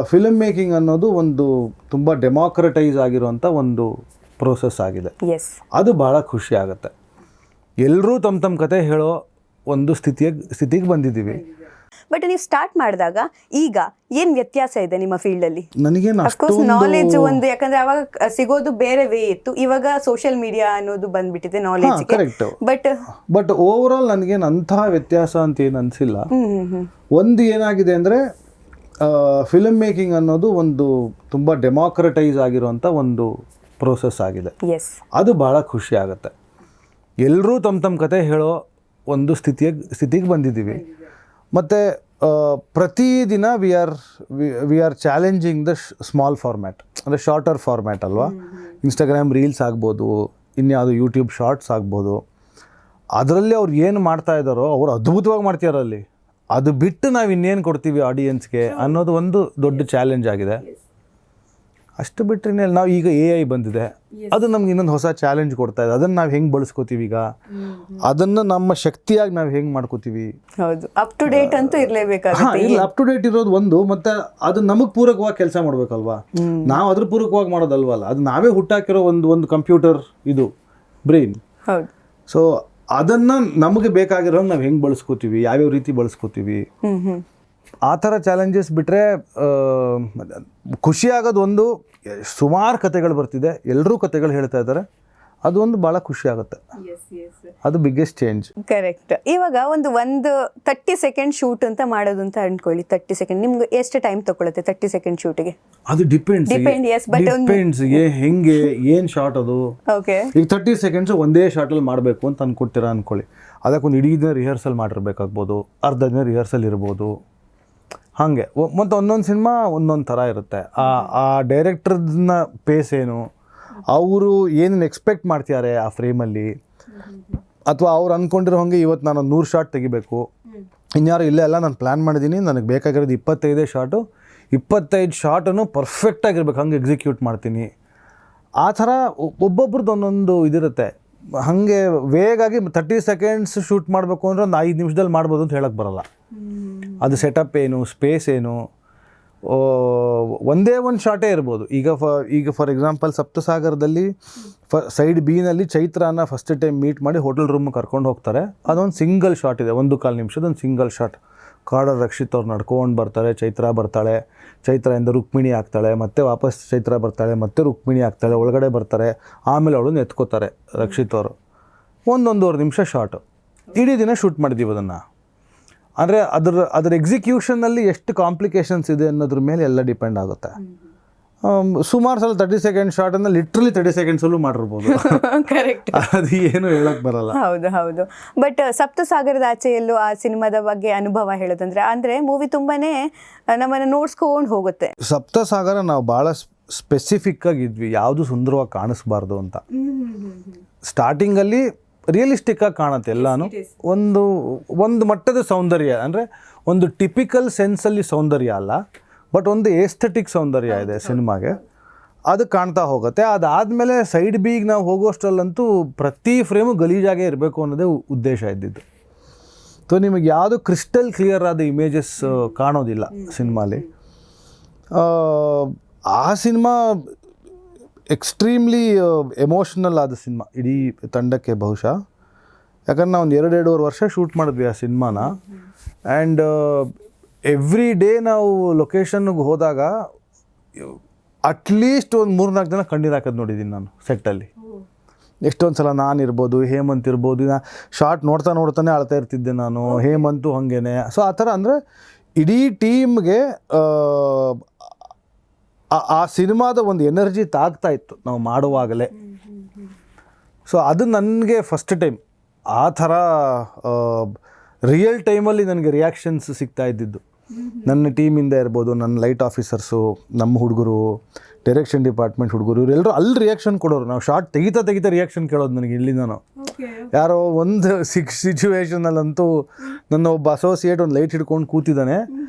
ಫಿಲ್ಮ್ ಮೇಕಿಂಗ್ ಅನ್ನೋದು ಒಂದು ತುಂಬ ಡೆಮಾಕ್ರಟೈಸ್ ಆಗಿರುವಂಥ ಒಂದು ಪ್ರೋಸೆಸ್ ಆಗಿದೆ. ಅದು ಭಾಳ ಖುಷಿ ಆಗುತ್ತೆ. ಎಲ್ಲರೂ ತಮ್ಮ ಕತೆ ಹೇಳೋ ಒಂದು ಸ್ಥಿತಿಗೆ ಬಂದಿದ್ದೀವಿ. ಬಟ್ ನೀವು ಸ್ಟಾರ್ಟ್ ಮಾಡಿದಾಗ ಈಗ ಏನು ವ್ಯತ್ಯಾಸ ಇದೆ ನಿಮ್ಮ ಫೀಲ್ಡಲ್ಲಿ? ನನಗೇನು ಅಫ್ಕೋರ್ಸ್ ನಾಲೆಜ್ ಒಂದು, ಯಾಕಂದರೆ ಅವಾಗ ಸಿಗೋದು ಬೇರೆ ವೇ ಇತ್ತು, ಇವಾಗ ಸೋಷಿಯಲ್ ಮೀಡಿಯಾ ಅನ್ನೋದು ಬಂದ್ಬಿಟ್ಟಿದೆ ನಾಲೆಜ್. ಬಟ್ ಓವರ್ ಆಲ್ ನನಗೇನು ಅಂತಹ ವ್ಯತ್ಯಾಸ ಅಂತ ಏನು ಅನಿಸಿಲ್ಲ. ಒಂದು ಏನಾಗಿದೆ ಅಂದರೆ ಫಿಲ್ಮ್ ಮೇಕಿಂಗ್ ಅನ್ನೋದು ಒಂದು ತುಂಬ ಡೆಮಾಕ್ರಟೈಸ್ ಆಗಿರುವಂಥ ಒಂದು ಪ್ರೋಸೆಸ್ ಆಗಿದೆ. ಅದು ಭಾಳ ಖುಷಿ ಆಗುತ್ತೆ. ಎಲ್ಲರೂ ತಮ್ಮ ಕತೆ ಹೇಳೋ ಒಂದು ಸ್ಥಿತಿಗೆ ಬಂದಿದ್ದೀವಿ. ಮತ್ತು ಪ್ರತಿದಿನ we are challenging the small format, ಅಂದರೆ ಶಾರ್ಟರ್ ಫಾರ್ಮ್ಯಾಟ್ ಅಲ್ವಾ. ಇನ್ಸ್ಟಾಗ್ರಾಮ್ ರೀಲ್ಸ್ ಆಗ್ಬೋದು, ಇನ್ಯಾವುದು ಯೂಟ್ಯೂಬ್ ಶಾರ್ಟ್ಸ್ ಆಗ್ಬೋದು. ಅದರಲ್ಲಿ ಅವ್ರು ಏನು ಮಾಡ್ತಾ ಇದ್ದಾರೋ ಅವರು ಅದ್ಭುತವಾಗಿ ಮಾಡ್ತಿದ್ದಾರೆ ಅಲ್ಲಿ. ಅದು ಬಿಟ್ಟು ನಾವು ಇನ್ನೇನು ಕೊಡ್ತೀವಿ ಆಡಿಯನ್ಸ್ಗೆ ಅನ್ನೋದು ಒಂದು ದೊಡ್ಡ ಚಾಲೆಂಜ್ ಆಗಿದೆ. ಅಷ್ಟು ಬಿಟ್ಟರೆ ನಾವು ಈಗ AI ಬಂದಿದೆ, ಅದು ನಮ್ಗೆ ಇನ್ನೊಂದು ಹೊಸ ಚಾಲೆಂಜ್ ಕೊಡ್ತಾ ಇದೆ. ಅದನ್ನು ನಾವು ಹೆಂಗೆ ಬಳಸ್ಕೋತೀವಿ, ಈಗ ಅದನ್ನು ನಮ್ಮ ಶಕ್ತಿಯಾಗಿ ನಾವು ಹೆಂಗೆ ಮಾಡ್ಕೋತೀವಿ. ಹೌದು, ಅಪ್ ಟು ಡೇಟ್ ಅಂತೂ ಇರಲೇಬೇಕಾಗುತ್ತೆ. ಇಲ್ಲ, ಅಪ್ ಟು ಡೇಟ್ ಇರೋದು ಒಂದು, ಮತ್ತು ಅದು ನಮಗೆ ಪೂರಕವಾಗಿ ಕೆಲಸ ಮಾಡಬೇಕಲ್ವಾ. ನಾವು ಅದ್ರ ಪೂರಕವಾಗಿ ಮಾಡೋದಲ್ವಲ್ಲ, ಅದು ನಾವೇ ಹುಟ್ಟಾಕಿರೋ ಒಂದು ಕಂಪ್ಯೂಟರ್ ಇದು ಬ್ರೈನ್. ಹೌದು. ಸೊ ಅದನ್ನು ನಮಗೆ ಬೇಕಾಗಿರೋ ನಾವು ಹೆಂಗೆ ಬಳಸ್ಕೋತೀವಿ, ಯಾವ್ಯಾವ ರೀತಿ ಬಳಸ್ಕೋತೀವಿ, ಆ ಥರ ಚಾಲೆಂಜಸ್ ಬಿಟ್ಟರೆ ಖುಷಿಯಾಗೋದು ಒಂದು. ಸುಮಾರು ಕತೆಗಳು ಬರ್ತಿದೆ, ಎಲ್ಲರೂ ಕತೆಗಳು ಹೇಳ್ತಾ ಇದ್ದಾರೆ, ಅದು ಒಂದು ಭಾಳ ಖುಷಿ ಆಗುತ್ತೆ. ಅದು ಬಿಗ್ಗೆಸ್ಟ್ ಚೇಂಜ್. ಕರೆಕ್ಟ್. ಇವಾಗ ಒಂದು 30 ಸೆಕೆಂಡ್ ಶೂಟ್ ಅಂತ ಮಾಡೋದು ಅಂತ ಅನ್ಕೊಳ್ಳಿ. 30 ಸೆಕೆಂಡ್ ನಿಮ್ಗೆ ಎಷ್ಟು ಟೈಮ್ ತಗೊಳುತ್ತೆ 30 ಸೆಕೆಂಡ್ ಶೂಟಿಗೆ? ಅದು ಡಿಪೆಂಡ್ಸ್ ಹೆಂಗೆ ಏನು ಶಾರ್ಟ್ ಅದು. ಈಗ 30 ಸೆಕೆಂಡ್ಸ್ ಒಂದೇ ಶಾರ್ಟಲ್ಲಿ ಮಾಡಬೇಕು ಅಂತ ಅನ್ಕೊಳ್ಳಿ. ಅದಕ್ಕೊಂದು ಇಡೀ ದಿನ ರಿಹರ್ಸಲ್ ಮಾಡಿರ್ಬೇಕಾಗ್ಬೋದು, ಅರ್ಧ ದಿನ ರಿಹರ್ಸಲ್ ಇರ್ಬೋದು. ಹಾಗೆ ಮತ್ತು ಒಂದೊಂದು ಸಿನಿಮಾ ಒಂದೊಂದು ಥರ ಇರುತ್ತೆ. ಆ ಡೈರೆಕ್ಟರ್ನ ಪೇಸ್ ಏನು, ಅವರು ಏನೇನು ಎಕ್ಸ್ಪೆಕ್ಟ್ ಮಾಡ್ತಿದ್ದಾರೆ ಆ ಫ್ರೇಮಲ್ಲಿ, ಅಥವಾ ಅವ್ರು ಅಂದ್ಕೊಂಡಿರೋ ಹಾಗೆ ಇವತ್ತು ನಾನು 100 ಶಾಟ್ ತೆಗಿಬೇಕು, ಇನ್ಯಾರು ಇಲ್ಲೇ ಎಲ್ಲ ನಾನು ಪ್ಲ್ಯಾನ್ ಮಾಡಿದ್ದೀನಿ, ನನಗೆ ಬೇಕಾಗಿರೋದು 25 ಶಾಟು, 25 ಶಾಟನ್ನು ಪರ್ಫೆಕ್ಟಾಗಿರ್ಬೇಕು, ಹಂಗೆ ಎಕ್ಸಿಕ್ಯೂಟ್ ಮಾಡ್ತೀನಿ. ಆ ಥರ ಒಬ್ಬೊಬ್ರದ್ದು ಒಂದೊಂದು ಇದಿರುತ್ತೆ. ಹಾಗೆ ವೇಗಾಗಿ 30 ಸೆಕೆಂಡ್ಸ್ ಶೂಟ್ ಮಾಡಬೇಕು ಅಂದರೆ ಒಂದು 5 ನಿಮಿಷದಲ್ಲಿ ಮಾಡ್ಬೋದು ಅಂತ ಹೇಳಕ್ಕೆ ಬರೋಲ್ಲ. ಅದು ಸೆಟಪ್ ಏನು, ಸ್ಪೇಸ್ ಏನು, ಒಂದೇ ಒಂದು ಶಾಟೇ ಇರ್ಬೋದು. ಈಗ ಫಾರ್ ಎಕ್ಸಾಂಪಲ್ ಸಪ್ತಸಾಗರದಲ್ಲಿ ಸೈಡ್ ಬಿನಲ್ಲಿ ಚೈತ್ರನ ಫಸ್ಟ್ ಟೈಮ್ ಮೀಟ್ ಮಾಡಿ ಹೋಟೆಲ್ ರೂಮ್ ಕರ್ಕೊಂಡು ಹೋಗ್ತಾರೆ. ಅದೊಂದು ಸಿಂಗಲ್ ಶಾಟ್ ಇದೆ, 1.25 ನಿಮಿಷದ ಒಂದು ಸಿಂಗಲ್ ಶಾಟ್. ಕಾಡರ್ ರಕ್ಷಿತ್ ಅವ್ರು ನಡ್ಕೊಂಡು ಬರ್ತಾರೆ, ಚೈತ್ರ ಬರ್ತಾಳೆ, ಚೈತ್ರದಿಂದ ರುಕ್ಮಿಣಿ ಆಗ್ತಾಳೆ, ಮತ್ತೆ ವಾಪಸ್ ಚೈತ್ರ ಬರ್ತಾಳೆ, ಮತ್ತೆ ರುಕ್ಮಿಣಿ ಆಗ್ತಾಳೆ, ಒಳಗಡೆ ಬರ್ತಾರೆ, ಆಮೇಲೆ ಅವಳನ್ನ ಎತ್ಕೋತಾರೆ ರಕ್ಷಿತ್ ಅವರು. 1-1.5 ನಿಮಿಷ ಶಾರ್ಟು, ಇಡೀ ದಿನ ಶೂಟ್ ಮಾಡಿದ್ದೀವಿ ಅದನ್ನು. ಅಂದರೆ ಅದರ ಎಕ್ಸಿಕ್ಯೂಷನ್ನಲ್ಲಿ ಎಷ್ಟು ಕಾಂಪ್ಲಿಕೇಶನ್ಸ್ ಇದೆ ಅನ್ನೋದ್ರ ಮೇಲೆ ಎಲ್ಲ ಡಿಪೆಂಡ್ ಆಗುತ್ತೆ. ಸುಮಾರು ಸಲ 30 ಸೆಕೆಂಡ್ ಶಾರ್ಟನ್ನು ಲಿಟ್ರಲಿ 30 ಸೆಕೆಂಡ್ಸಲ್ಲೂ ಮಾಡಿರ್ಬೋದು. ಕರೆಕ್ಟ್. ಅದು ಏನು ಹೇಳಕ್ಕೆ ಬರಲ್ಲ. ಹೌದು. ಬಟ್ ಸಪ್ತಸಾಗರದ ಆಚೆಯಲ್ಲೂ ಆ ಸಿನಿಮಾದ ಬಗ್ಗೆ ಅನುಭವ ಹೇಳೋದಂದ್ರೆ ಅಂದರೆ ಮೂವಿ ತುಂಬಾನೇ ನಮ್ಮನ್ನು ನೋಡ್ಸ್ಕೊಂಡು ಹೋಗುತ್ತೆ. ಸಪ್ತಸಾಗರ ನಾವು ಭಾಳ ಸ್ಪೆಸಿಫಿಕ್ ಆಗಿದ್ವಿ, ಯಾವುದು ಸುಂದರವಾಗಿ ಕಾಣಿಸ್ಬಾರ್ದು ಅಂತ. ಸ್ಟಾರ್ಟಿಂಗಲ್ಲಿ ರಿಯಲಿಸ್ಟಿಕ್ ಆಗಿ ಕಾಣುತ್ತೆ ಎಲ್ಲಾನು. ಒಂದು ಮಟ್ಟದ ಸೌಂದರ್ಯ, ಅಂದರೆ ಒಂದು ಟಿಪಿಕಲ್ ಸೆನ್ಸಲ್ಲಿ ಸೌಂದರ್ಯ ಅಲ್ಲ, ಬಟ್ ಒಂದು ಏಸ್ಥೆಟಿಕ್ ಸೌಂದರ್ಯ ಇದೆ ಸಿನಿಮಾಗೆ, ಅದು ಕಾಣ್ತಾ ಹೋಗುತ್ತೆ. ಅದಾದಮೇಲೆ ಸೈಡ್ ಬಿಗೆ ನಾವು ಹೋಗೋಷ್ಟರಲ್ಲಂತೂ ಪ್ರತಿ ಫ್ರೇಮು ಗಲೀಜಾಗೆ ಇರಬೇಕು ಅನ್ನೋದೇ ಉದ್ದೇಶ ಇದ್ದಿದ್ದು. ಸೊ ನಿಮಗೆ ಯಾವುದು ಕ್ರಿಸ್ಟಲ್ ಕ್ಲಿಯರ್ ಆದ ಇಮೇಜಸ್ ಕಾಣೋದಿಲ್ಲ ಸಿನಿಮಾಲಿ. ಆ ಸಿನಿಮಾ ಎಕ್ಸ್ಟ್ರೀಮ್ಲಿ ಎಮೋಷ್ನಲ್ ಆದ ಸಿನಿಮಾ ಇಡೀ ತಂಡಕ್ಕೆ ಬಹುಶಃ. ಯಾಕಂದ್ರೆ ನಾವು ಒಂದು 2-2.5 ವರ್ಷ ಶೂಟ್ ಮಾಡಿದ್ವಿ ಆ ಸಿನಿಮಾನ. ಆ್ಯಂಡ್ ಎವ್ರಿ ಡೇ ನಾವು ಲೊಕೇಶನ್ಗೆ ಹೋದಾಗ ಅಟ್ಲೀಸ್ಟ್ ಒಂದು 3-4 ಜನ ಕಣ್ಣೀರು ಹಾಕೋದು ನೋಡಿದ್ದೀನಿ ನಾನು ಸೆಟ್ಟಲ್ಲಿ. ಎಷ್ಟೊಂದು ಸಲ ನಾನು ಇರ್ಬೋದು, ಹೇಮಂತ್ ಇರ್ಬೋದು, ಶಾರ್ಟ್ ನೋಡ್ತಾನೆ ಅಳ್ತಾ ಇರ್ತಿದ್ದೆ ನಾನು, ಹೇಮಂತು ಹಾಗೇನೆ. ಸೊ ಆ ಥರ ಅಂದರೆ ಇಡೀ ಟೀಮ್ಗೆ ಆ ಸಿನಿಮಾದ ಒಂದು ಎನರ್ಜಿ ತಾಗ್ತಾ ಇತ್ತು ನಾವು ಮಾಡುವಾಗಲೇ. ಸೊ ಅದು ನನಗೆ ಫಸ್ಟ್ ಟೈಮ್ ಆ ಥರ ರಿಯಲ್ ಟೈಮಲ್ಲಿ ನನಗೆ ರಿಯಾಕ್ಷನ್ಸ್ ಸಿಗ್ತಾ ಇದ್ದಿದ್ದು. ನನ್ನ ಟೀಮಿಂದ ಇರ್ಬೋದು, ನನ್ನ ಲೈಟ್ ಆಫೀಸರ್ಸು, ನಮ್ಮ ಹುಡುಗರು, ಡೈರೆಕ್ಷನ್ ಡಿಪಾರ್ಟ್ಮೆಂಟ್ ಹುಡುಗರು, ಇವರೆಲ್ಲರೂ ಅಲ್ಲಿ ರಿಯಾಕ್ಷನ್ ಕೊಡೋರು. ನಾವು ಶಾರ್ಟ್ ತೆಗಿತಾ ರಿಯಾಕ್ಷನ್ ಕೇಳೋದು ನನಗೆ ಇಲ್ಲಿಂದ. ಯಾರೋ ಒಂದು ಸಿಚುವೇಶನಲ್ಲಂತೂ ನನ್ನ ಒಬ್ಬ ಅಸೋಸಿಯೇಟ್ ಒಂದು ಲೈಟ್ ಹಿಡ್ಕೊಂಡು ಕೂತಿದ್ದಾನೆ,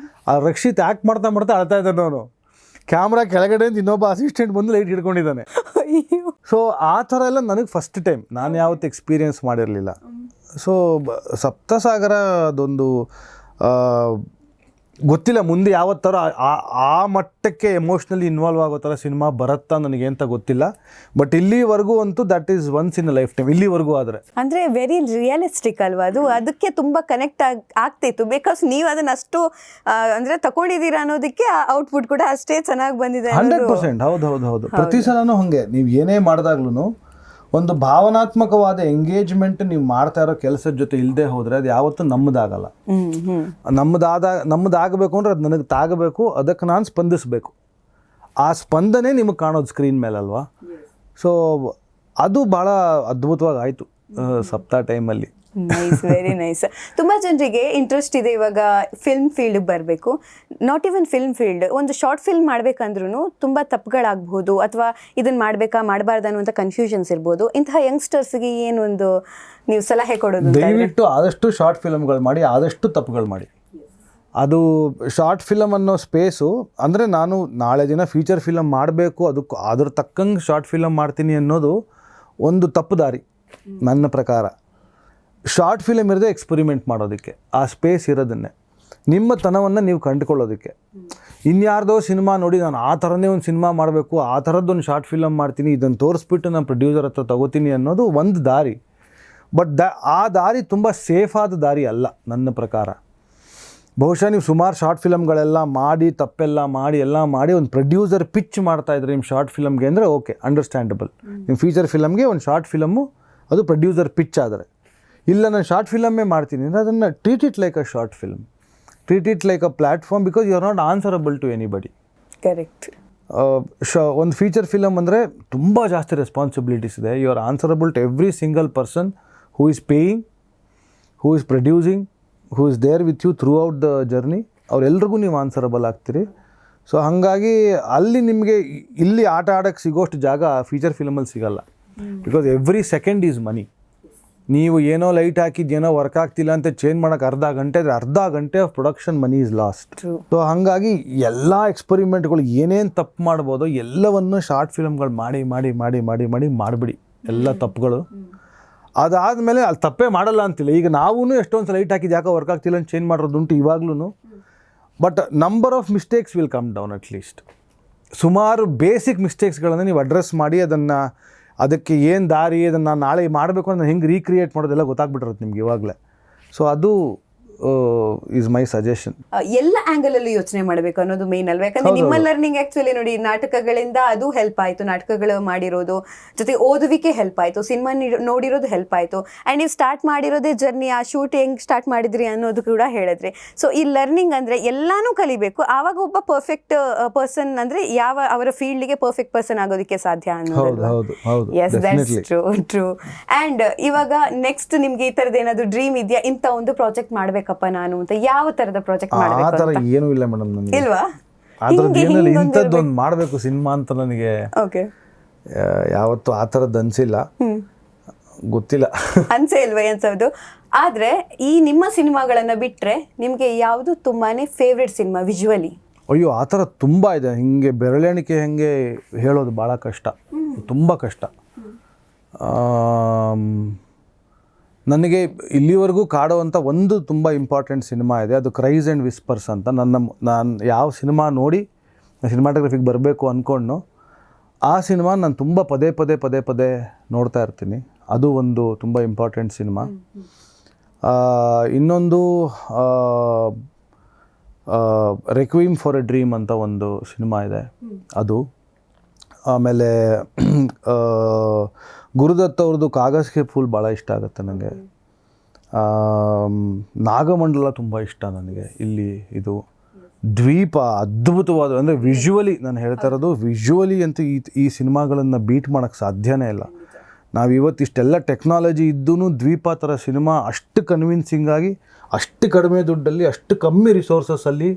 ಆ ರಕ್ಷಿತ್ ಆ್ಯಕ್ಟ್ ಮಾಡ್ತಾ ಅಳ್ತಾ ಇದ್ದಾನೆ. ಅವನು ಕ್ಯಾಮ್ರಾ ಕೆಳಗಡೆ ಇನ್ನೊಬ್ಬ ಅಸಿಸ್ಟೆಂಟ್ ಬಂದು ಲೈಟ್ ಹಿಡ್ಕೊಂಡಿದ್ದಾನೆ. ಸೊ ಆ ಥರ ಎಲ್ಲ ನನಗೆ ಫಸ್ಟ್ ಟೈಮ್, ನಾನು ಯಾವತ್ತು ಎಕ್ಸ್ಪೀರಿಯೆನ್ಸ್ ಮಾಡಿರಲಿಲ್ಲ. ಸೊ ಸಪ್ತಸಾಗರ ಅದೊಂದು ಗೊತ್ತಿಲ್ಲ ಮುಂದೆ ಯಾವತ್ತಾರ ಆ ಮಟ್ಟಕ್ಕೆ ಎಮೋಷ್ನಲಿ ಇನ್ವಾಲ್ವ್ ಆಗೋ ಥರ ಸಿನಿಮಾ ಬರುತ್ತಾ ನನಗೆ ಅಂತ ಗೊತ್ತಿಲ್ಲ. ಬಟ್ ಇಲ್ಲಿವರೆಗೂ ಅಂತೂ that is once in a life time ಇಲ್ಲಿವರೆಗೂ. ಆದರೆ ಅಂದರೆ ವೆರಿ ರಿಯಲಿಸ್ಟಿಕ್ ಅಲ್ವಾ ಅದು, ಅದಕ್ಕೆ ತುಂಬ ಕನೆಕ್ಟ್ ಆಗ್ತಿತ್ತು. ಬಿಕಾಸ್ ನೀವು ಅದನ್ನು ಅಷ್ಟು ಅಂದರೆ ತಗೊಂಡಿದ್ದೀರಾ ಅನ್ನೋದಕ್ಕೆ ಔಟ್ಪುಟ್ ಕೂಡ ಅಷ್ಟೇ ಚೆನ್ನಾಗಿ ಬಂದಿದೆ. 100% ಹೌದು. ಪ್ರತಿ ಸಲನೂ ಹಾಗೆ ನೀವು ಏನೇ ಮಾಡಿದಾಗ್ಲೂ ಒಂದು ಭಾವನಾತ್ಮಕವಾದ ಎಂಗೇಜ್ಮೆಂಟ್ ನೀವು ಮಾಡ್ತಾ ಇರೋ ಕೆಲಸದ ಜೊತೆ ಇಲ್ಲದೆ ಹೋದರೆ ಅದು ಯಾವತ್ತೂ ನಮ್ಮದಾಗಲ್ಲ. ನಮ್ಮದಾಗಬೇಕು ಅಂದರೆ ಅದು ನನಗೆ ತಾಗಬೇಕು, ಅದಕ್ಕೆ ನಾನು ಸ್ಪಂದಿಸಬೇಕು. ಆ ಸ್ಪಂದನೆ ನಿಮಗೆ ಕಾಣೋದು ಸ್ಕ್ರೀನ್ ಮೇಲಲ್ವಾ. ಸೊ ಅದು ಭಾಳ ಅದ್ಭುತವಾಗಿ ಆಯಿತು ಸಪ್ತಾ ಟೈಮಲ್ಲಿ. Nice, very nice. ತುಂಬ ಜನರಿಗೆ ಇಂಟ್ರೆಸ್ಟ್ ಇದೆ ಇವಾಗ ಫಿಲ್ಮ್ ಫೀಲ್ಡ್ ಬರಬೇಕು. ನಾಟ್ ಇವನ್ ಫಿಲ್ಮ್ ಫೀಲ್ಡ್, ಒಂದು ಶಾರ್ಟ್ ಫಿಲ್ಮ್ ಮಾಡಬೇಕಂದ್ರೂ ತುಂಬ ತಪ್ಪುಗಳಾಗಬಹುದು, ಅಥವಾ ಇದನ್ನು ಮಾಡಬಾರ್ದು ಅನ್ನುವಂಥ ಕನ್ಫ್ಯೂಷನ್ಸ್ ಇರ್ಬೋದು. ಇಂತಹ ಯಂಗ್ಸ್ಟರ್ಸ್ಗೆ ಏನೊಂದು ನೀವು ಸಲಹೆ ಕೊಡೋದು? ದಯವಿಟ್ಟು ಆದಷ್ಟು ಶಾರ್ಟ್ ಫಿಲ್ಮ್ಗಳು ಮಾಡಿ, ಆದಷ್ಟು ತಪ್ಪುಗಳು ಮಾಡಿ. ಅದು ಶಾರ್ಟ್ ಫಿಲಮ್ ಅನ್ನೋ ಸ್ಪೇಸು ಅಂದರೆ ನಾನು ನಾಳೆ ದಿನ ಫೀಚರ್ ಫಿಲಮ್ ಮಾಡಬೇಕು, ಅದಕ್ಕೆ ಅದ್ರ ತಕ್ಕಂಗೆ ಶಾರ್ಟ್ ಫಿಲಮ್ ಮಾಡ್ತೀನಿ ಅನ್ನೋದು ಒಂದು ತಪ್ಪು ದಾರಿ ನನ್ನ ಪ್ರಕಾರ. ಶಾರ್ಟ್ ಫಿಲಮ್ ಇರೋದೇ ಎಕ್ಸ್ಪರಿಮೆಂಟ್ ಮಾಡೋದಕ್ಕೆ, ಆ ಸ್ಪೇಸ್ ಇರೋದನ್ನೇ ನಿಮ್ಮ ತನವನ್ನು ನೀವು ಕಂಡುಕೊಳ್ಳೋದಕ್ಕೆ. ಇನ್ಯಾರ್ದೋ ಸಿನಿಮಾ ನೋಡಿ ನಾನು ಆ ಥರನೇ ಒಂದು ಸಿನಿಮಾ ಮಾಡಬೇಕು, ಆ ಥರದ್ದೊಂದು ಶಾರ್ಟ್ ಫಿಲಮ್ ಮಾಡ್ತೀನಿ, ಇದನ್ನು ತೋರಿಸ್ಬಿಟ್ಟು ನಾನು ಪ್ರೊಡ್ಯೂಸರ್ ಹತ್ರ ತಗೋತೀನಿ ಅನ್ನೋದು ಒಂದು ದಾರಿ. ಬಟ್ ಆ ದಾರಿ ತುಂಬ ಸೇಫಾದ ದಾರಿ ಅಲ್ಲ ನನ್ನ ಪ್ರಕಾರ. ಬಹುಶಃ ನೀವು ಸುಮಾರು ಶಾರ್ಟ್ ಫಿಲಮ್ಗಳೆಲ್ಲ ಮಾಡಿ, ತಪ್ಪೆಲ್ಲ ಮಾಡಿ, ಒಂದು ಪ್ರೊಡ್ಯೂಸರ್ ಪಿಚ್ ಮಾಡ್ತಾಯಿದ್ರೆ ನಿಮ್ಮ ಶಾರ್ಟ್ ಫಿಲಮ್ಗೆ ಅಂದರೆ ಓಕೆ, ಅಂಡರ್ಸ್ಟ್ಯಾಂಡಬಲ್. ನಿಮ್ಮ ಫೀಚರ್ ಫಿಲಮ್ಗೆ ಒಂದು ಶಾರ್ಟ್ ಫಿಲಮ್ಮು ಅದು ಪ್ರೊಡ್ಯೂಸರ್ ಪಿಚ್ ಆದರೆ, ಇಲ್ಲ ನಾನು ಶಾರ್ಟ್ ಫಿಲಮ್ಮೇ ಮಾಡ್ತೀನಿ ಅಂದರೆ ಅದನ್ನು treat it like a short film, treat it like a platform, because you are not answerable to anybody. Correct. ಒಂದು ಫೀಚರ್ ಫಿಲಮ್ ಅಂದರೆ ತುಂಬ ಜಾಸ್ತಿ ರೆಸ್ಪಾನ್ಸಿಬಿಲಿಟೀಸ್ ಇದೆ. You are answerable to every single person who is paying, who is producing, who is there with you through out the journey. ಅವರೆಲ್ರಿಗೂ ನೀವು ಆನ್ಸರಬಲ್ ಆಗ್ತೀರಿ. ಸೊ ಹಾಗಾಗಿ ಅಲ್ಲಿ ನಿಮಗೆ ಇಲ್ಲಿ ಆಟ ಆಡೋಕ್ಕೆ ಸಿಗೋಷ್ಟು ಜಾಗ ಫೀಚರ್ ಫಿಲಮಲ್ಲಿ ಸಿಗಲ್ಲ. ಬಿಕಾಸ್ ಎವ್ರಿ ಸೆಕೆಂಡ್ ಈಸ್ ಮನಿ. ನೀವು ಏನೋ ಲೈಟ್ ಹಾಕಿದ್ದು ಏನೋ ವರ್ಕ್ ಆಗ್ತಿಲ್ಲ ಅಂತ ಚೇಂಜ್ ಮಾಡೋಕ್ಕೆ ಅರ್ಧ ಗಂಟೆ of production money is last. So ಹಾಗಾಗಿ ಎಲ್ಲ ಎಕ್ಸ್ಪರಿಮೆಂಟ್ಗಳು ಏನೇನು ತಪ್ಪು ಮಾಡ್ಬೋದೋ ಎಲ್ಲವನ್ನು ಶಾರ್ಟ್ ಫಿಲಮ್ಗಳು ಮಾಡಿ ಮಾಡಿ ಮಾಡಿ ಮಾಡಿ ಮಾಡಿ ಮಾಡಿಬಿಡಿ ಎಲ್ಲ ತಪ್ಪುಗಳು. ಅದಾದಮೇಲೆ ಅಲ್ಲಿ ತಪ್ಪೇ ಮಾಡಲ್ಲ ಅಂತಿಲ್ಲ. ಈಗ ನಾವೂ ಎಷ್ಟೊಂದು ಸಲ ಲೈಟ್ ಹಾಕಿದ್ದು ಯಾಕೆ ವರ್ಕ್ ಆಗ್ತಿಲ್ಲ ಅಂತ ಚೇಂಜ್ ಮಾಡೋದುಂಟು ಇವಾಗ್ಲೂ. But number of mistakes will come down. At least ಸುಮಾರು ಬೇಸಿಕ್ ಮಿಸ್ಟೇಕ್ಸ್ಗಳನ್ನು ನೀವು ಅಡ್ರೆಸ್ ಮಾಡಿ ಅದಕ್ಕೆ ಏನು ದಾರಿ, ಅದನ್ನು ನಾಳೆ ಮಾಡಬೇಕು ಅಂದರೆ ಹೆಂಗೆ ರೀಕ್ರಿಯೇಟ್ ಮಾಡೋದೆಲ್ಲ ಗೊತ್ತಾಗ್ಬಿಟ್ಟಿರುತ್ತೆ ನಿಮ್ಗೆ ಇವಾಗಲೇ. ಸೊ ಅದು ಈಸ್ ಮೈ ಸಜೆಷನ್. ಎಲ್ಲ ಆಂಗಲ್ ಅಲ್ಲಿ ಯೋಚನೆ ಮಾಡಬೇಕು ಅನ್ನೋದು ಮೇನ್ ಅಲ್ವಾ? ಯಾಕಂದ್ರೆ ನಿಮ್ಮ ಲರ್ನಿಂಗ್ ಆಕ್ಚುಲಿ ನೋಡಿ, ನಾಟಕಗಳಿಂದ ಅದು ಹೆಲ್ಪ್ ಆಯ್ತು, ನಾಟಕಗಳು ಮಾಡಿರೋದು ಜೊತೆ ಓದುವಿಕೆ ಹೆಲ್ಪ್ ಆಯ್ತು, ಸಿನಿಮಾ ನೋಡಿರೋದು ಹೆಲ್ಪ್ ಆಯ್ತು, ಅಂಡ್ ನೀವು ಸ್ಟಾರ್ಟ್ ಮಾಡಿರೋದೇ ಜರ್ನಿ, ಆ ಶೂಟ್ ಹೆಂಗ್ ಸ್ಟಾರ್ಟ್ ಮಾಡಿದ್ರಿ ಅನ್ನೋದು ಕೂಡ ಹೇಳಿದ್ರಿ. ಸೊ ಈ ಲರ್ನಿಂಗ್ ಅಂದ್ರೆ ಎಲ್ಲಾನು ಕಲಿಬೇಕು, ಆವಾಗ ಒಬ್ಬ ಪರ್ಫೆಕ್ಟ್ ಪರ್ಸನ್ ಅಂದ್ರೆ ಅವರ ಫೀಲ್ಡ್ಗೆ ಪರ್ಫೆಕ್ಟ್ ಪರ್ಸನ್ ಆಗೋದಕ್ಕೆ ಸಾಧ್ಯ ಅನ್ನೋದು. Yes, that's true. ಅಂಡ್ ಇವಾಗ ನೆಕ್ಸ್ಟ್ ನಿಮ್ಗೆ ಈ ತರದ ಏನಾದ್ರು ಡ್ರೀಮ್ ಇದೆಯಾ, ಇಂತ ಒಂದು ಪ್ರಾಜೆಕ್ಟ್ ಮಾಡ್ಬೇಕಪ್ಪ ನಾನು ಅಂತ? ಯಾವ ತರದ ಪ್ರಾಜೆಕ್ಟ್ ಆ ಥರ ಮಾಡ್ಬೇಕು ಏನೂ ಇಲ್ಲ ಮೇಡಮ್ ನನಗೆ. ಇಲ್ವಾ? ಅದ್ರದ್ದು ಇಂಥದ್ದೊಂದು ಮಾಡಬೇಕು ಸಿನಿಮಾ ಅಂತ ನನಗೆ ಓಕೆ, ಯಾವತ್ತು ಆ ಥರದ್ದು ಅನಿಸಿಲ್ಲ, ಗೊತ್ತಿಲ್ಲ. ಅನ್ಸೇ ಇಲ್ವಾ ಅನ್ಸೋದು? ಆದ್ರೆ ಈ ನಿಮ್ಮ ಸಿನಿಮಾಗಳನ್ನ ಬಿಟ್ರೆ ನಿಮ್ಗೆ ಯಾವುದು ತುಂಬಾನೇ ಫೇವ್ರೆಟ್ ಸಿನಿಮಾ ವಿಜುವಲಿ? ಅಯ್ಯೋ, ಆ ಥರ ತುಂಬ ಇದೆ. ಹಿಂಗೆ ಬೆರಳೆಣಿಕೆ ಹೆಂಗೆ ಹೇಳೋದು ಭಾಳ ಕಷ್ಟ, ತುಂಬ ಕಷ್ಟ. ನನಗೆ ಇಲ್ಲಿವರೆಗೂ ಕಾಡುವಂಥ ಒಂದು ತುಂಬ ಇಂಪಾರ್ಟೆಂಟ್ ಸಿನಿಮಾ ಇದೆ, ಅದು ಕ್ರೈಸ್ ಆ್ಯಂಡ್ ವಿಸ್ಪರ್ಸ್ ಅಂತ. ನಾನು ಯಾವ ಸಿನಿಮಾ ನೋಡಿ ಸಿನಿಮಾಟೋಗ್ರಫಿಗೆ ಬರಬೇಕು ಅಂದ್ಕೊಂಡು ಆ ಸಿನಿಮಾ ನಾನು ತುಂಬ ಪದೇ ಪದೇ ನೋಡ್ತಾ ಇರ್ತೀನಿ. ಅದು ಒಂದು ತುಂಬ ಇಂಪಾರ್ಟೆಂಟ್ ಸಿನಿಮಾ. ಇನ್ನೊಂದು ರೆಕ್ವೀಮ್ ಫಾರ್ ಎ ಡ್ರೀಮ್ ಅಂತ ಒಂದು ಸಿನಿಮಾ ಇದೆ, ಅದು. ಆಮೇಲೆ ಗುರುದತ್ ಅವ್ರದ್ದು ಕಾಗಜ್ಗೆ ಫೂಲ್ ಭಾಳ ಇಷ್ಟ ಆಗುತ್ತೆ ನನಗೆ. ನಾಗಮಂಡಲ ತುಂಬ ಇಷ್ಟ ನನಗೆ. ಇಲ್ಲಿ ಇದು ದ್ವೀಪ ಅದ್ಭುತವಾದ, ಅಂದರೆ ವಿಜುವಲಿ ನಾನು ಹೇಳ್ತಾ ಇರೋದು, ವಿಜುವಲಿ ಅಂತೂ ಈ ಸಿನಿಮಾಗಳನ್ನು ಬೀಟ್ ಮಾಡೋಕ್ಕೆ ಸಾಧ್ಯನೇ ಇಲ್ಲ. ನಾವು ಇವತ್ತು ಇಷ್ಟೆಲ್ಲ ಟೆಕ್ನಾಲಜಿ ಇದ್ದೂ ದ್ವೀಪ ಥರ ಸಿನಿಮಾ ಅಷ್ಟು ಕನ್ವಿನ್ಸಿಂಗ್ ಆಗಿ, ಅಷ್ಟು ಕಡಿಮೆ ದುಡ್ಡಲ್ಲಿ, ಅಷ್ಟು ಕಮ್ಮಿ ರಿಸೋರ್ಸಸ್ ಅಲ್ಲಿ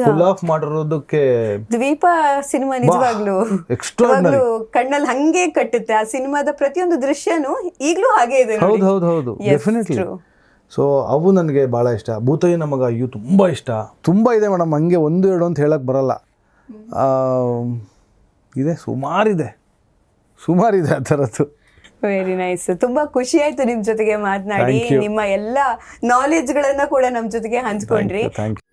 ಫುಲ್ ಆಫ್ ಮಾಡಿರೋದಕ್ಕೆ ದ್ವೀಪ ಸಿನಿಮಾ ನಿಜವಾಗ್ಲೂ ಎಕ್ಸ್ಟ್ರಾರ್ಡಿನರಿ, ಕಣ್ಣಲ್ಲಿ ಹಂಗೆ ಕಟ್ಟುತ್ತೆ. ಆ ಸಿನಿಮಾದ ಪ್ರತಿಯೊಂದು ದೃಶ್ಯನೂ ಈಗಲೂ ಹಾಗೆ ಇದೆ. ಹೌದು, ಡೆಫಿನೆಟ್ಲಿ. ಸೊ ಅವು ನನಗೆ ಭಾಳ ಇಷ್ಟ. ಭೂತಯ್ಯನ ಮಗ, ಅಯ್ಯೋ ತುಂಬ ಇಷ್ಟ. ತುಂಬ ಇದೆ ಮೇಡಮ್, ಹಂಗೆ ಒಂದು ಎರಡು ಅಂತ ಹೇಳಕ್ಕೆ ಬರಲ್ಲ. ಇದೆ, ಸುಮಾರಿದೆ ಆ ಥರದ್ದು. Very nice. ತುಂಬಾ ಖುಷಿ ಆಯ್ತು ನಿಮ್ ಜೊತೆಗೆ ಮಾತನಾಡಿ. ನಿಮ್ಮ ಎಲ್ಲ ನಾಲೆಡ್ಜ್ಗಳನ್ನ ಕೂಡ ನಮ್ ಜೊತೆಗೆ ಹಂಚ್ಕೊಂಡ್ರಿ. Thank you.